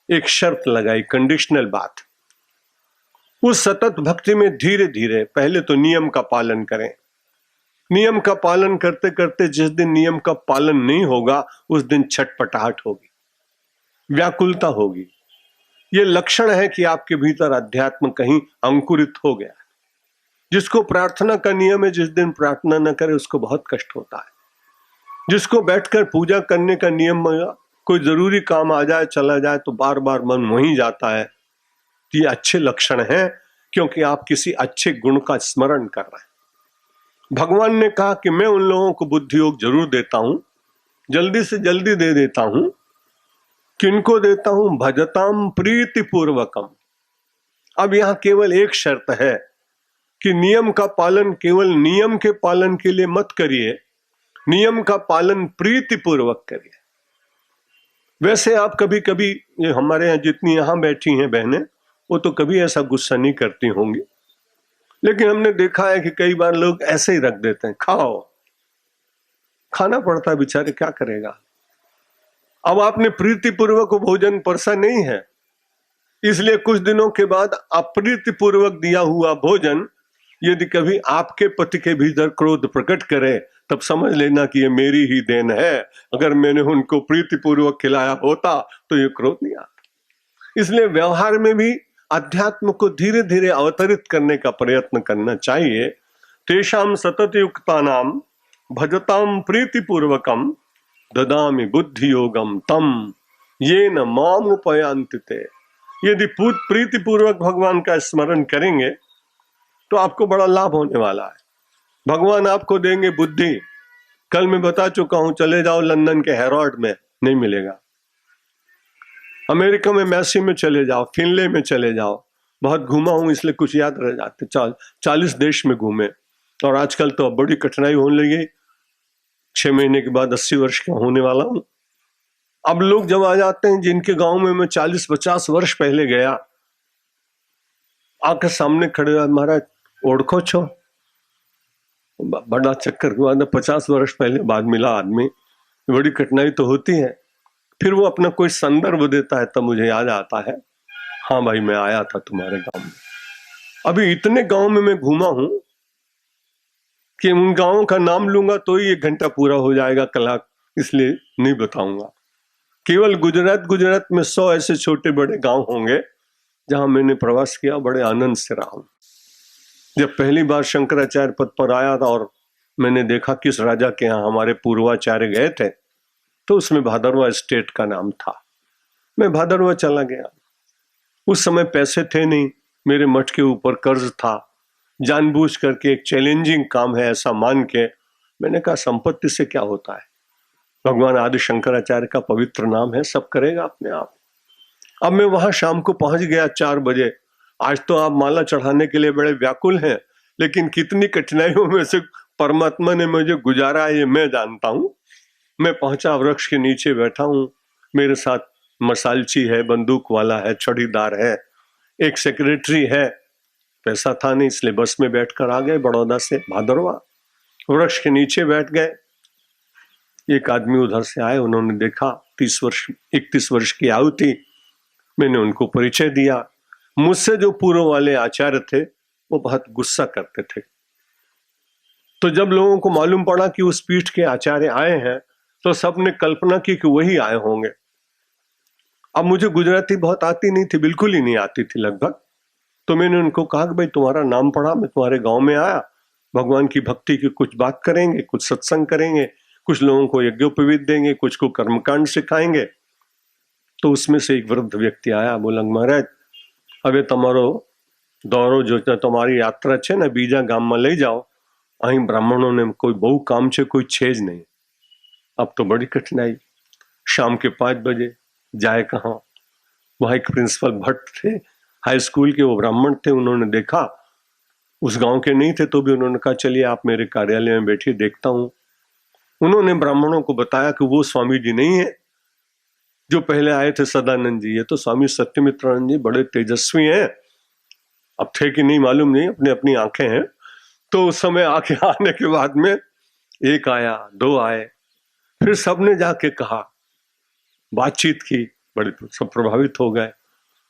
एक शर्त लगाई, कंडीशनल बात। उस सतत भक्ति में धीरे धीरे पहले तो नियम का पालन करें। नियम का पालन करते करते जिस दिन नियम का पालन नहीं होगा उस दिन छटपटाहट होगी, व्याकुलता होगी। ये लक्षण है कि आपके भीतर अध्यात्म कहीं अंकुरित हो गया। जिसको प्रार्थना का नियम है, जिस दिन प्रार्थना न करे उसको बहुत कष्ट होता है। जिसको बैठकर पूजा करने का नियम, कोई जरूरी काम आ जाए चला जाए तो बार बार मन वहीं जाता है। ये अच्छे लक्षण हैं, क्योंकि आप किसी अच्छे गुण का स्मरण कर रहे हैं। भगवान ने कहा कि मैं उन लोगों को बुद्धि योग जरूर देता हूं, जल्दी से जल्दी दे देता हूं। किनको देता हूं? भजताम प्रीति पूर्वकम। अब यहां केवल एक शर्त है कि नियम का पालन केवल नियम के पालन के लिए मत करिए, नियम का पालन प्रीति पूर्वक करिए। वैसे आप कभी कभी, ये हमारे यहाँ जितनी यहां बैठी हैं बहनें, वो तो कभी ऐसा गुस्सा नहीं करती होंगी, लेकिन हमने देखा है कि कई बार लोग ऐसे ही रख देते हैं, खाओ। खाना पड़ता है, बेचारे क्या करेगा। अब आपने प्रीतिपूर्वक भोजन परसा नहीं है, इसलिए कुछ दिनों के बाद अप्रीतिपूर्वक दिया हुआ भोजन यदि कभी आपके पति के भीतर क्रोध प्रकट करे तब समझ लेना कि ये मेरी ही देन है। अगर मैंने उनको प्रीतिपूर्वक खिलाया होता तो ये क्रोध नहीं आता। इसलिए व्यवहार में भी अध्यात्म को धीरे धीरे अवतरित करने का प्रयत्न करना चाहिए। तेषाम सतत युक्ता नाम भजताम प्रीतिपूर्वकम ददामि बुद्धि योगम तम ये न माम उपयांति ते। यदि प्रीतिपूर्वक भगवान का स्मरण करेंगे तो आपको बड़ा लाभ होने वाला है। भगवान आपको देंगे बुद्धि। कल मैं बता चुका हूं, चले जाओ लंदन के हेरोड में, नहीं मिलेगा। अमेरिका में मैसी में चले जाओ, फिनले में चले जाओ। बहुत घूमा हूं इसलिए कुछ याद रह जाते। 40 देश में घूमे, और आजकल तो अब बड़ी कठिनाई होने लगी। 6 महीने के बाद 80 वर्ष का होने वाला हूं। अब लोग जब आ जाते हैं जिनके गांव में मैं 40-50 वर्ष पहले गया, आकर सामने खड़े हुआ, महाराज ओढ़खो छो। बड़ा चक्कर के बाद 50 वर्ष पहले बाद मिला आदमी, बड़ी कठिनाई तो होती है। फिर वो अपना कोई संदर्भ देता है तब मुझे याद आता है, हाँ भाई मैं आया था तुम्हारे गांव में। अभी इतने गांव में मैं घूमा हूं कि उन गांवों का नाम लूंगा तो ही 1 घंटा पूरा हो जाएगा, कलाक, इसलिए नहीं बताऊंगा। केवल गुजरात में 100 ऐसे छोटे बड़े गांव होंगे जहां मैंने प्रवास किया, बड़े आनंद से रहा हूं। जब पहली बार शंकराचार्य पद पर आया था और मैंने देखा किस राजा के यहाँ हमारे पूर्वाचार्य गए थे, तो उसमें भादरवा स्टेट का नाम था। मैं भादरवा चला गया। उस समय पैसे थे नहीं, मेरे मठ के ऊपर कर्ज था। जानबूझ करके एक चैलेंजिंग काम है ऐसा मान के मैंने कहा संपत्ति से क्या होता है, भगवान आदि शंकराचार्य का पवित्र नाम है, सब करेगा अपने आप। अब मैं वहां शाम को पहुंच गया 4 बजे। आज तो आप माला चढ़ाने के लिए बड़े व्याकुल हैं, लेकिन कितनी कठिनाइयों में से परमात्मा ने मुझे गुजारा है ये मैं जानता हूं। मैं पहुंचा, वृक्ष के नीचे बैठा हूं, मेरे साथ मसालची है, बंदूक वाला है, छड़ीदार है, एक सेक्रेटरी है। पैसा था नहीं इसलिए बस में बैठकर आ गए बड़ौदा से भादरवा। वृक्ष के नीचे बैठ गए। एक आदमी उधर से आए, उन्होंने देखा 31 वर्ष की आयु थी। मैंने उनको परिचय दिया। मुझसे जो पूर्व वाले आचार्य थे वो बहुत गुस्सा करते थे। तो जब लोगों को मालूम पड़ा कि उस पीठ के आचार्य आए हैं तो सबने कल्पना की कि वही आए होंगे। अब मुझे गुजराती बहुत आती नहीं थी, बिल्कुल ही नहीं आती थी लगभग। तो मैंने उनको कहा कि भाई तुम्हारा नाम पढ़ा, मैं तुम्हारे गांव में आया, भगवान की भक्ति की कुछ बात करेंगे, कुछ सत्संग करेंगे, कुछ लोगों को यज्ञोपवीत देंगे, कुछ को कर्मकांड सिखाएंगे। तो उसमें से एक वृद्ध व्यक्ति आया, बोला महाराज હવે તમારો દોરો જો તમારી યાત્રા છે ને બીજા ગામમાં લઈ જાઓ, અહીં બ્રાહ્મણોને કોઈ બહુ કામ છે, કોઈ છે જ નહીં। अब तो बड़ी कठिनाई, शाम के 5 बजे जाए कहाँ। वहां एक प्रिंसिपल भट्ट थे, हाई स्कूल के, वो ब्राह्मण थे। उन्होंने देखा, उस गांव के नहीं थे तो भी उन्होंने कहा चलिए आप मेरे कार्यालय में बैठिए, देखता हूं। उन्होंने ब्राह्मणों को बताया कि वो स्वामी जी नहीं है जो पहले आए थे सदानंद जी, ये तो स्वामी सत्यमित्रानंद जी बड़े तेजस्वी हैं। अब थे कि नहीं मालूम नहीं, अपनी अपनी आंखें हैं। तो उस समय आंखें आने के बाद में एक आया, 2 आए, फिर सबने जाके कहा, बातचीत की, बड़े तो सब प्रभावित हो गए।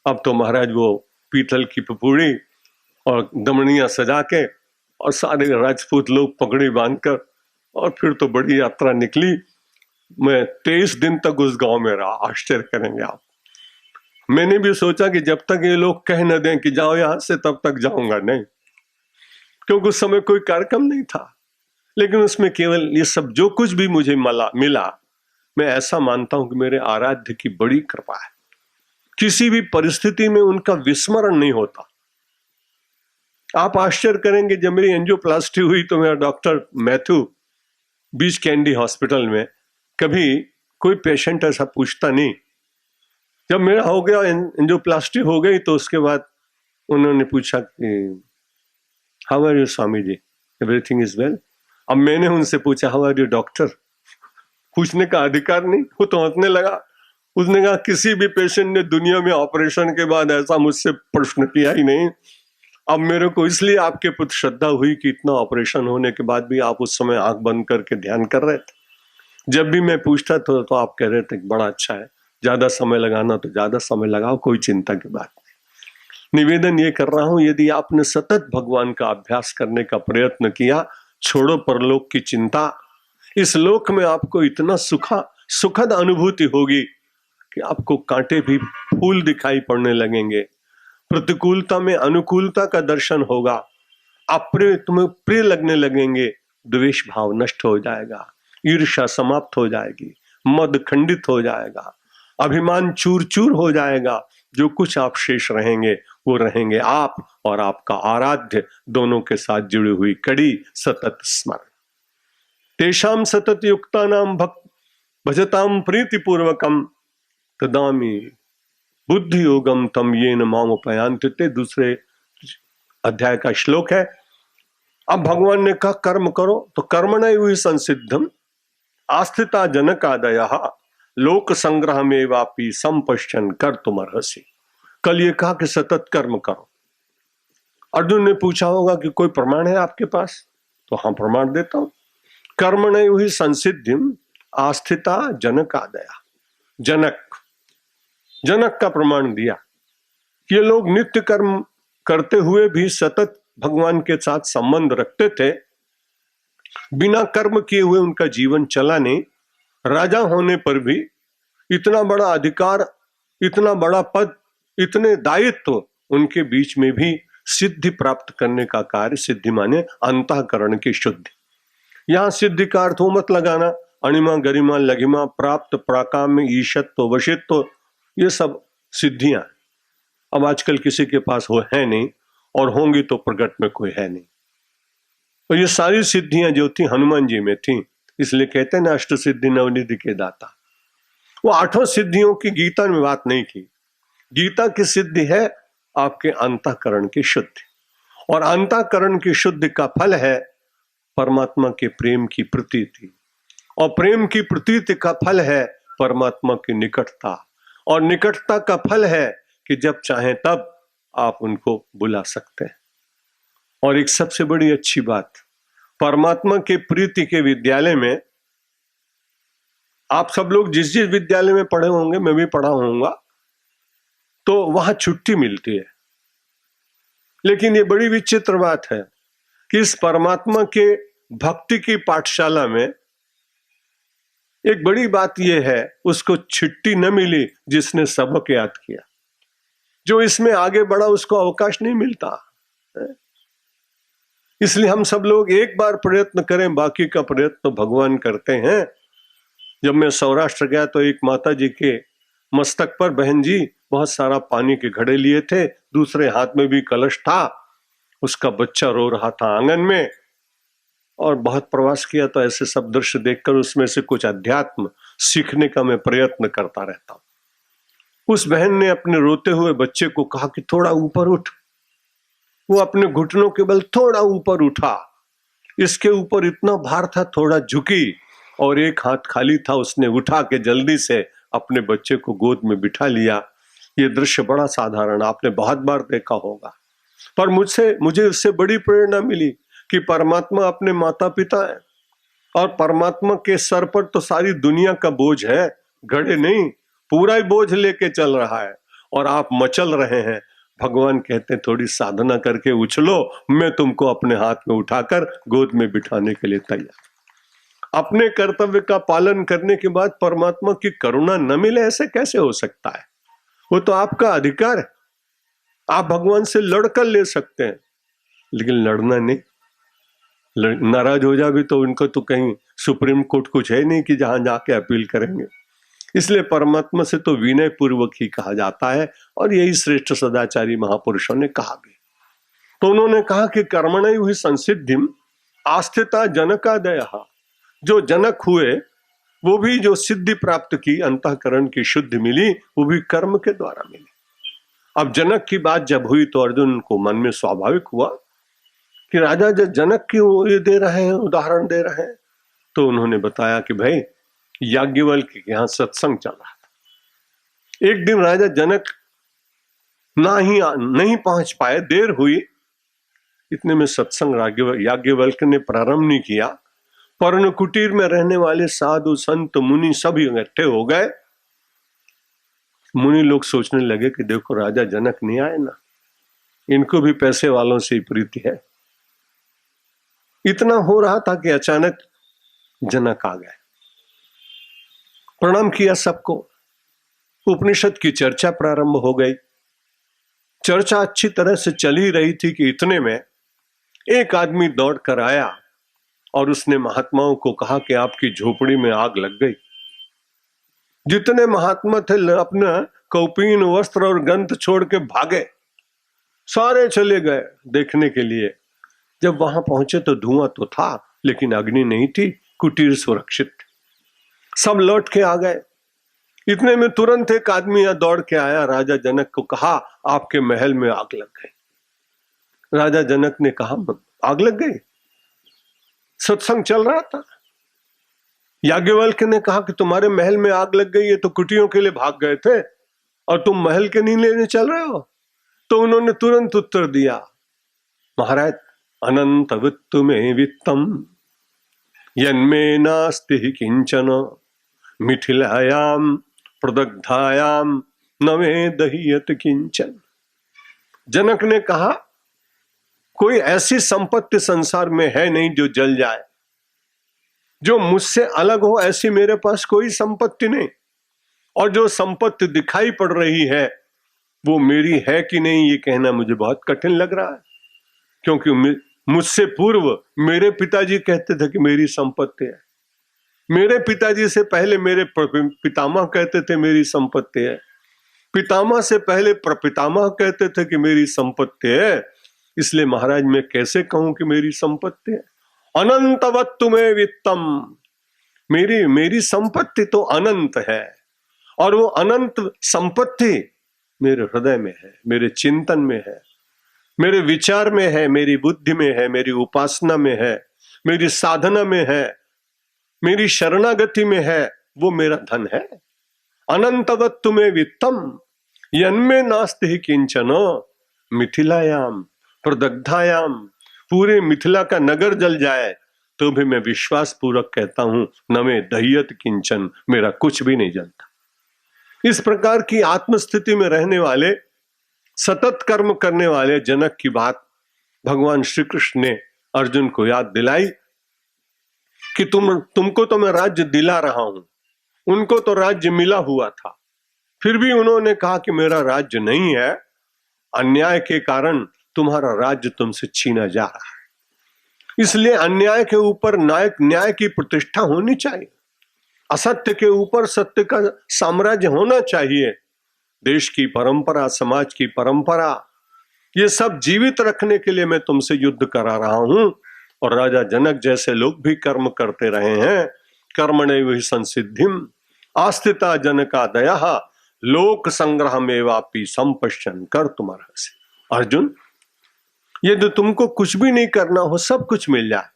अब तो महाराज वो पीतल की पपूड़ी और दमनियां सजा के और सारे राजपूत लोग पगड़ी बांधकर, और फिर तो बड़ी यात्रा निकली। मैं 23 दिन तक उस गांव में रहा। आश्चर्य करेंगे आप। मैंने भी सोचा कि जब तक ये लोग कह न दें कि जाओ यहां से तब तक जाऊंगा नहीं, क्योंकि उस समय कोई कार्यक्रम नहीं था। लेकिन उसमें केवल ये सब जो कुछ भी मुझे मिला, मैं ऐसा मानता हूं कि मेरे आराध्य की बड़ी कृपा है। किसी भी परिस्थिति में उनका विस्मरण नहीं होता। आप आश्चर्य करेंगे, जब मेरी एंजियोप्लास्टी हुई तो मेरा डॉक्टर मैथ्यू बीच कैंडी हॉस्पिटल में, कभी कोई पेशेंट ऐसा पूछता नहीं। जब मेरा हो गया, एंजियोप्लास्टी हो गई, तो उसके बाद उन्होंने पूछा कि how are you Swami ji, everything is well. अब मैंने उनसे पूछा हाउ आर यू डॉक्टर, पूछने का अधिकार नहीं। वो तो हंसने लगा। उसने कहा किसी भी पेशेंट ने दुनिया में ऑपरेशन के बाद ऐसा मुझसे प्रश्न किया ही नहीं। अब मेरे को इसलिए आपके प्रति श्रद्धा हुई कि इतना ऑपरेशन होने के बाद भी आप उस समय आंख बंद करके ध्यान कर रहे थे। जब भी मैं पूछता था तो आप कह रहे थे बड़ा अच्छा है, ज्यादा समय लगाना तो ज्यादा समय लगाओ, कोई चिंता की बात नहीं। निवेदन ये कर रहा हूं, यदि आपने सतत भगवान का अभ्यास करने का प्रयत्न किया, छोड़ो परलोक की चिंता, इस लोक में आपको इतना सुखद अनुभूति होगी कि आपको कांटे भी फूल दिखाई पड़ने लगेंगे। प्रतिकूलता में अनुकूलता का दर्शन होगा। अप्रिय तुम्हें प्रिय लगने लगेंगे। द्वेष भाव नष्ट हो जाएगा, ईर्ष्या समाप्त हो जाएगी, मद खंडित हो जाएगा, अभिमान चूर चूर हो जाएगा। जो कुछ आप शेष रहेंगे वो रहेंगे आप और आपका आराध्य दोनों के साथ जुड़ी हुई कड़ी सतत स्मरण। तेषाम सतत युक्तानाम भजताम प्रीतिपूर्वकम तदामि बुद्धि योगम तम येन माम उपयांति, दूसरे अध्याय का श्लोक है। अब भगवान ने कहा कर्म करो, तो कर्मण हुई संसिद्धम आस्थिता जनकादयः लोक संग्रह में वापी संपश्चन कर तुम अर्हसि। कल ये कहा कि सतत कर्म करो। अर्जुन ने पूछा होगा कि कोई प्रमाण है आपके पास, तो हाँ प्रमाण देता हूं। कर्मण हुई संसिद्धिम आस्थिता जनकादयः, जनक का प्रमाण दिया। ये लोग नित्य कर्म करते हुए भी सतत भगवान के साथ संबंध रखते थे। बिना कर्म किए हुए उनका जीवन चला नहीं। राजा होने पर भी इतना बड़ा अधिकार, इतना बड़ा पद, इतने दायित्व, उनके बीच में भी सिद्धि प्राप्त करने का कार्य, सिद्धि माने अंतःकरण की शुद्धि। यहां सिद्धि का अर्थ मत लगाना अणिमा गरिमा लघिमा प्राप्त प्राकाम्य ईशत्व वशित्व, ये सब सिद्धियां अब आजकल किसी के पास है नहीं, और होंगी तो प्रगट में कोई है नहीं। तो ये सारी सिद्धियां जो थी हनुमान जी में थी, इसलिए कहते हैं ना अष्ट सिद्धि नवनिधि के दाता। वो 8 सिद्धियों की गीता में बात नहीं की। गीता की सिद्धि है आपके अंतःकरण की शुद्धि, और अंतःकरण की शुद्धि का फल है परमात्मा के प्रेम की प्रतीति, और प्रेम की प्रतीति का फल है परमात्मा की निकटता, और निकटता का फल है कि जब चाहें तब आप उनको बुला सकते हैं। और एक सबसे बड़ी अच्छी बात, परमात्मा के प्रीति के विद्यालय में आप सब लोग जिस जिस विद्यालय में पढ़े होंगे, मैं भी पढ़ा होऊंगा, तो वहां छुट्टी मिलती है। लेकिन ये बड़ी विचित्र बात है कि इस परमात्मा के भक्ति की पाठशाला में एक बड़ी बात यह है, उसको छुट्टी न मिली जिसने सबक याद किया। जो इसमें आगे बढ़ा उसको अवकाश नहीं मिलता। इसलिए हम सब लोग एक बार प्रयत्न करें, बाकी का प्रयत्न भगवान करते हैं। जब मैं सौराष्ट्र गया तो एक माता जी के मस्तक पर बहन जी बहुत सारा पानी के घड़े लिए थे, दूसरे हाथ में भी कलश था, उसका बच्चा रो रहा था आंगन में। और बहुत प्रवास किया तो ऐसे सब दृश्य देखकर उसमें से कुछ अध्यात्म सीखने का मैं प्रयत्न करता रहता हूं। उस बहन ने अपने रोते हुए बच्चे को कहा कि थोड़ा ऊपर उठ। वो अपने घुटनों के बल थोड़ा ऊपर उठा, इसके ऊपर इतना भार था, थोड़ा झुकी और एक हाथ खाली था, उसने उठा के जल्दी से अपने बच्चे को गोद में बिठा लिया। ये दृश्य बड़ा साधारण, आपने बहुत बार देखा होगा, पर मुझे उससे बड़ी प्रेरणा मिली कि परमात्मा अपने माता पिता है और परमात्मा के सर पर तो सारी दुनिया का बोझ है, घड़े नहीं, पूरा ही बोझ लेके चल रहा है और आप मचल रहे हैं। भगवान कहते हैं थोड़ी साधना करके उछलो, मैं तुमको अपने हाथ में उठाकर गोद में बिठाने के लिए तैयार। अपने कर्तव्य का पालन करने के बाद परमात्मा की करुणा न मिले, ऐसे कैसे हो सकता है? वो तो आपका अधिकार है, आप भगवान से लड़कर ले सकते हैं, लेकिन लड़ना नहीं। नाराज हो जाए भी तो उनको तो कहीं सुप्रीम कोर्ट कुछ है नहीं कि जहां जाके अपील करेंगे। इसलिए परमात्मा से तो विनय पूर्वक ही कहा जाता है, और यही श्रेष्ठ सदाचारी महापुरुषों ने कहा भी। तो उन्होंने कहा कि कर्मणैव हि संसिद्धिम आस्थिता जनकादयः। जो जनक हुए वो भी जो सिद्धि प्राप्त की, अंतःकरण की शुद्धि मिली, वो भी कर्म के द्वारा मिली। अब जनक की बात जब हुई तो अर्जुन को मन में स्वाभाविक हुआ कि राजा जब जनक क्यों ये दे रहे हैं, उदाहरण दे रहे हैं। तो उन्होंने बताया कि भाई याज्ञवल्क्य के यहाँ सत्संग चल रहा था। एक दिन राजा जनक नहीं पहुंच पाए, देर हुई। इतने में सत्संग याज्ञवल्क्य ने प्रारंभ नहीं किया। पर्ण कुटीर में रहने वाले साधु संत मुनि सब इकट्ठे हो गए। मुनि लोग सोचने लगे कि देखो राजा जनक नहीं आए ना, इनको भी पैसे वालों से ही प्रीति है। इतना हो रहा था कि अचानक जनक आ गए, प्रणाम किया सबको। उपनिषद की चर्चा प्रारंभ हो गई। चर्चा अच्छी तरह से चल ही रही थी कि इतने में एक आदमी दौड़ कर आया और उसने महात्माओं को कहा कि आपकी झोपड़ी में आग लग गई। जितने महात्मा थे अपना कौपीन वस्त्र और ग्रंथ छोड़ के भागे, सारे चले गए देखने के लिए। जब वहां पहुंचे तो धुआं तो था लेकिन अग्नि नहीं थी, कुटीर सुरक्षित। सब लौट के आ गए। इतने में तुरंत एक आदमी यहाँ दौड़ के आया, राजा जनक को कहा आपके महल में आग लग गई। राजा जनक ने कहा आग लग गई? सत्संग चल रहा था। याज्ञवल्क्य ने कहा कि तुम्हारे महल में आग लग गई है तो कुटियों के लिए भाग गए थे और तुम महल के नहीं लेने चल रहे हो। तो उन्होंने तुरंत उत्तर दिया, महाराज अनंत वित्त में वित्तम यन्मे नास्ति हि किंचन मिथिलायाम प्रदग्धायाम न मे दह्यत किंचन। जनक ने कहा कोई ऐसी संपत्ति संसार में है नहीं जो जल जाए, जो मुझसे अलग हो ऐसी मेरे पास कोई संपत्ति नहीं। और जो संपत्ति दिखाई पड़ रही है वो मेरी है कि नहीं ये कहना मुझे बहुत कठिन लग रहा है, क्योंकि मुझसे पूर्व मेरे पिताजी कहते थे कि मेरी संपत्ति है, मेरे पिताजी से पहले मेरे पितामह कहते थे मेरी संपत्ति है, पितामह से पहले प्रपितामह कहते थे कि मेरी संपत्ति है। इसलिए महाराज मैं कैसे कहूं कि मेरी संपत्ति है? अनंतवत्तु में वित्तम, मेरी संपत्ति तो अनंत है, और वो अनंत संपत्ति मेरे हृदय में है, मेरे चिंतन में है, मेरे विचार में है, मेरी बुद्धि में है, मेरी उपासना में है, मेरी साधना में है, मेरी शरणागति में है, वो मेरा धन है। अनंतवत्तु में वित्तम यन्मे नास्ति हि किंचन मिथिलायाम प्रदग्धायाम। पूरे मिथिला का नगर जल जाए तो भी मैं विश्वास पूर्वक कहता हूं न में दह्यत किंचन, मेरा कुछ भी नहीं जलता। इस प्रकार की आत्मस्थिति में रहने वाले, सतत कर्म करने वाले जनक की बात भगवान श्री कृष्ण ने अर्जुन को याद दिलाई कि तुमको तो मैं राज्य दिला रहा हूं, उनको तो राज्य मिला हुआ था, फिर भी उन्होंने कहा कि मेरा राज्य नहीं है, अन्याय के कारण तुम्हारा राज्य तुमसे छीना जा रहा है। इसलिए अन्याय के ऊपर न्याय की प्रतिष्ठा होनी चाहिए, असत्य के ऊपर सत्य का साम्राज्य होना चाहिए। देश की परंपरा, समाज की परंपरा, ये सब जीवित रखने के लिए मैं तुमसे युद्ध करा रहा हूं। और राजा जनक जैसे लोग भी कर्म करते रहे हैं। कर्मणैव हि संसिद्धिम आस्थिता जनकादयः लोक संग्रहमेवापि संपश्यन् कर्तुमर्हसि। अर्जुन, यदि तुमको कुछ भी नहीं करना हो, सब कुछ मिल जाए,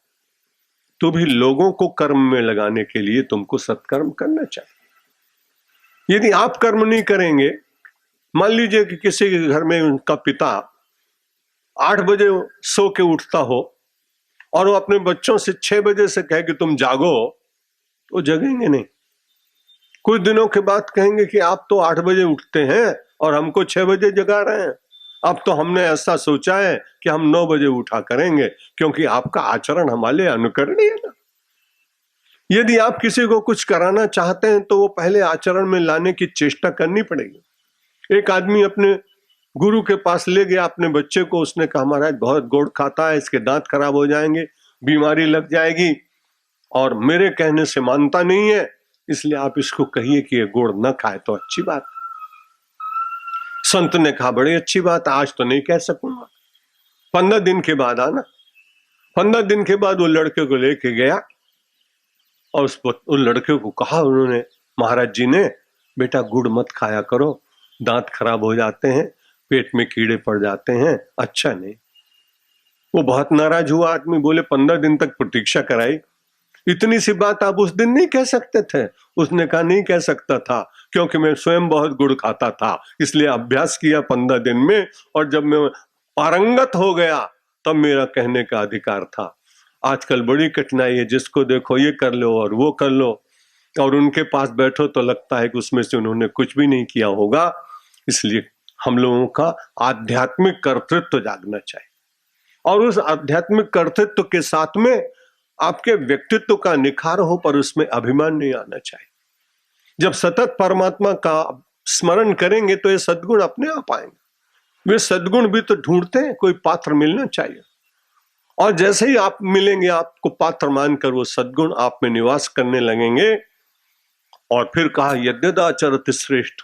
तो भी लोगों को कर्म में लगाने के लिए तुमको सत्कर्म करना चाहिए। यदि आप कर्म नहीं करेंगे, मान लीजिए कि किसी के घर में उनका पिता 8 बजे सो के उठता हो और वो अपने बच्चों से 6 बजे से कहे कि तुम जागो, तो जगेंगे नहीं। कुछ दिनों के बाद कहेंगे कि आप तो 8 बजे उठते हैं और हमको 6 बजे जगा रहे हैं। अब तो हमने ऐसा सोचा है कि हम 9 बजे उठा करेंगे, क्योंकि आपका आचरण हमारे अनुकरणीय है ना। यदि आप किसी को कुछ कराना चाहते हैं तो वो पहले आचरण में लाने की चेष्टा करनी पड़ेगी। एक आदमी अपने गुरु के पास ले गया अपने बच्चे को, उसने कहा महाराज बहुत गुड़ खाता है, इसके दांत खराब हो जाएंगे, बीमारी लग जाएगी, और मेरे कहने से मानता नहीं है, इसलिए आप इसको कहिए कि ये गुड़ न खाए तो अच्छी बात। संत ने कहा बड़ी अच्छी बात, आज तो नहीं कह सकूंगा, 15 दिन के बाद आना। 15 दिन के बाद वो लड़के को लेके गया और उस लड़के को कहा उन्होंने, महाराज जी ने, बेटा गुड़ मत खाया करो, दांत खराब हो जाते हैं, पेट में कीड़े पड़ जाते हैं, अच्छा नहीं। वो बहुत नाराज हुआ आदमी, बोले 15 दिन तक प्रतीक्षा कराई, इतनी सी बात आप उस दिन नहीं कह सकते थे? उसने कहा नहीं कह सकता था, क्योंकि मैं स्वयं बहुत गुड़ खाता था, इसलिए अभ्यास किया 15 दिन में, और जब मैं पारंगत हो गया तब मेरा कहने का अधिकार था। आजकल बड़ी कठिनाई है, जिसको देखो ये कर लो और वो कर लो, और उनके पास बैठो तो लगता है कि उसमें से उन्होंने कुछ भी नहीं किया होगा। इसलिए हम लोगों का आध्यात्मिक कर्तृत्व जागना चाहिए, और उस आध्यात्मिक कर्तृत्व के साथ में आपके व्यक्तित्व का निखार हो, पर उसमें अभिमान नहीं आना चाहिए। जब सतत परमात्मा का स्मरण करेंगे तो ये सद्गुण अपने आप आएंगे। वे सद्गुण भी तो ढूंढते हैं, कोई पात्र मिलना चाहिए, और जैसे ही आप मिलेंगे आपको पात्र मानकर वो सद्गुण आप में निवास करने लगेंगे। और फिर कहा यद्यदाचरति श्रेष्ठ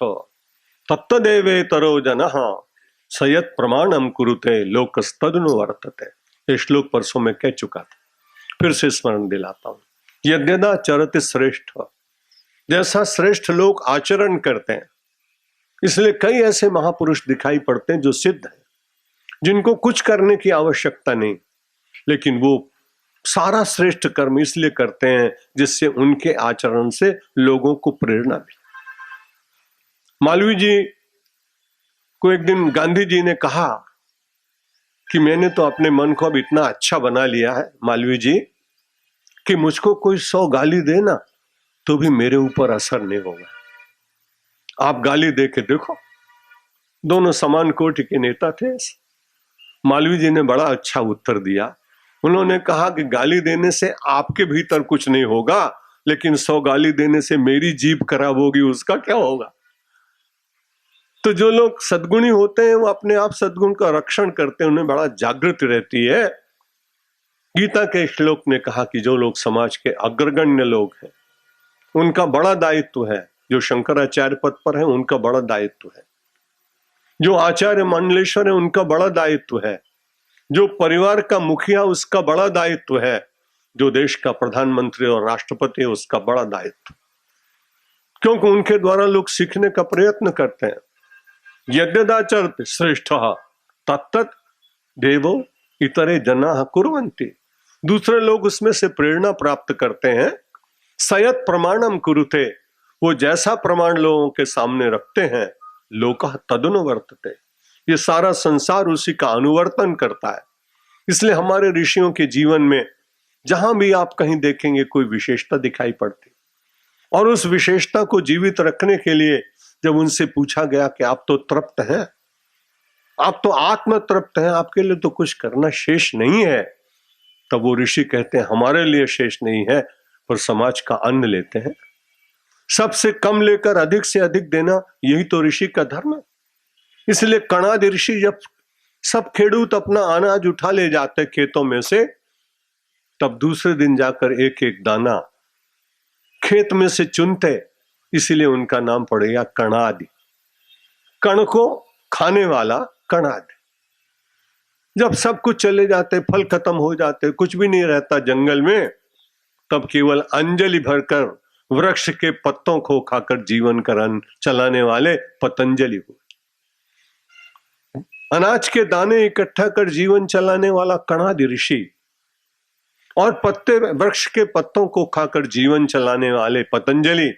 तत्तदेवे तरो जनः सयत प्रमाणम कुरुते लोकस्तदनु वर्तते। ये श्लोक परसों में कह चुका था, फिर से स्मरण दिलाता हूं। यद्यदाचरति श्रेष्ठ, जैसा श्रेष्ठ लोग आचरण करते हैं, इसलिए कई ऐसे महापुरुष दिखाई पड़ते हैं जो सिद्ध हैं, जिनको कुछ करने की आवश्यकता नहीं, लेकिन वो सारा श्रेष्ठ कर्म इसलिए करते हैं जिससे उनके आचरण से लोगों को प्रेरणा मिले। मालवीय जी को एक दिन गांधी जी ने कहा कि मैंने तो अपने मन को अब इतना अच्छा बना लिया है मालवीय जी, कि मुझको कोई 100 गाली देना तो भी मेरे ऊपर असर नहीं होगा। आप गाली दे के देखो। दोनों समान कोटि के नेता थे। मालवीय जी ने बड़ा अच्छा उत्तर दिया। उन्होंने कहा कि गाली देने से आपके भीतर कुछ नहीं होगा, लेकिन 100 गाली देने से मेरी जीभ खराब होगी, उसका क्या होगा। तो जो लोग सद्गुणी होते हैं वो अपने आप सद्गुण का रक्षण करते हैं, उन्हें बड़ा जागृति रहती है। गीता के श्लोक ने कहा कि जो लोग समाज के अग्रगण्य लोग हैं उनका बड़ा दायित्व है, जो शंकराचार्य पद पर है उनका बड़ा दायित्व है, जो आचार्य मंडलेश्वर है उनका बड़ा दायित्व है, जो परिवार का मुखिया उसका बड़ा दायित्व है, जो देश का प्रधानमंत्री और राष्ट्रपति है उसका बड़ा दायित्व, क्योंकि उनके द्वारा लोग सीखने का प्रयत्न करते हैं। यद्यदाचरति श्रेष्ठः तत्तत् देवो इतरे जनाः कुर्वन्ति, दूसरे लोग उसमें से प्रेरणा प्राप्त करते हैं। सयत प्रमाणम कुरुते, वो जैसा प्रमाण लोगों के सामने रखते हैं, लोकः तदनुवर्तते, ये सारा संसार उसी का अनुवर्तन करता है। इसलिए हमारे ऋषियों के जीवन में जहां भी आप कहीं देखेंगे कोई विशेषता दिखाई पड़ती, और उस विशेषता को जीवित रखने के लिए जब उनसे पूछा गया कि आप तो तृप्त हैं, आप तो आत्म तृप्त हैं, आपके लिए तो कुछ करना शेष नहीं है, तब वो ऋषि कहते हैं हमारे लिए शेष नहीं है, पर समाज का अन्न लेते हैं। सबसे कम लेकर अधिक से अधिक देना, यही तो ऋषि का धर्म है। इसलिए कणादि ऋषि जब सब खेडूत अपना अनाज उठा ले जाते खेतों में से, तब दूसरे दिन जाकर एक एक दाना खेत में से चुनते, इसीलिए उनका नाम पड़ेगा कणादि। कण को खाने वाला कणादि। जब सब कुछ चले जाते, फल खत्म हो जाते, कुछ भी नहीं रहता जंगल में, तब केवल अंजलि भरकर वृक्ष के पत्तों को खाकर जीवन करण चलाने वाले पतंजलि हुए। अनाज के दाने इकट्ठा कर जीवन चलाने वाला कणादि ऋषि, और पत्ते वृक्ष के पत्तों को खाकर जीवन चलाने वाले पतंजलि।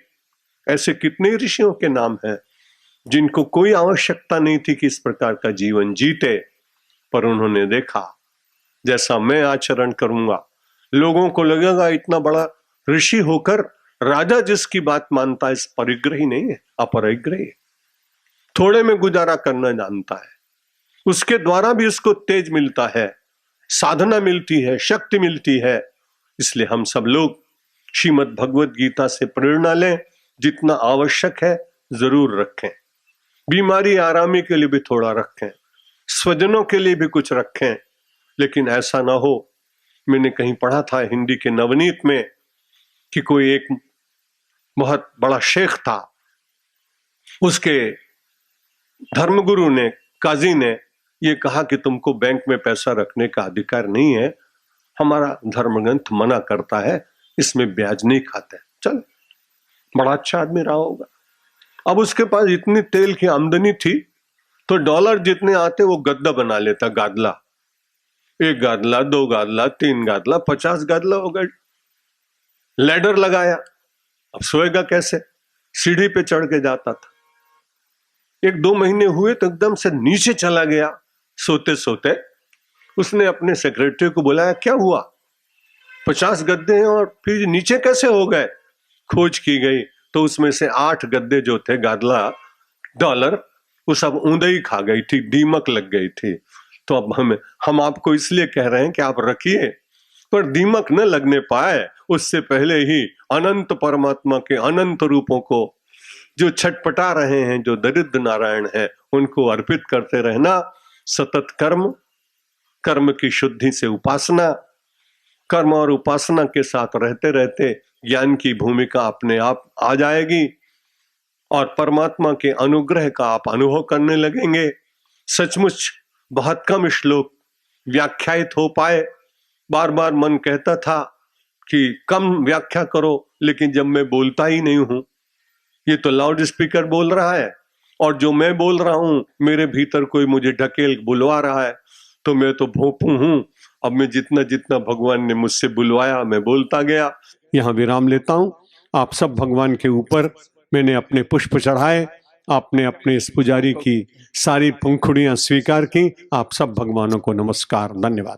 ऐसे कितने ऋषियों के नाम हैं जिनको कोई आवश्यकता नहीं थी कि इस प्रकार का जीवन जीते, पर उन्होंने देखा जैसा मैं आचरण करूंगा लोगों को लगेगा इतना बड़ा ऋषि होकर राजा जिसकी बात मानता है, इस परिग्रही नहीं है, अपरिग्रही, थोड़े में गुजारा करना जानता है, उसके द्वारा भी उसको तेज मिलता है, साधना मिलती है, शक्ति मिलती है। इसलिए हम सब लोग श्रीमद् भगवत गीता से प्रेरणा लें, जितना आवश्यक है जरूर रखें, बीमारी आरामी के लिए भी थोड़ा रखें, स्वजनों के लिए भी कुछ रखें, लेकिन ऐसा ना हो। मैंने कहीं पढ़ा था हिंदी के नवनीत में कि कोई एक बहुत बड़ा शेख था, उसके धर्मगुरु ने, काजी ने ये कहा कि तुमको बैंक में पैसा रखने का अधिकार नहीं है, हमारा धर्मग्रंथ मना करता है, इसमें ब्याज नहीं खाते। चल, बड़ा अच्छा आदमी रहा होगा। अब उसके पास इतनी तेल की आमदनी थी तो डॉलर जितने आते वो गद्दा बना लेता, गादला, 1 गादला, 2 गादला, 3 गादला, 50 गादला हो गए। लैडर लगाया, अब सोएगा कैसे, सीढ़ी पे चढ़ के जाता था। 1-2 महीने हुए तो एकदम से नीचे चला गया सोते सोते। उसने अपने सेक्रेटरी को बुलाया, क्या हुआ, 50 गद्दे हैं और फिर नीचे कैसे हो गए। खोज की गई तो उसमें से 8 गद्दे जो थे गादला डॉलर, वो सब ऊंदई खा गई थी, दीमक लग गई थी। तो अब हम आपको इसलिए कह रहे हैं कि आप रखिए, पर दीमक न लगने पाए उससे पहले ही अनंत परमात्मा के अनंत रूपों को जो छटपटा रहे हैं, जो दरिद्र नारायण है, उनको अर्पित करते रहना। सतत कर्म, कर्म की शुद्धि से उपासना, कर्म और उपासना के साथ रहते रहते ज्ञान की भूमिका अपने आप आ जाएगी और परमात्मा के अनुग्रह का आप अनुभव करने लगेंगे। सचमुच बहुत कम श्लोक व्याख्यायित हो पाए। बार बार मन कहता था कि कम व्याख्या करो, लेकिन जब मैं बोलता ही नहीं हूं, ये तो लाउड स्पीकर बोल रहा है और जो मैं बोल रहा हूं मेरे भीतर कोई मुझे ढकेल बुलवा रहा है, तो मैं तो भोंपू हूं। अब मैं जितना जितना भगवान ने मुझसे बुलवाया मैं बोलता गया। यहाँ विराम लेता हूं। आप सब भगवान के ऊपर मैंने अपने पुष्प चढ़ाए, आपने अपने इस पुजारी की सारी पंखुड़ियां स्वीकार की। आप सब भगवानों को नमस्कार, धन्यवाद।